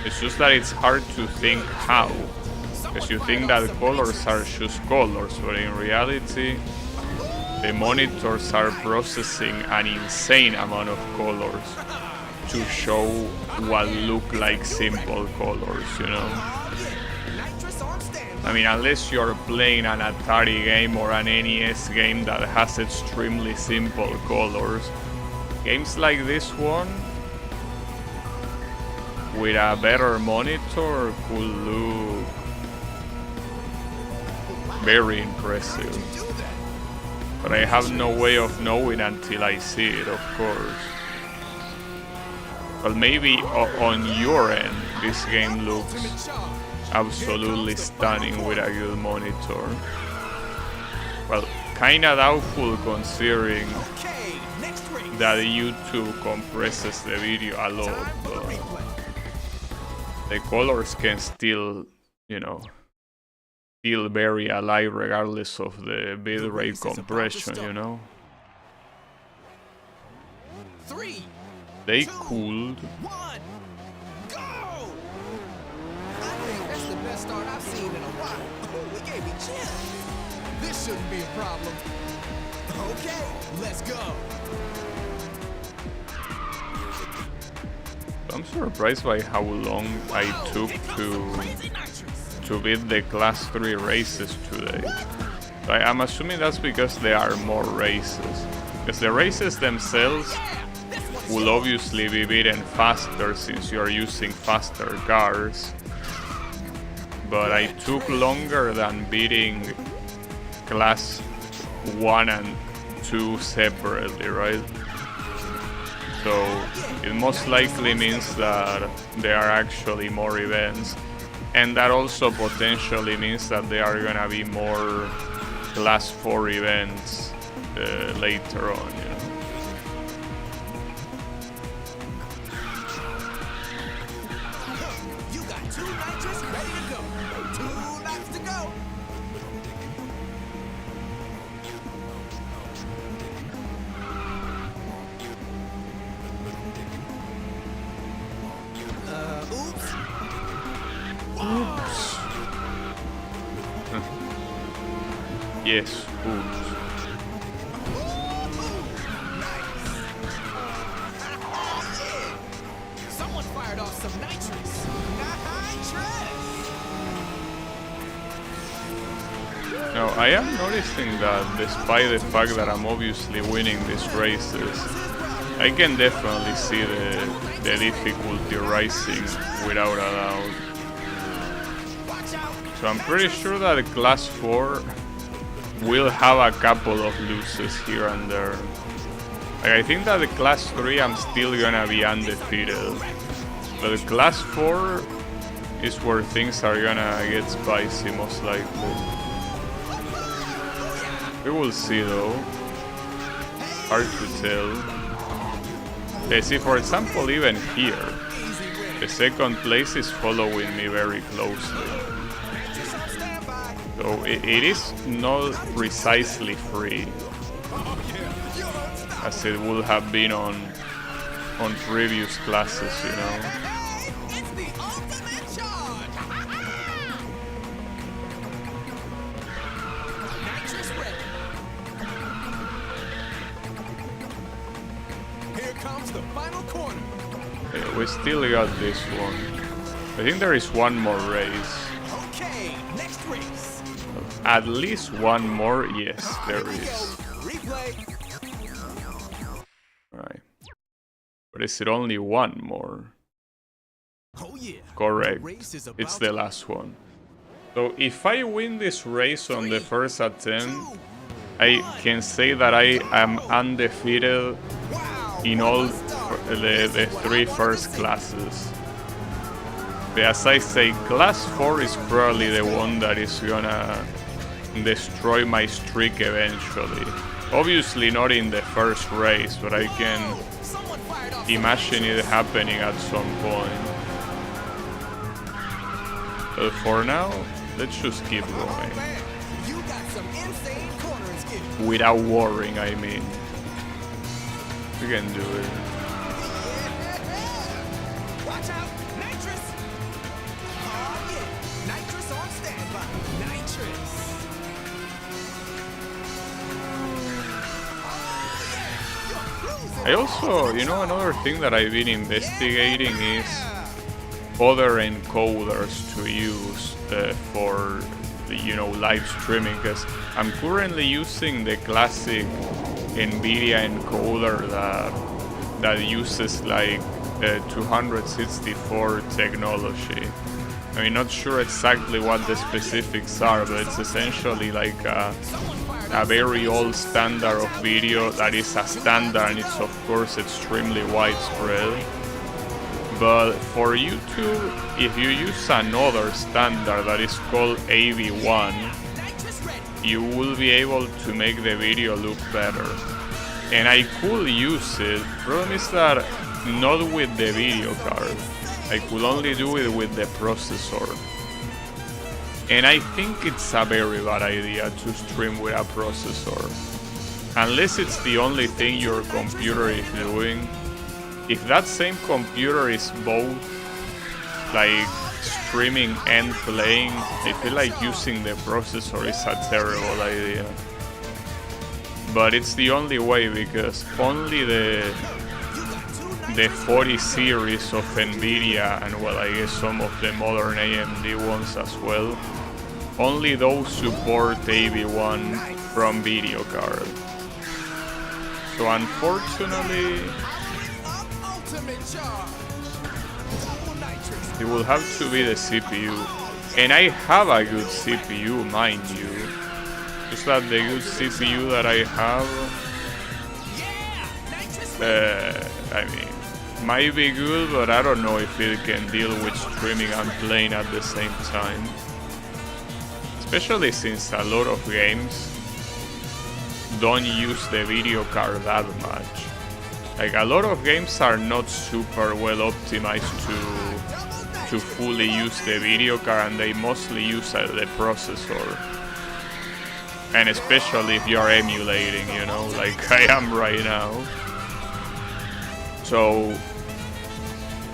It's just that it's hard to think how. Because you think that colors are just colors, but in reality, the monitors are processing an insane amount of colors to show what look like simple colors, you know? I mean, unless you're playing an Atari game or an NES game that has extremely simple colors, games like this one, with a better monitor, could look very impressive. But I have no way of knowing until I see it, of course. Well, maybe on your end, this game looks absolutely stunning with a good monitor. Well, kinda doubtful considering Okay, next race. that YouTube compresses the video a lot, Time for the but replay. the colors can still, you know, feel very alive regardless of the bitrate compression, you know. 3, They 2, cooled. 1, go! I think that's the best start I've seen in a while. Oh, it gave me chills. This shouldn't be a problem. Okay, let's go. I'm surprised by how long I took Crazy nitrous. to beat the class 3 races today. I'm assuming that's because there are more races. Because the races themselves will obviously be beaten faster since you are using faster cars. But I took longer than beating class 1 and 2 separately, right? So it most likely means that there are actually more events, and that also potentially means that there are gonna be more class 4 events later on, you know. You got 2 nitrous ready to go. 2 laps to go. Oops. Yes, oops. Someone fired off some nitrous. Nitrous. Now, I am noticing that despite the fact that I'm obviously winning these races, I can definitely see the difficulty rising without a doubt. So I'm pretty sure that class 4 will have a couple of losses here and there. Like, I think that the class 3 I'm still gonna be undefeated. But the class 4 is where things are gonna get spicy most likely. We will see though. Hard to tell. Okay, see, for example, even here, the second place is following me very closely. So it is not precisely free, as it would have been on previous classes, you know. It's the ultimate charge. Nitrous ready. Here comes the final corner. Okay, we still got this one. I think there is one more race. Okay, next race. At least one more, yes, there Here we is. go. Replay. Right. But is it only one more? Oh yeah. Correct. The race is about It's the last one. So if I win this race on the first attempt, I can say that I am undefeated Wow. in all the 3 first classes. But as I say, class 4 is probably the one that is gonna destroy my streak eventually. Obviously not in the first race, but I can Someone fired off imagine it happening at some point. But for now, let's just keep going. Man, you got some insane cornering skills. Without worrying, I mean. We can do it. Watch out, nitrous. Oh yeah, nitrous on standby. Nitrous. I also, you know, another thing that I've been investigating is other encoders to use for the, you know, live streaming, because I'm currently using the classic NVIDIA encoder that uses like 264 technology. I mean, not sure exactly what the specifics are, but it's essentially like a very old standard of video that is a standard, and it's of course extremely widespread. But for YouTube, if you use another standard that is called AV1, you will be able to make the video look better. And I could use it. Problem is that not with the video card. I could only do it with the processor. And I think it's a very bad idea to stream with a processor. Unless it's the only thing your computer is doing. If that same computer is both like streaming and playing, I feel like using the processor is a terrible idea. But it's the only way, because only the 40 series of Nvidia, and well, I guess some of the modern AMD ones as well, only those support AV1 from video card. So unfortunately, it will have to be the CPU. And I have a good CPU, mind you. Just that the good CPU that I have, I mean, might be good, but I don't know if it can deal with streaming and playing at the same time. Especially since a lot of games don't use the video card that much. Like, a lot of games are not super well optimized to fully use the video card, and they mostly use the processor. And especially if you're emulating, you know, like I am right now. So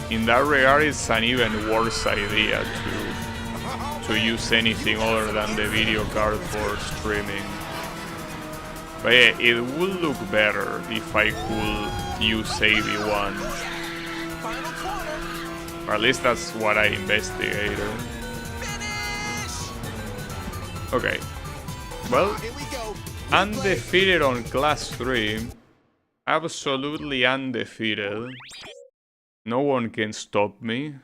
in that regard, it's an even worse idea to use anything other than the video card for streaming. But yeah, it would look better if I could use AV1. Or at least that's what I investigated. Okay. Well, undefeated on class 3. Absolutely undefeated. No one can stop me.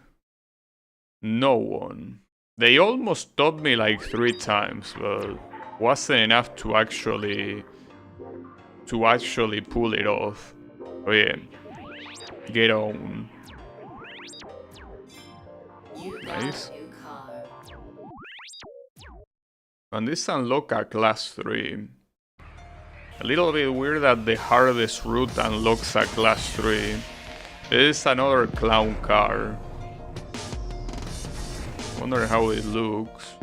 No one. They almost stopped me like 3 times, but wasn't enough to actually pull it off. Oh yeah. Get on. Nice. And this unlock a class 3. A little bit weird that the hardest route unlocks a class 3. This is another clown car. Wonder how it looks.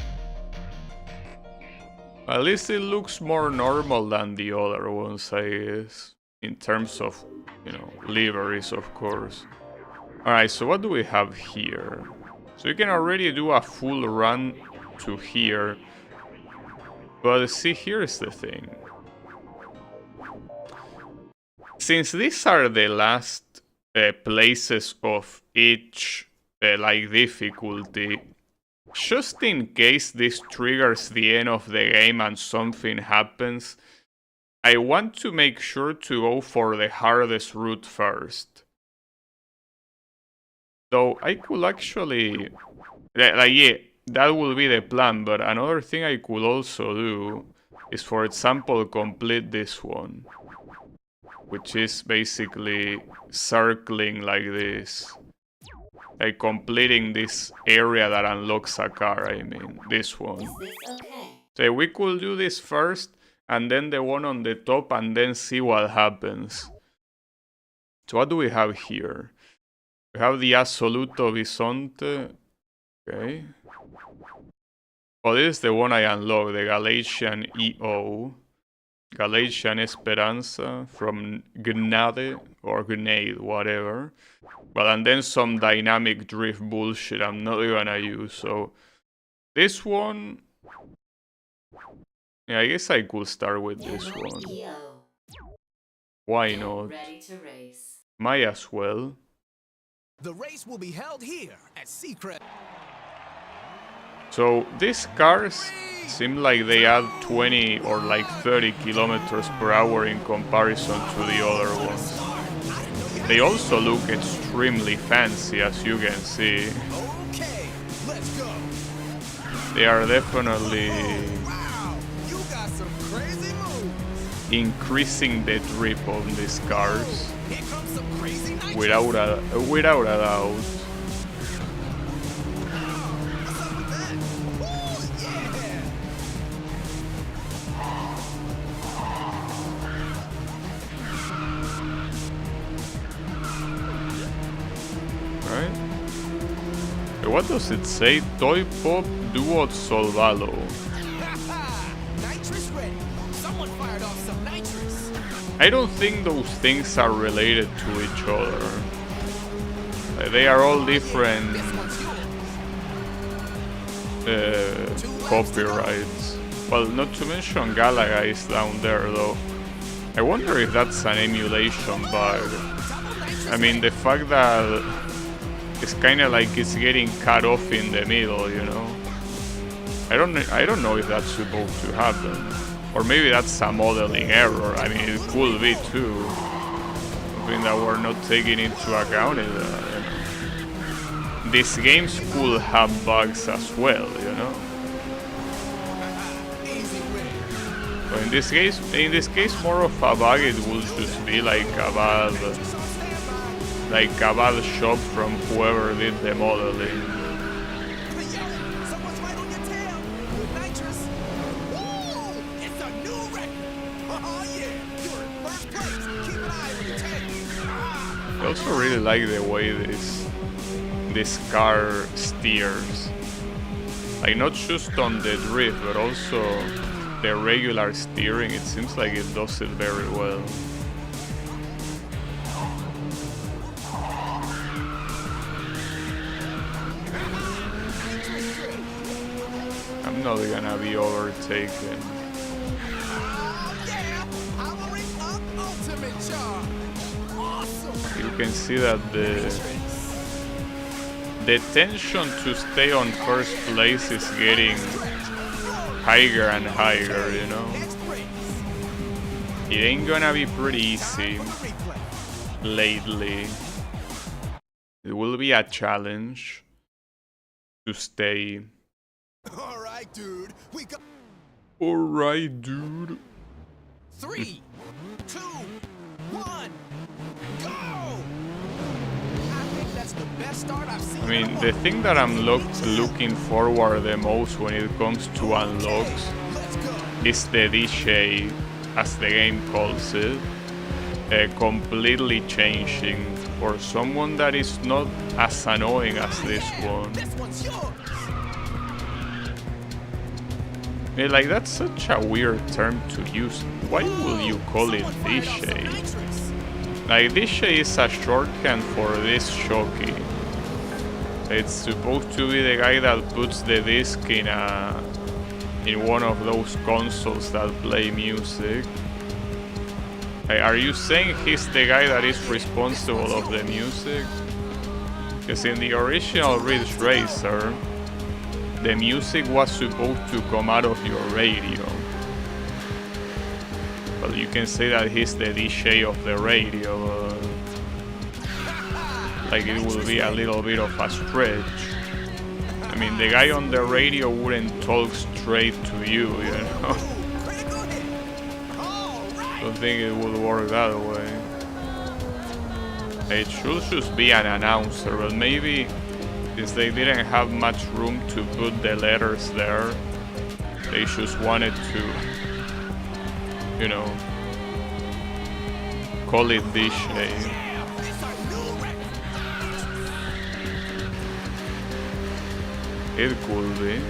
At least it looks more normal than the other ones, I guess. In terms of, you know, liveries, of course. Alright, so what do we have here? So you can already do a full run to here. But see, here's the thing. Since these are the last places of each like difficulty, just in case this triggers the end of the game and something happens, I want to make sure to go for the hardest route first. So I could actually, like, yeah, that will be the plan, but another thing I could also do is, for example, complete this one, which is basically circling like this. Like completing this area that unlocks a car, I mean, this one. Is this okay? So we could do this first, and then the one on the top, and then see what happens. So what do we have here? We have the Assoluto Bisonte. Okay. Oh, this is the one I unlocked, the Galatian EO. Galatian Esperanza from Gnade, or Gnade, whatever. Well, and then some dynamic drift bullshit I'm not gonna use, so... This one... Yeah, I guess I could start with this one. Why not? Ready to race. Might as well. The race will be held here at Seacrest. So, these cars seem like they add 20 or like 30 kilometers per hour in comparison to the other ones. They also look extremely fancy, as you can see. Okay, let's go. They are definitely Wow, you got some crazy moves. increasing the drip on these cars. Here comes some crazy night. Without a doubt. What does it say? Toy Pop Duo Solvalo. Nitrous ready. Someone fired off some nitrous. I don't think those things are related to each other. They are all different This one's yours. copyrights. Well, not to mention Galaga is down there though. I wonder if that's an emulation bug. I mean, the fact that it's kind of like it's getting cut off in the middle, you know. I don't know if that's supposed to happen, or maybe that's a modeling error. I mean, it could be too. Something that we're not taking into account. These games could have bugs as well, you know. Easy win. But in this case, more of a bug. It will just be like a bad shot from whoever did the modeling. Someone's right on your tail. With nitrous. Woo! It's a new record. Oh yeah. You're in first place. Keep an eye on your tank. I also really like the way this car steers. Like not just on the drift, but also the regular steering. It seems like it does it very well. I'm not gonna be overtaken. Oh yeah. Powering up ultimate charge. Awesome. You can see that the tension to stay on first place is getting higher and higher, you know. Next race. It ain't gonna be pretty easy For the replay. lately. It will be a challenge to stay. All right, dude. We got Alright, dude. 3, 2, 1, go! I think that's the best start I've seen. I mean, the thing that I'm looking forward the most when it comes to unlocks Let's go. is the DJ, as the game calls it, completely changing for someone that is not as annoying as this one. This one's yours. Like, that's such a weird term to use. Why will you call it Someone fired off some DJ? nitrous. Like, DJ is a shorthand for this jockey. It's supposed to be the guy that puts the disc in one of those consoles that play music. Are you saying he's the guy that is responsible of the music? Because in the original Ridge Racer, the music was supposed to come out of your radio. Well, you can say that he's the DJ of the radio. Like, it will be a little bit of a stretch. I mean, the guy on the radio wouldn't talk straight to you, you know? Critical hit. All right. Don't think it would work that way. It should just be an announcer, but maybe since they didn't have much room to put the letters there, they just wanted to, you know, call it DJ. Yeah, it's a new record. It could be.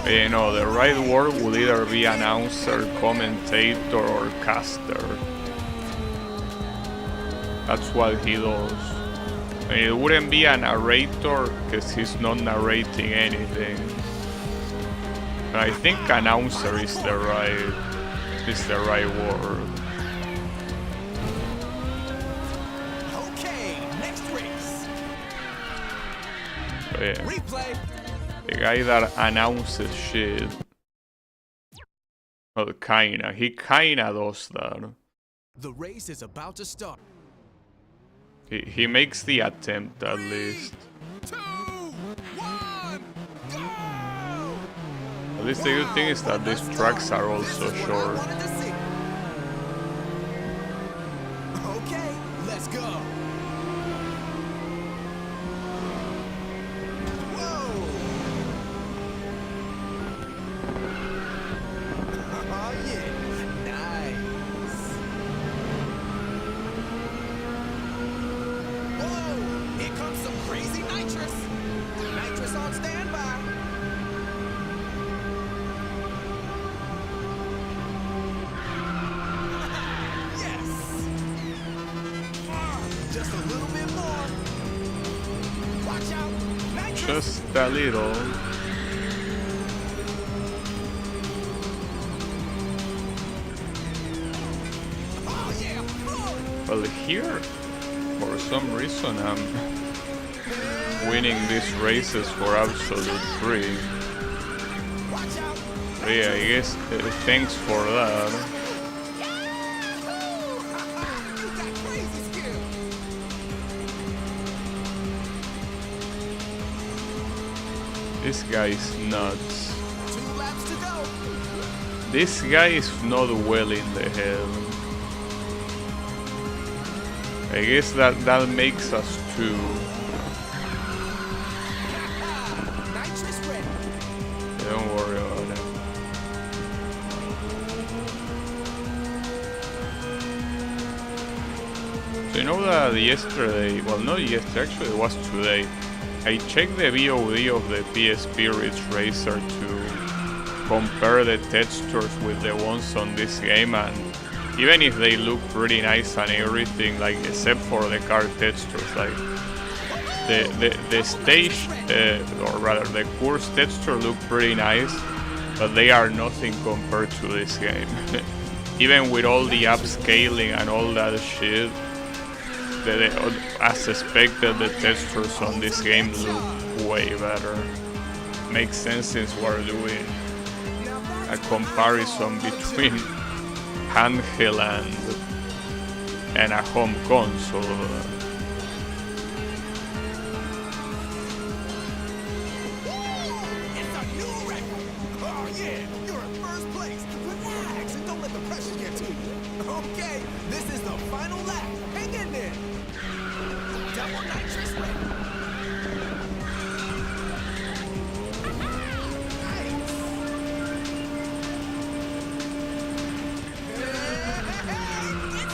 You know, the right word would either be announcer, commentator, or caster. That's what he does. I mean, it wouldn't be a narrator because he's not narrating anything. But I think announcer is the right word. Okay, next race. But yeah, Replay. the guy that announces shit. Well, he kinda does that. The race is about to start. He makes the attempt at least. 2, 1, go! At least the good thing is that these tracks are also This is what I short. wanted to see. Okay, let's go. Whoa! Oh yeah, just a little. Oh yeah, Well, here, for some reason, I'm winning these races for absolute free. watch out. So yeah, I guess thanks for that. You got crazy skill. This guy is nuts. 2 laps to go. This guy is not well in the head. I guess that makes us 2. Nitrous ready. Don't worry about it. So you know that yesterday, well not yesterday, actually it was today, I checked the VOD of the PSP Ridge Racer to compare the textures with the ones on this game, and even if they look pretty nice and everything, like except for the car textures, like the stage, or rather the course texture look pretty nice, but they are nothing compared to this game. Even with all the upscaling and all that shit, as expected, the textures on this game look way better. Makes sense since we're doing a comparison between handheld and a home console. It's a new record. Oh yeah, you're in first place. Relax and don't let the pressure get to you. Okay, this is the final lap. Hang in there. Double nitrous ready.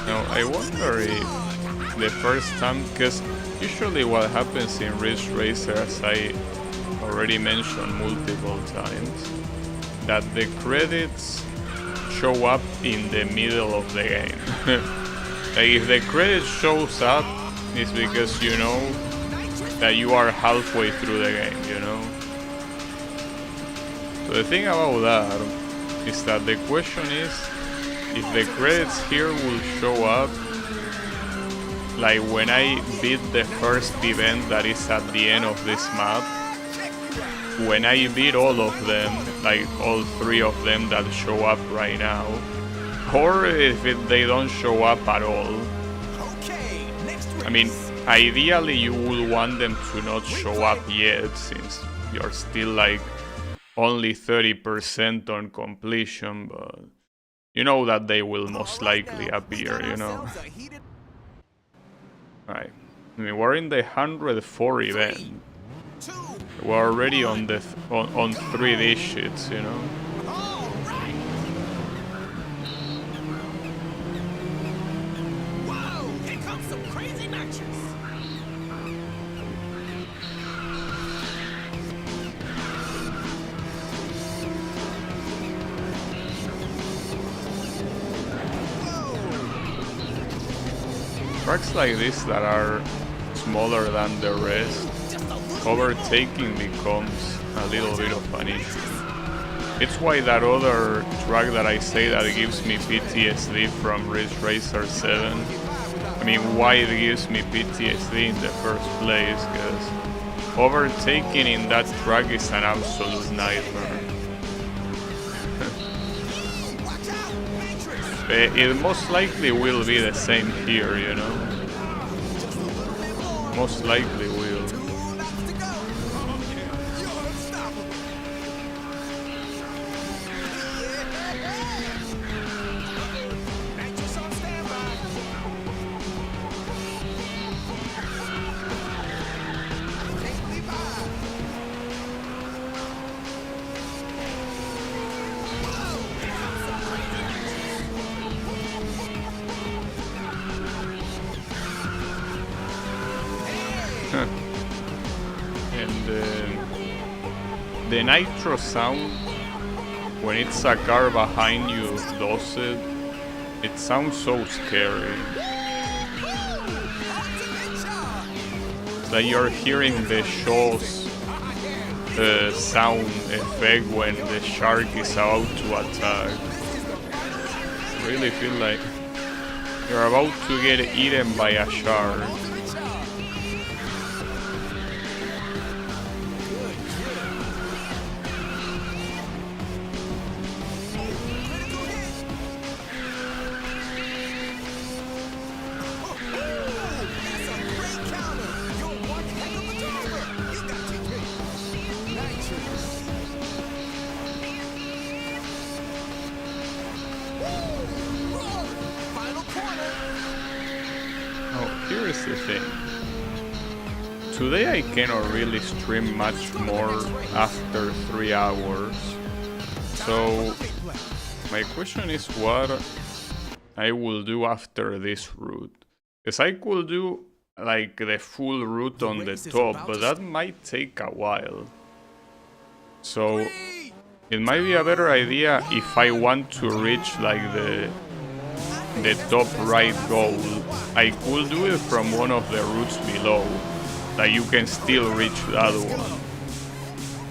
Now I wonder if the first time, because usually what happens in Ridge Racer, as I already mentioned multiple times, that the credits show up in the middle of the game. Like if the credit shows up, it's because you know that you are halfway through the game, you know? So the thing about that is that the question is, if the credits here will show up like when I beat the first event that is at the end of this map, when I beat all of them, like all 3 of them that show up right now, or if they don't show up at all. Okay, next race. I mean, ideally you would want them to not show up yet, since you're still like only 30% on completion, but you know that they will most likely appear, you know. Right. I mean, we're in the 104 event. We're already on the on 3 digits, you know. All right. Whoa, here comes some crazy nitrous. Tracks like this that are smaller than the rest, overtaking becomes a little bit of an issue. It's why that other track that I say that gives me PTSD from Ridge Racer 7, I mean why it gives me PTSD in the first place, because overtaking in that track is an absolute nightmare. It most likely will be the same here, you know. Most likely will. And the nitro sound, when it's a car behind you does it, it sounds so scary. It's like you're hearing the shows sound effect when the shark is about to attack. Really feel like you're about to get eaten by a shark. Here's the thing. Today I cannot really stream much more after 3 hours. So my question is what I will do after this route. Because I could do like the full route on the top, but that might take a while. So it might be a better idea if I want to reach like the top right goal. I could do it from one of the routes below, that you can still reach that one.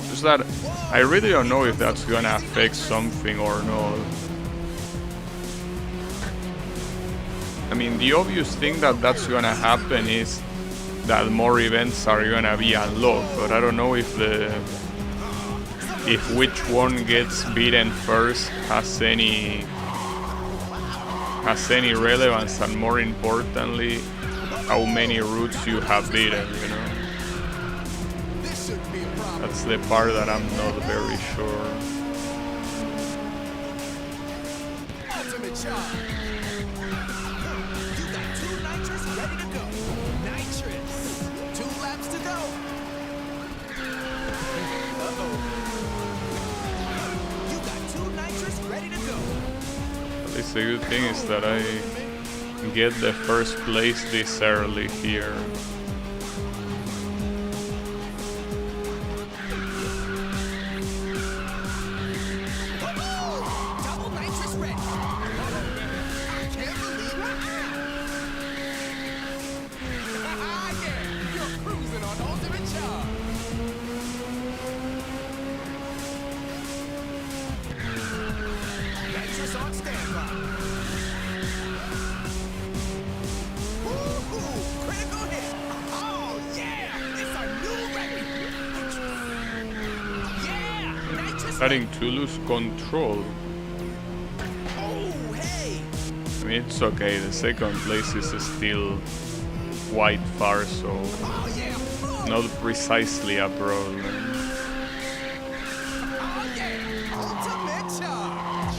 Just that I really don't know if that's gonna affect something or not. I mean, the obvious thing that's gonna happen is that more events are gonna be unlocked, but I don't know if which one gets beaten first has any relevance, and more importantly, how many routes you have beaten, you know? That's the part that I'm not very sure. Ultimate charge. You got 2 nitrous ready to go. Nitrous. 2 laps to go. You got 2 nitrous ready to go. At least the good thing is that I get the first place this early here. Double nitrous ready. I can't believe it. Yeah, you're cruising on ultimate charge. Nitrous on standby. Woo-hoo, critical hit. Oh yeah, it's a new record. Yeah, nitrous. Starting to lose control. Oh hey. I mean, it's okay, the second place is still quite far, so Oh yeah. not precisely a problem. Oh yeah. Ultimate charge.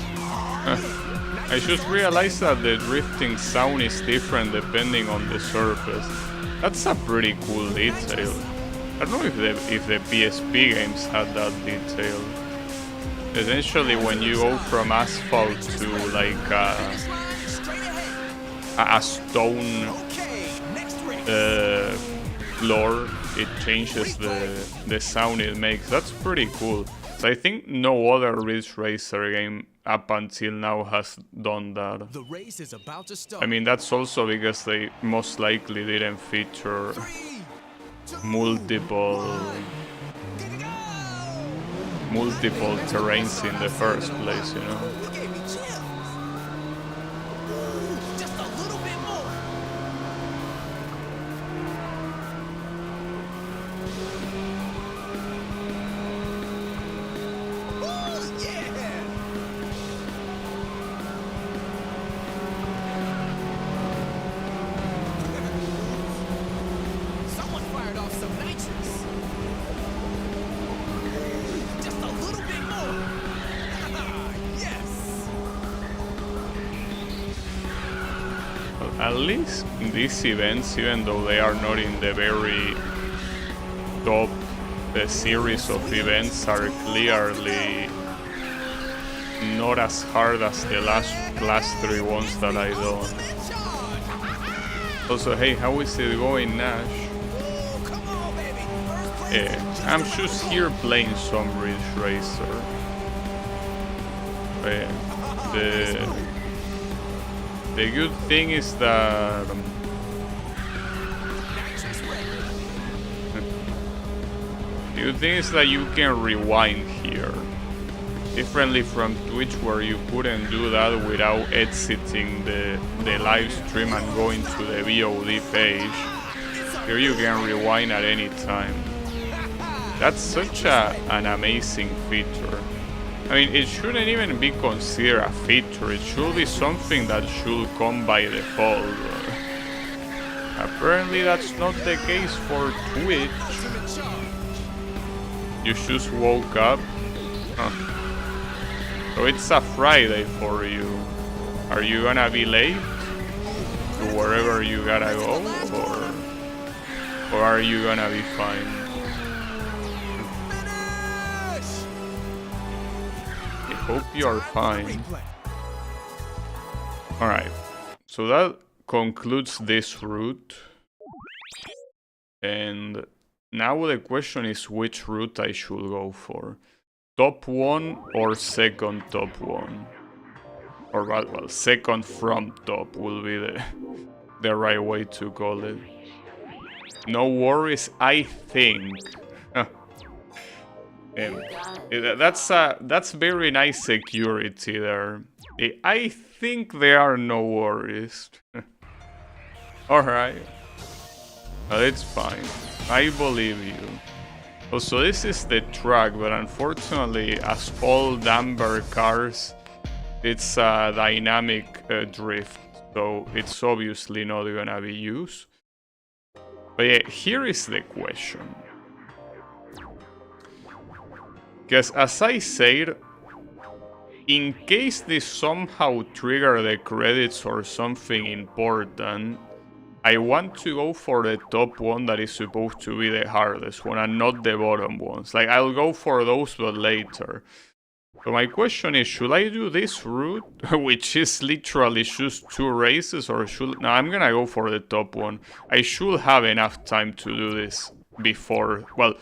I just realized that the drifting sound is different depending on the surface. That's a pretty cool detail. I don't know if the PSP games had that detail. Essentially, when you go from asphalt to like a stone floor, it changes the sound it makes. That's pretty cool. So I think no other Ridge Racer game up until now has done that. The race is about to start. I mean, that's also because they most likely didn't feature 3, 2, multiple terrains in the first place, you know. You gave me chills. Ooh, just a little bit more. Ooh, yeah. Someone fired off some nitrous. Just a little bit more. Yes. Well, at least these events, even though they are not in the very top, the series of events are clearly not as hard as the last 3 ones that I done. Also, hey, how is it going, Nash? Come on, baby. First place. Yeah, I'm just here playing some Ridge Racer. The good thing is that The thing is that you can rewind here. Differently from Twitch, where you couldn't do that without exiting the live stream and going to the VOD page. Here you can rewind at any time. That's such an amazing feature. I mean, it shouldn't even be considered a feature. It should be something that should come by default. Apparently that's not the case for Twitch. You just woke up. Huh. So it's a Friday for you. Are you gonna be late to wherever you gotta go, or are you gonna be fine? I hope you're fine. Alright, so that concludes this route. And now the question is which route I should go for. Top 1 or second top 1? Or well, second from top will be the right way to call it. No worries, I think. That's very nice security there. I think there are no worries. Alright. Well, it's fine. I believe you. Oh, so this is the track, but unfortunately, as all Amber cars, it's a dynamic drift, so it's obviously not gonna be used. But yeah, here is the question. Because as I said, in case this somehow trigger the credits or something important, I want to go for the top one that is supposed to be the hardest one and not the bottom ones. Like, I'll go for those, but later. So my question is, should I do this route, which is literally just 2 races, or should... No, I'm gonna go for the top one. I should have enough time to do this before... Well,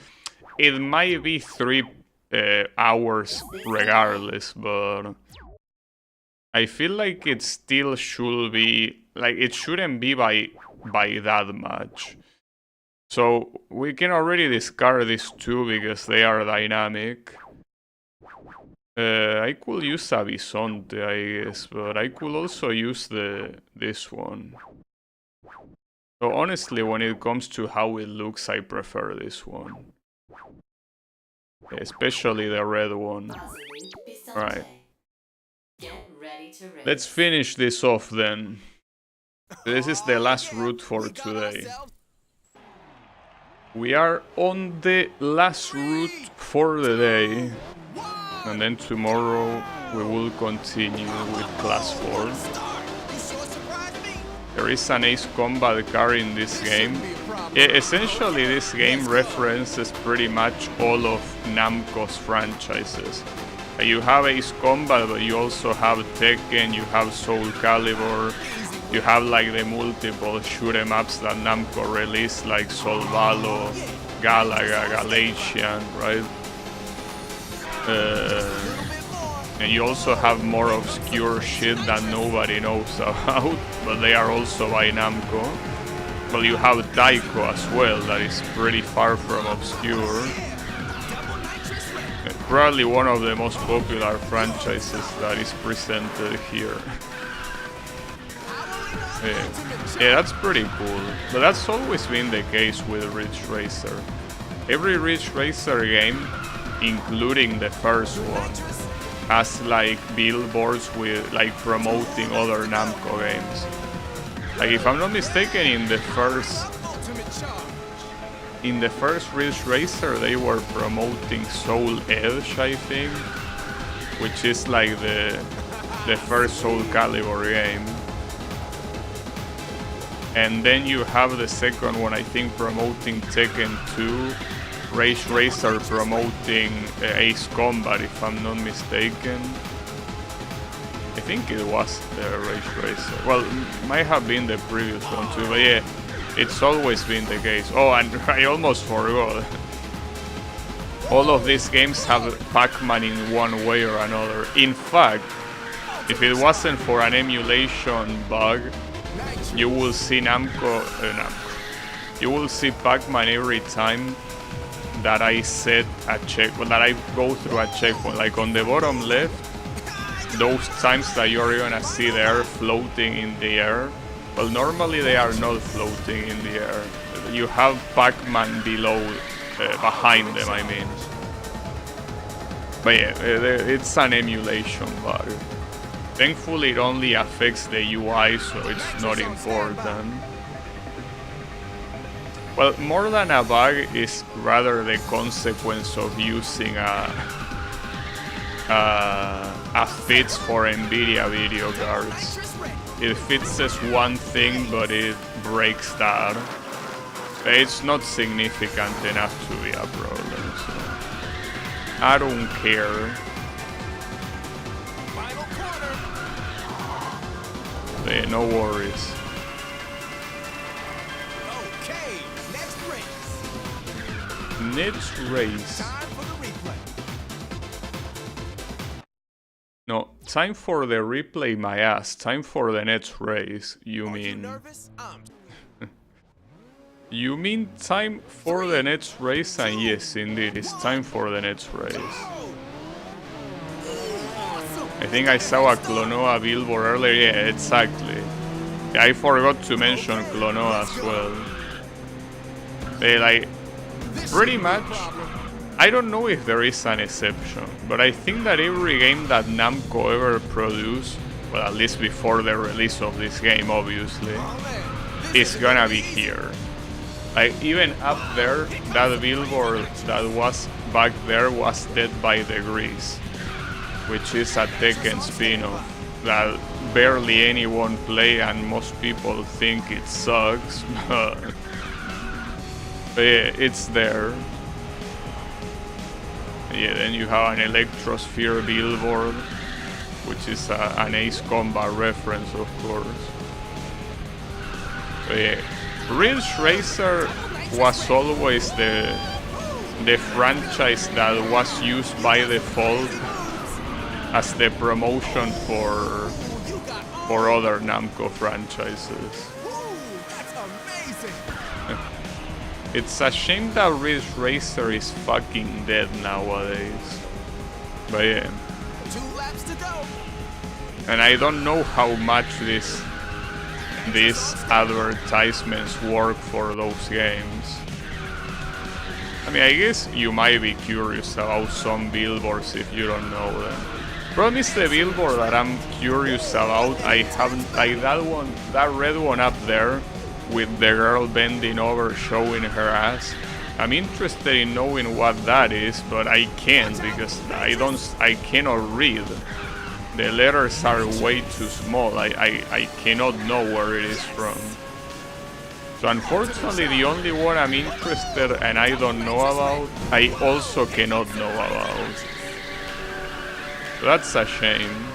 it might be 3 hours regardless, but... I feel like it still should be... Like, it shouldn't be by that much. So we can already discard these 2 because they are dynamic. I could use a Bisonte, I guess, but I could also use this one. So honestly, when it comes to how it looks, I prefer this one. Especially the red one. Alright. Let's finish this off then. This is the last route for today. We are on the last route for the day. And then tomorrow we will continue with Class 4. There is an Ace Combat car in this game. Essentially, this game references pretty much all of Namco's franchises. You have Ace Combat, but you also have Tekken, you have Soul Calibur, you have like the multiple shoot 'em ups that Namco released, like Solvalo, Galaga, Galatian, right? And you also have more obscure shit that nobody knows about, but they are also by Namco. But you have Taiko as well, that is pretty far from obscure. Probably one of the most popular franchises that is presented here. Yeah, that's pretty cool. But that's always been the case with Ridge Racer. Every Ridge Racer game, including the first one, has like billboards with like promoting other Namco games. Like, if I'm not mistaken, in the first Ridge Racer, they were promoting Soul Edge, I think, which is like the first Soul Calibur game. And then you have the second one, I think, promoting Tekken 2, Ridge Racer promoting Ace Combat, if I'm not mistaken. I think it was the Ridge Racer. Well, might have been the previous one too, but yeah, it's always been the case. Oh, and I almost forgot. All of these games have Pac-Man in one way or another. In fact, if it wasn't for an emulation bug, you will see you will see Pac-Man every time that I set a checkpoint, that I go through a checkpoint. Like on the bottom left, those times that you're gonna see there floating in the air, well, normally they are not floating in the air. You have Pac-Man below, behind them, I mean. But yeah, it's an emulation bug. Thankfully, it only affects the UI, so it's not important. Well, more than a bug is rather the consequence of using a fix for NVIDIA video cards. It fixes one thing, but it breaks that. It's not significant enough to be a problem, so I don't care. Yeah, no worries. Okay, next race. Next race. Time for the replay. No, time for the replay, my ass. Time for the next race, you Are you mean? nervous? You mean time for the next race? And yes, indeed, it's time for the next race. I think I saw a Klonoa billboard earlier. Yeah, exactly. Yeah, I forgot to mention Klonoa as well. They like pretty much. I don't know if there is an exception, but I think that every game that Namco ever produced, well, at least before the release of this game, obviously, is gonna be here. Like even up there, that billboard that was back there was Dead by Degrees, which is a Tekken spin-off that barely anyone play and most people think it sucks, but yeah, it's there. Yeah, then you have an Electrosphere billboard, which is an Ace Combat reference, of course. But yeah, Ridge Racer was always the franchise that was used by default as the promotion for other Namco franchises. That's amazing. It's a shame that Ridge Racer is fucking dead nowadays. But yeah. 2 laps to go. And I don't know how much these advertisements work for those games. I mean, I guess you might be curious about some billboards if you don't know them. Problem is the billboard that I'm curious about. I haven't like that red one up there with the girl bending over showing her ass. I'm interested in knowing what that is, but I can't because I cannot read. The letters are way too small. I cannot know where it is from. So unfortunately the only one I'm interested and I don't know about, I also cannot know about. So that's a shame.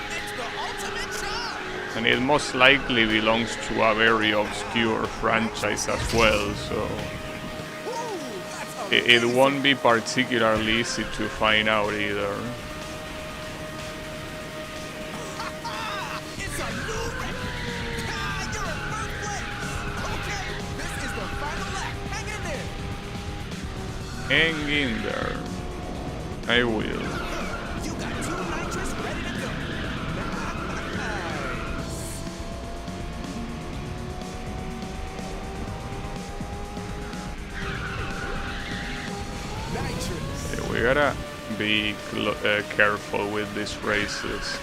It's the ultimate shot. And it most likely belongs to a very obscure franchise as well, so it won't be particularly easy to find out either. It's a new record. You're in first place. Okay, this is the final lap. Hang in there. Hang in there. I will. You got 2 nitrous ready to go. Nice. Nitrous. Yeah, we gotta be careful with these races.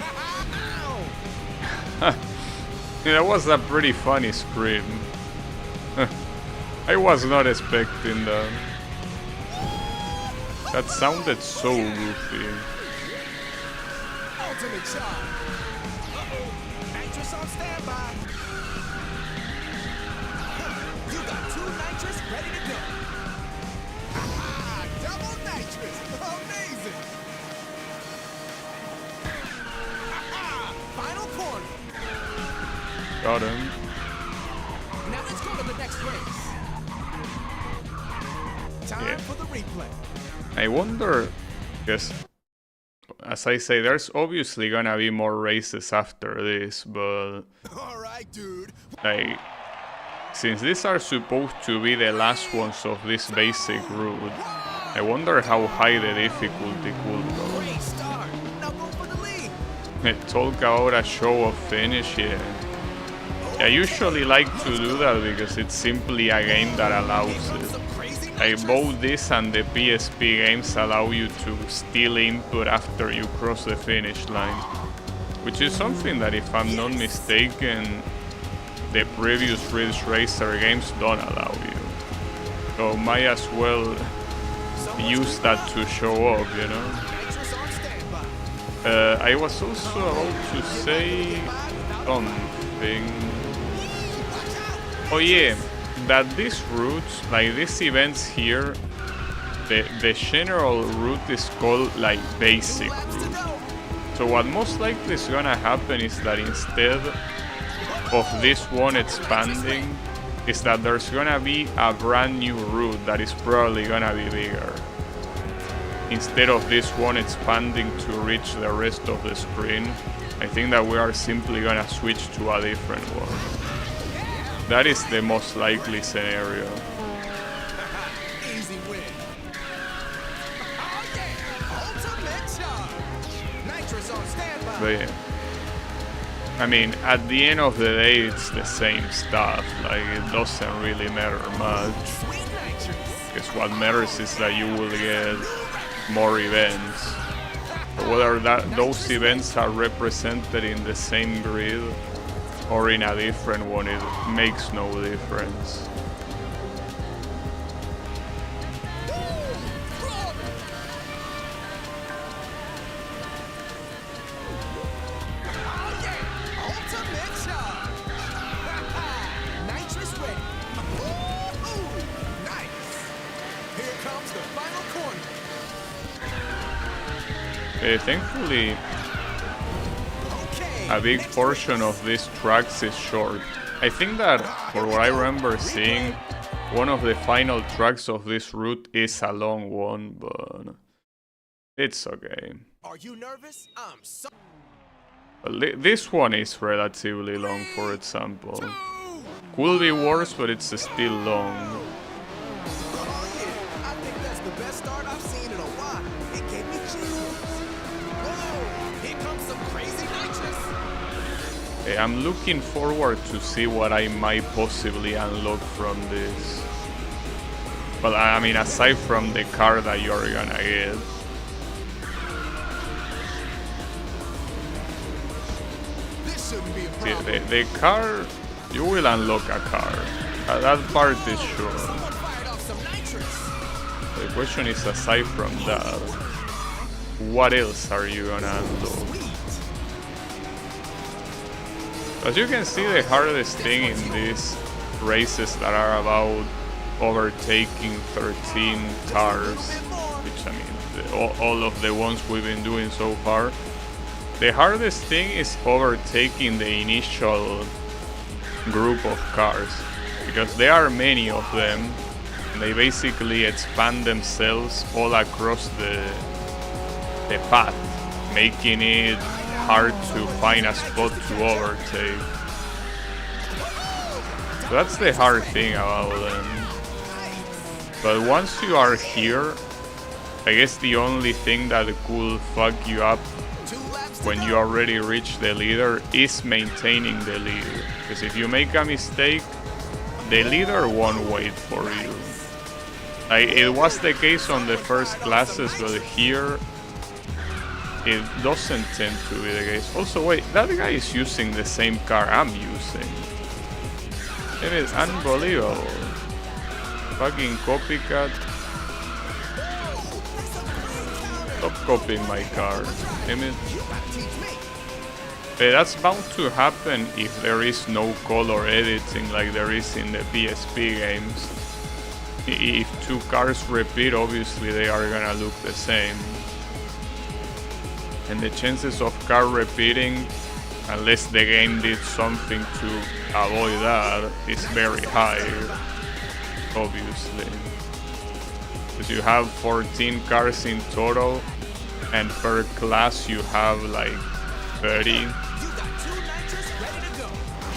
Ow! Yeah, that was a pretty funny scream. I was not expecting that. That sounded so goofy. Ultimate shot. Uh-oh. Nitrous on standby. You got 2 nitrous ready to go. Double nitrous. Amazing. Final corner. Got him. Now let's go to the next race. Time for the replay. I wonder, because as I say, there's obviously gonna be more races after this, but All right, dude. like Since these are supposed to be the last ones of this basic route, I wonder how high the difficulty could go. Great start. Now go for the lead. Talk about a show of finish, yeah. I usually like to do that because it's simply a game that allows it. Some crazy Like nitrous. both this and the PSP games allow you to steal input after you cross the finish line, which is something that, if I'm not mistaken, the previous Ridge Racer games don't allow you. So might as well use that to show off, you know? Nitrous on standby. I was also about to say something. Oh yeah, that these routes, like these events here, the general route is called like basic route. So what most likely is gonna happen is that instead of this one expanding, is that there's gonna be a brand new route that is probably gonna be bigger. Instead of this one expanding to reach the rest of the screen, I think that we are simply gonna switch to a different one. That is the most likely scenario. Easy win. Oh yeah. Ultimate charge. Nitrous on standby. But yeah. I mean, at the end of the day, it's the same stuff. Like, it doesn't really matter much. Sweet nitrous. Because what matters is that you will get more events. But whether those events are represented in the same grid or in a different one, it makes no difference. Oh yeah. Ultimate charge. Nitrous ready. Ooh, nice. Here comes the final corner. Thankfully, Okay. a big portion of these tracks is short. I think that, for what I remember seeing, one of the final tracks of this route is a long one, but it's okay. Are you nervous? I'm so. But this one is relatively long, for example. Could be worse, but it's still long. Oh yeah. I think that's the best start I've seen in a while. It gave me chills. Whoa! Here comes some crazy nitrous. I'm looking forward to see what I might possibly unlock from this. Well, I mean, aside from the car that you're gonna get. This shouldn't be a See, problem. the car, you will unlock a car. That part is sure. Someone fired off some nitrous. The question is, aside from that, what else are you gonna unlock? Sweet. As you can see, the hardest thing in these races that are about overtaking 13 cars, which I mean, all of the ones we've been doing so far, the hardest thing is overtaking the initial group of cars, because there are many of them, and they basically expand themselves all across the path, making it hard to find a spot to overtake. So that's the hard thing about them. But once you are here, I guess the only thing that could fuck you up 2 laps to when go. you already reach the leader is maintaining the lead. Because if you make a mistake, the leader won't wait for you. Like, it was the case on the first classes, but here it doesn't tend to be the case. Also, wait, that guy is using the same car I'm using. It is unbelievable. Fucking copycat. Stop copying my car. Damn it. You gotta teach me. That's bound to happen if there is no color editing like there is in the PSP games. If two cars repeat, obviously they are gonna look the same. And the chances of car repeating, unless the game did something to avoid that, is very high, obviously. Because you have 14 cars in total, and per class you have like 30. You got 2 nitrous ready to go.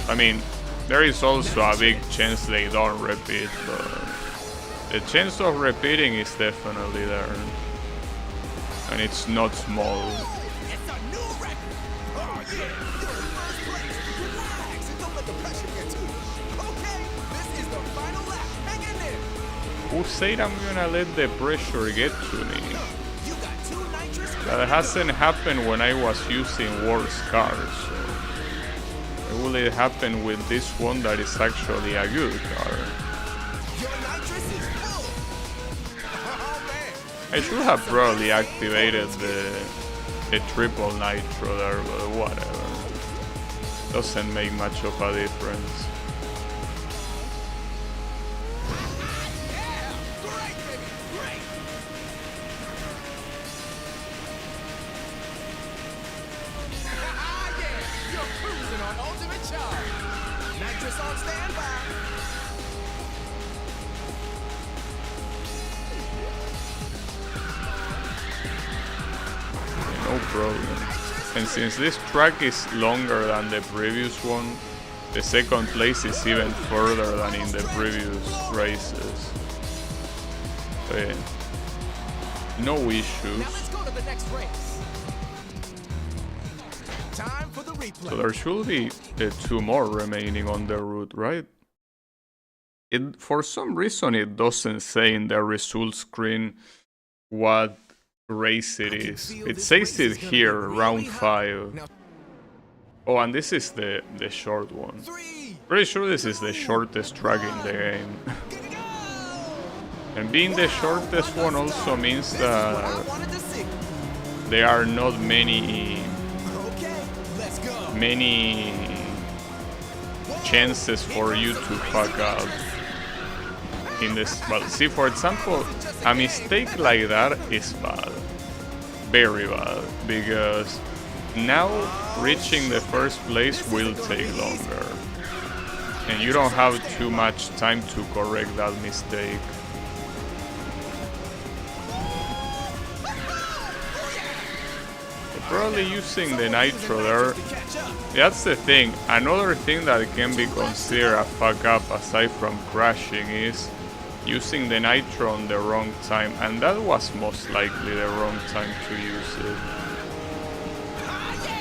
I mean, There is also a big chance they don't repeat, but the chance of repeating is definitely there. And it's not small. It's a new record. Oh yeah, you're in first place. Relax and don't let the pressure get to you. Okay, this is the final lap. Hang in there. Who said I'm gonna let the pressure get to me? You got 2 nitrous. That hasn't happened when I was using worse cars. So why will it happen with this one that is actually a good car? Your nitrous is full. Oh man. I should have probably activated the triple nitro there, but whatever. Doesn't make much of a difference. Yeah, great baby, great. Yeah, you're cruising on ultimate charge. Nitrous on standby. No problem. And since this track is longer than the previous one, the second place is even further than in the previous races. So yeah, no Now issues. let's go to the next race. Time for the replay. So there should be 2 more remaining on the route, right? For some reason it doesn't say in the results screen what race it is. It says it here, round 5. Now, Oh, and this is the short one. 3, Pretty sure this is the shortest track in the game. gonna go. And being the shortest one also means This is what I that wanted to see. there are not many Okay, let's go. chances for you to fuck up in this. Well, see, for example, a mistake like that is bad, very bad, because now reaching the first place will take longer, and you don't have too much time to correct that mistake. Probably using the nitro there. That's the thing. Another thing that can be considered a fuck up aside from crashing is using the nitro on the wrong time, and that was most likely the wrong time to use it.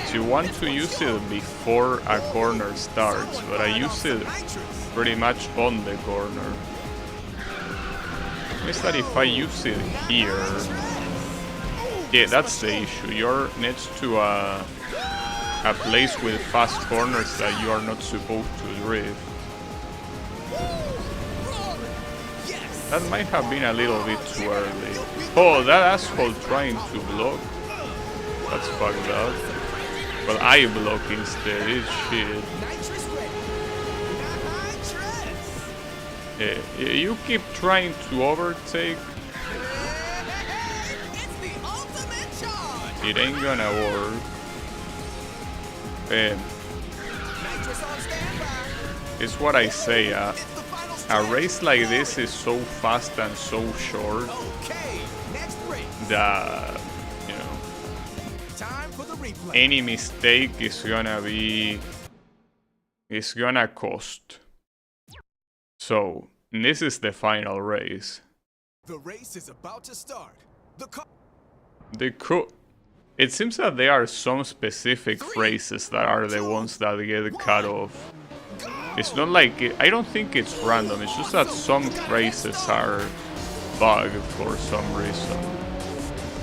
So you want to use it before a corner starts, but I use it pretty much on the corner. Means that if I use it here, yeah, that's the issue. You're next to a place with fast corners that you are not supposed to drift. That might have been a little bit too early. Oh, that asshole trying to block. That's fucked up. Well, I block instead. It's shit. Yeah, you keep trying to overtake. It ain't gonna work. It's what I say. A race like this is so fast and so short that, you know, any mistake is gonna cost. So this is the final race. The race is about to start. It seems that there are some specific phrases that are the ones that get cut off. It's not like I don't think it's random. It's just that some phrases are bugged for some reason.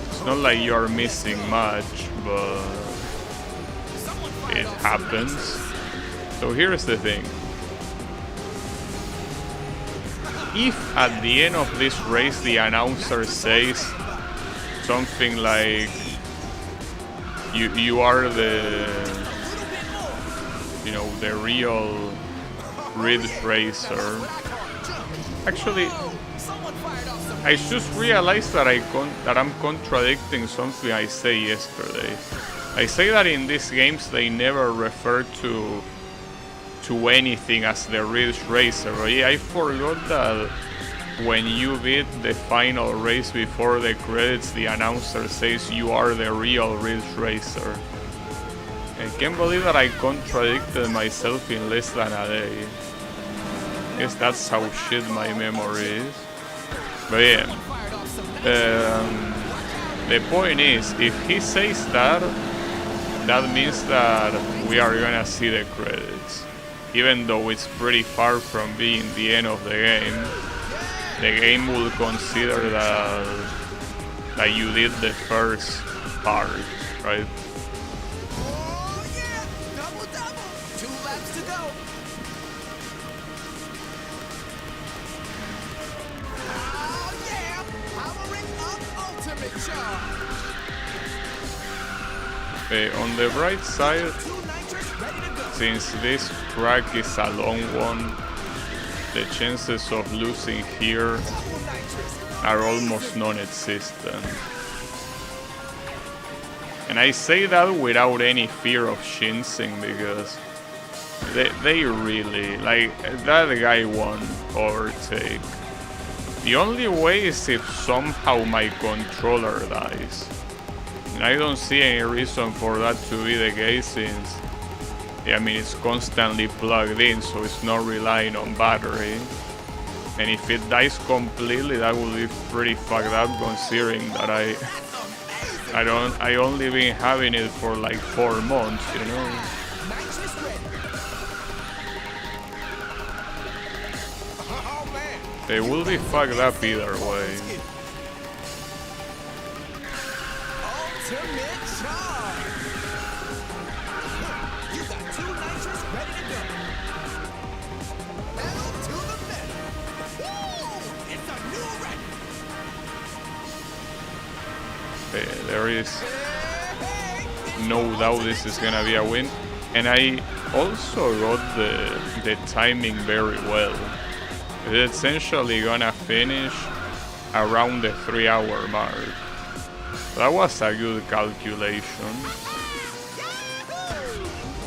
It's not like you're missing much, but it happens. So here's the thing. If at the end of this race the announcer says something like you are the, you know, the real Ridge Racer. Actually, I just realized that I'm contradicting something I said yesterday. I say that in these games they never refer to anything as the Ridge Racer. But yeah, I forgot that when you beat the final race before the credits, the announcer says you are the real Ridge Racer. I can't believe that I contradicted myself in less than a day. I guess that's how shit my memory is. But yeah, the point is, if he says that, that means that we are gonna see the credits. Even though it's pretty far from being the end of the game will consider that you did the first part, right? Oh yeah, double double. 2 laps to go. Oh yeah, powering up ultimate charge. On the bright side, 2 nitrous ready to go. since this track is a long one, the chances of losing here Double nitrous. are almost non-existent. And I say that without any fear of shinsing because they really, like, that guy won overtake. The only way is if somehow my controller dies. And I don't see any reason for that to be the case since, I mean, it's constantly plugged in, so it's not relying on battery. And if it dies completely, that would be pretty fucked up considering that I only been having it for like 4 months, you know. Nitrous ready. Oh man. They will be fucked up either way. Ultimate charge. You got 2 nitrous ready to go. Pedal to the metal. Woo! It's a new record. There is no doubt this is gonna be a win. And I also got the timing very well. It's essentially gonna finish around the 3-hour mark. That was a good calculation.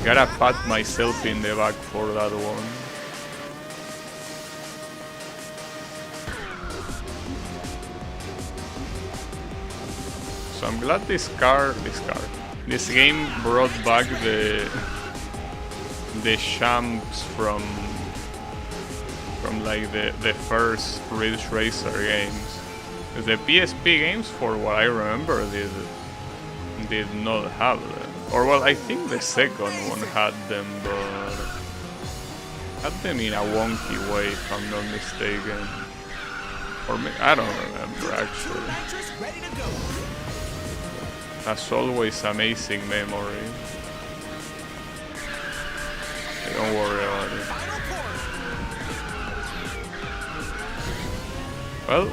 Gotta pat myself in the back for that one. So I'm glad this game brought back the champs from like the first Ridge Racer games. The PSP games, for what I remember, did not have them. Or well, I think the second one had them, but had them in a wonky way, if I'm not mistaken. Or I don't remember actually. Nitrous ready to go. As always, amazing memory. Don't worry about it. Final corner. Well,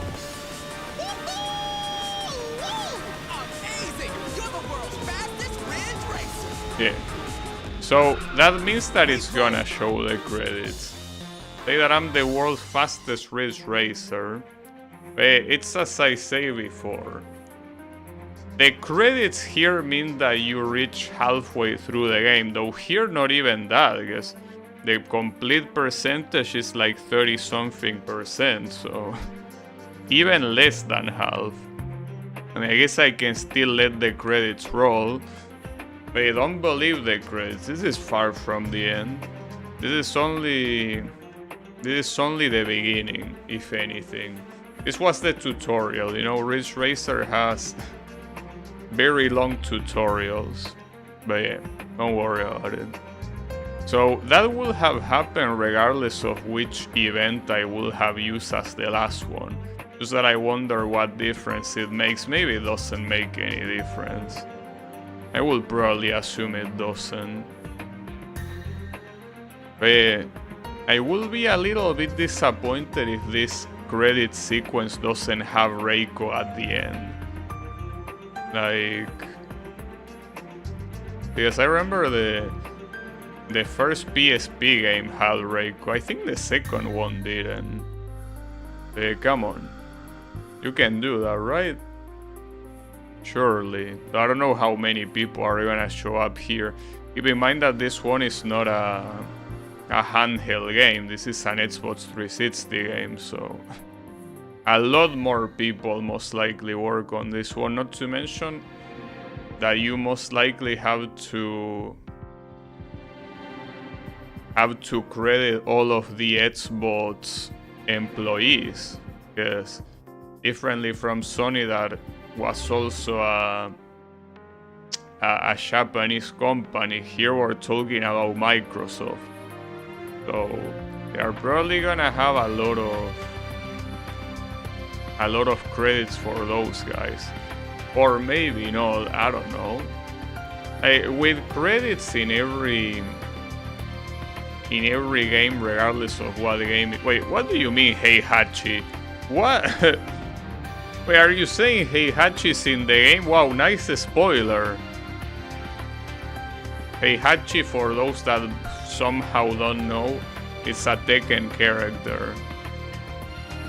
Amazing! You're the world's fastest Ridge Racer. yeah. So that means that it's gonna show the credits. Say that I'm the world's fastest Ridge Racer. It's as I say before. The credits here mean that you reach halfway through the game, though here not even that, because the complete percentage is like 30-something%, so even less than half. I mean, I guess I can still let the credits roll, but I don't believe the credits. This is far from the end. This is only the beginning, if anything. This was the tutorial, you know, Ridge Racer has very long tutorials, but yeah, don't worry about it. So that will have happened regardless of which event I will have used as the last one. Just that I wonder what difference it makes. Maybe it doesn't make any difference. I will probably assume it doesn't. But yeah, I will be a little bit disappointed if this credit sequence doesn't have Reiko at the end. Like, because I remember the first PSP game had Reiko. I think the second one didn't. Come on, you can do that, right? Surely. I don't know how many people are gonna show up here. Keep in mind that this one is not a handheld game. This is an Xbox 360 game, so a lot more people most likely work on this one. Not to mention that you most likely have to have to credit all of the Xbox employees, because differently from Sony, that was also a Japanese company, here we're talking about Microsoft. So they are probably gonna have a lot of credits for those guys, or maybe not. I don't know. With credits in every game, regardless of what game. Wait, what do you mean, Heihachi? What? Wait, are you saying Heihachi's in the game? Wow, nice spoiler. Heihachi, for those that somehow don't know, it's a Tekken character.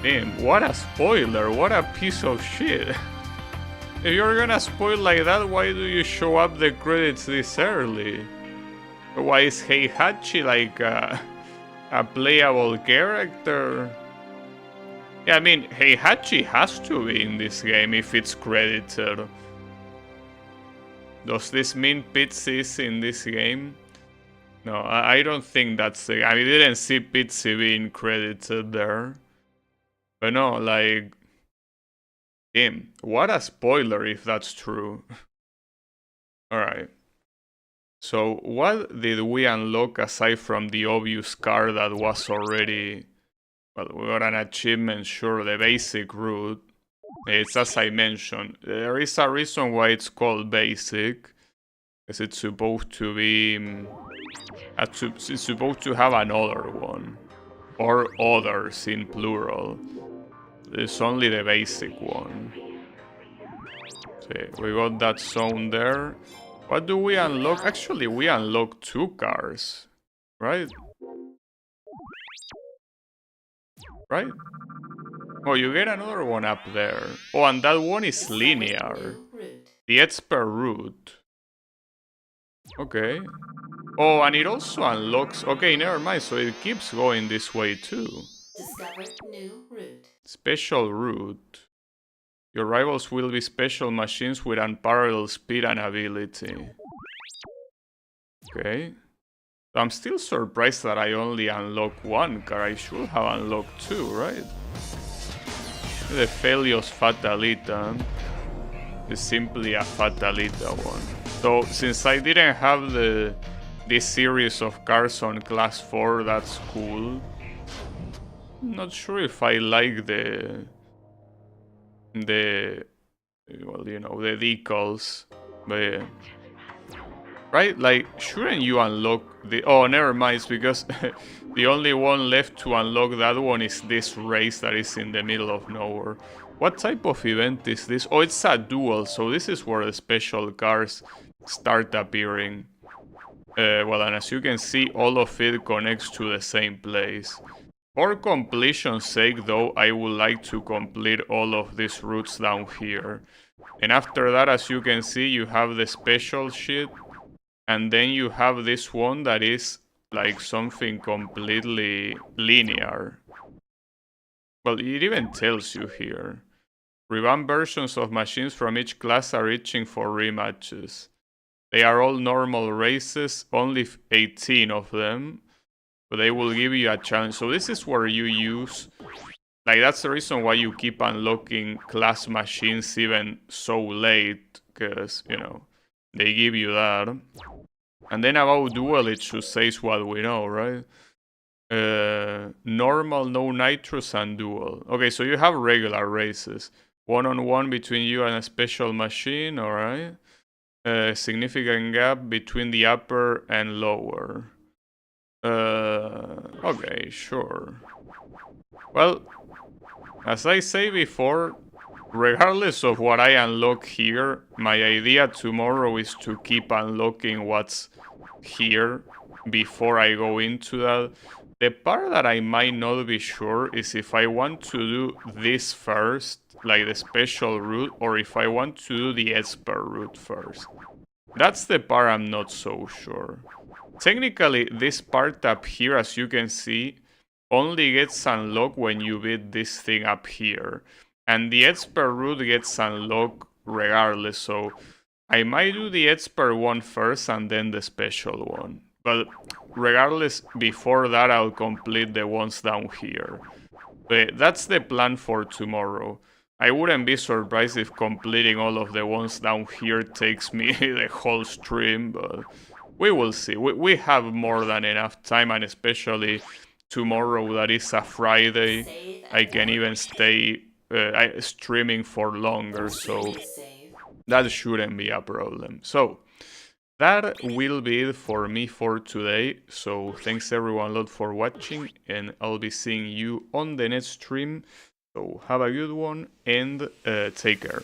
Damn, what a spoiler, what a piece of shit. If you're gonna spoil like that, why do you show up the credits this early? Why is Heihachi like a playable character? Yeah, I mean, Heihachi has to be in this game if it's credited. Does this mean Pizzi is in this game? No, I don't think that's the... I didn't see Pizzi being credited there. But no, like... Damn, what a spoiler if that's true. Alright. So, what did we unlock aside from the obvious car that was already... Well, we got an achievement, sure, the basic route. It's as I mentioned. There is a reason why it's called basic. Because it's supposed to be... It's supposed to have another one. Or others in plural. It's only the basic one. Okay, we got that zone there. What do we unlock? Actually, we unlock 2 cars. Right? Right? Oh, you get another one up there. Oh, and that one is linear. The expert route. Okay. Oh, and it also unlocks... Okay, never mind. So it keeps going this way too. Discover new route. Special route. Your rivals will be special machines with unparalleled speed and ability. Okay. I'm still surprised that I only unlocked 1 car. I should have unlocked 2, right? The Felios Fatalita is simply a Fatalita one. So since I didn't have this series of cars on class 4, that's cool. I'm not sure if I like the well, you know, the decals, but yeah. Right? Like, shouldn't you unlock the... Oh, never mind, it's because the only one left to unlock that one is this race that is in the middle of nowhere. What type of event is this? Oh, it's a duel, so this is where the special cars start appearing. Well, and as you can see, all of it connects to the same place. For completion's sake, though, I would like to complete all of these routes down here. And after that, as you can see, you have the special shit. And then you have this one that is like something completely linear. Well, it even tells you here. Revamped versions of machines from each class are reaching for rematches. They are all normal races, only 18 of them. But they will give you a challenge. So this is where you use... Like, that's the reason why you keep unlocking class machines even so late. Because, you know, they give you that. And then about duel, it should say what we know, right? Normal, no nitrous, and duel. Okay, so you have regular races. One-on-one between you and a special machine, alright? Significant gap between the upper and lower. Okay, sure. Well, as I say before, regardless of what I unlock here, my idea tomorrow is to keep unlocking what's here before I go into that. The part that I might not be sure is if I want to do this first, like the special route, or if I want to do the expert route first. That's the part I'm not so sure. Technically, this part up here, as you can see, only gets unlocked when you beat this thing up here. And the expert route gets unlocked regardless, so I might do the expert one first and then the special one. But regardless, before that I'll complete the ones down here. But that's the plan for tomorrow. I wouldn't be surprised if completing all of the ones down here takes me the whole stream, but we will see. We have more than enough time, and especially tomorrow, that is a Friday, I can even stay streaming for longer, so Save. that shouldn't be a problem. So that will be it for me for today. So thanks everyone a lot for watching, and I'll be seeing you on the next stream. So have a good one and take care.